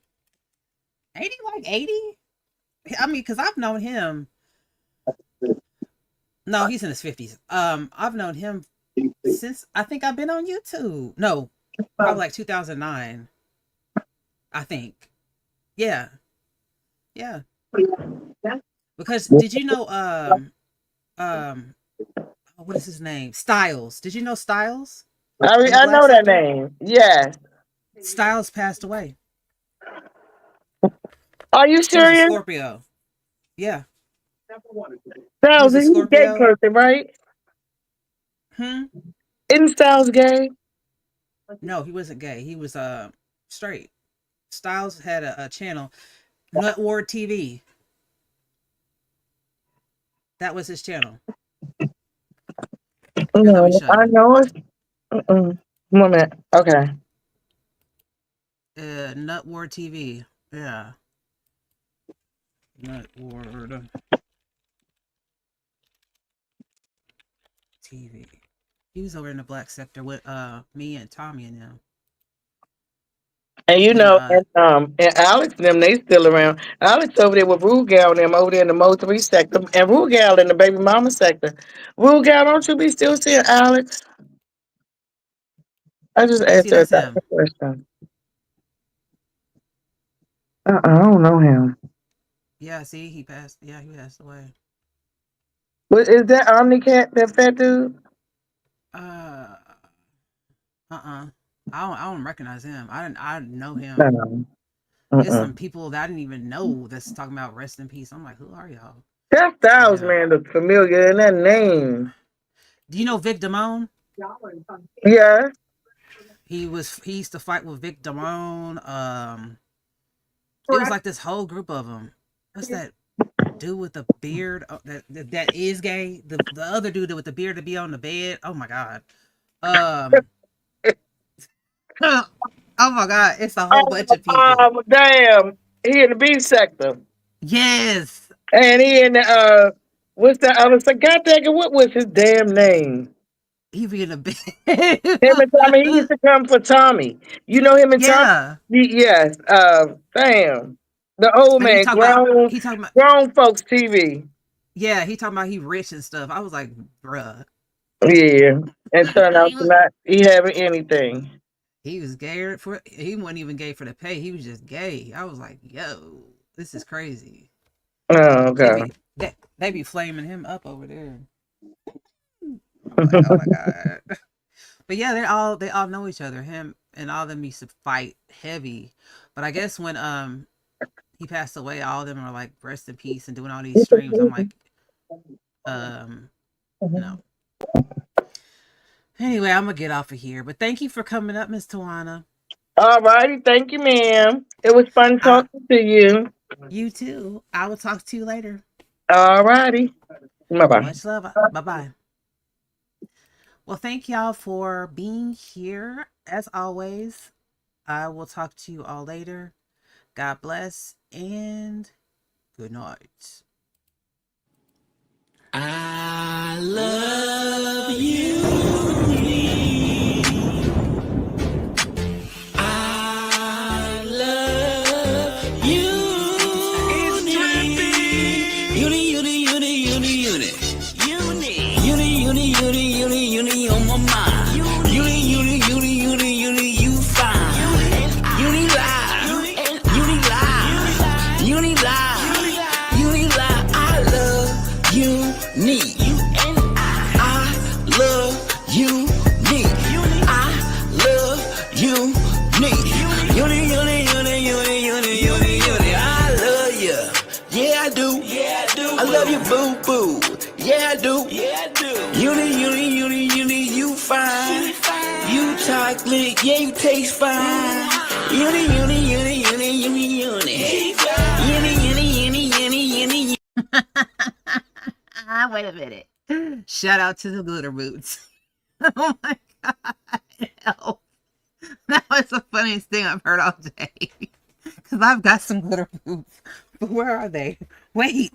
Ain't he like 80? I mean, because I've known him. No, he's in his 50s. I've known him since I think I've been on YouTube. No, probably like 2009. I think. Yeah. Yeah. Because did you know what is his name? Styles. Did you know Styles? In the I Black know that Sector? name. Yes. Styles passed away. Are you He was a serious? Scorpio. Yeah. He Styles, was a he's a gay Scorpio. person, right? Hmm. Isn't Styles gay? No, he wasn't gay. He was straight. Styles had a channel, Nut Ward TV. That was his channel. Here, let me No, show I you. know it. Mm-mm. 1 minute. Okay. Nut Ward TV. Yeah. Nut Ward TV. He was over in the Black Sector with me and Tommy and them. And you And know, and Alex and them, they still around. Alex over there with Rugal and them over there in the Mo 3 sector, and Rugal in the baby mama sector. Rugal, don't you be still seeing Alex? I just see, asked her that's that him. question. I don't know him. Yeah, see, he passed. Yeah, he passed away. What is that Omnicat, that fat dude? Uh, I don't recognize him. I know him. No. There's some Mm-mm. people that I didn't even know that's talking about rest in peace. I'm like, who are y'all? That But Styles yeah. man look familiar in that name. Do you know Vic Damone? Yeah. He used to fight with Vic Damone. It was like this whole group of them. What's that dude with the beard that is gay? The other dude with the beard to be on the bed. Oh my god. Oh my god, it's a whole bunch of people. Damn. He in the B sector. Yes. And he in the what's the other so God dang it, what was his damn name? He be in the bed. Him and Tommy, he used to come for Tommy. You know him and Tommy? Yeah. Yes. Damn. The old And man, he talking about grown folks TV. yeah, he talking about he rich and stuff. I was like, bruh. Yeah. And turned out to not he having anything. He was gay for he wasn't even gay for the pay. He was just gay. I was like, yo, this is crazy. Oh, They okay. be they be flaming him up over there. I'm like, oh my god. But yeah, they all know each other. Him and all of them used to fight heavy. But I guess when he passed away, all of them are like rest in peace and doing all these streams. I'm like, no. Anyway, I'm gonna get off of here. But thank you for coming up, Miss Tawana. All righty, thank you, ma'am. It was fun I talking to you. You too. I will talk to you later. All righty. Bye bye. Much love. Bye bye. Well, thank y'all for being here. As always, I will talk to you all later. God bless and good night. I love you. I love you. It's trippy. Uni on my mind. Uni, you fine. Uni live. Uni live. I love you. Need. I love you. Need. I love you. Need. Uni. I love you. Yeah, I do. I love you, boo boo. Yeah, I do. Uni, you fine. You chocolate, yeah, you taste fine. Uni. Wait a minute. Shout out to the glitter boots. Oh my god. Help. That was the funniest thing I've heard all day. Because I've got some glitter boots. But where are they? Wait.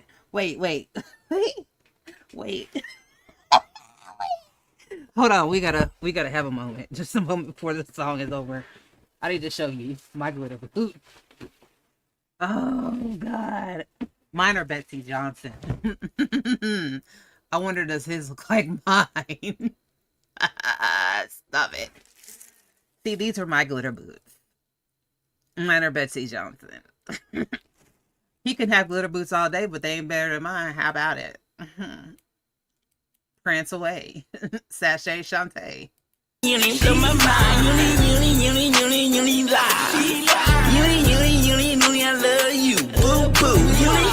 Hold on, we gotta have a moment. Just a moment before the song is over. I need to show you my glitter boot. Oh god. Mine are Betsy Johnson. I wonder, does his look like mine? Stop it. See, these are my glitter boots. Mine are Betsy Johnson. He can have glitter boots all day, but they ain't better than mine. How about it? Prance away. Sachet Shantae. Uni, blow my mind. Uni, live. Uni, I love you. Boo boo. Uni.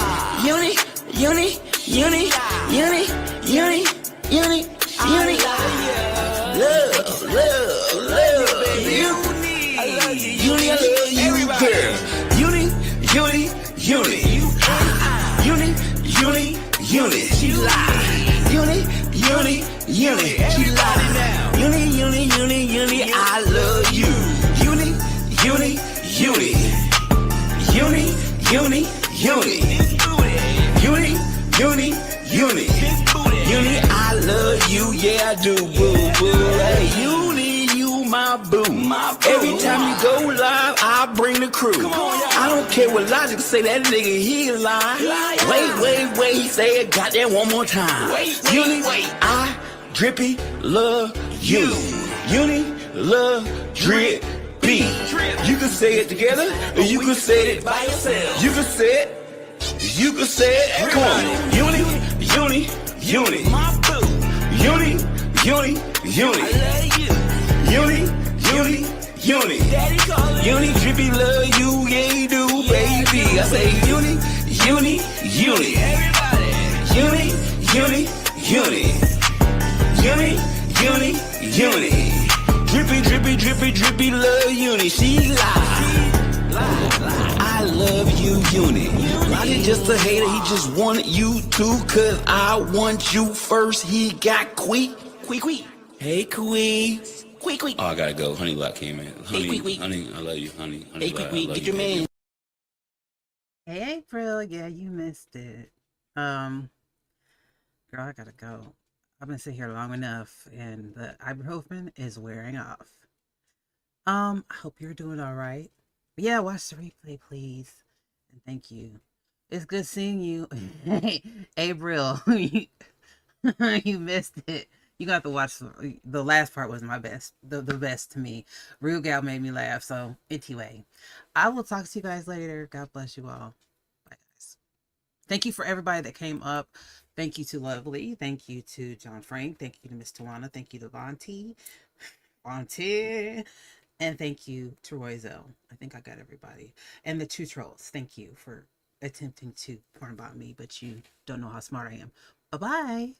Love you. Uni, I love you, girl. Uni. She lied. Uni. She lied. Uni. I love you. Uni. Uni, I love you, yeah I do, boo boo. Hey, Uni, you my boo. Every time you go live, I bring the crew. I don't care what Logic say, that nigga he lie. Wait, he say it, goddamn one more time. Uni, I drippy love you. Uni, love drippy. You can say it together, or you can say it by yourself. You can say it. Come on, Uni. My boo. Uni. Uni, drippy love you, yeah you do, baby. I say Uni. Uni. Drippy love Uni. She lie. I love you, Uni. Logic just a hater, he just wanted you to, cause I want you first. He got Quee. Hey, Quee. Oh, I gotta go. Honey Lot came in. Honey, I love you, honey. Hey, Quee, get your man. Hey, April. Yeah, you missed it. Girl, I gotta go. I've been sitting here long enough, and the ibuprofen is wearing off. I hope you're doing all right. But yeah, watch the replay, please. And thank you. It's good seeing you. Hey, April, you missed it. You got to watch the last part was my best, the best to me. Real Gal made me laugh. So anyway, I will talk to you guys later. God bless you all. Bye, guys. Thank you for everybody that came up. Thank you to Lovely. Thank you to John Frank. Thank you to Miss Tawana. Thank you to Vontae. And thank you to Royzell. I think I got everybody. And the two trolls. Thank you for attempting to porn about me, but you don't know how smart I am. Bye-bye.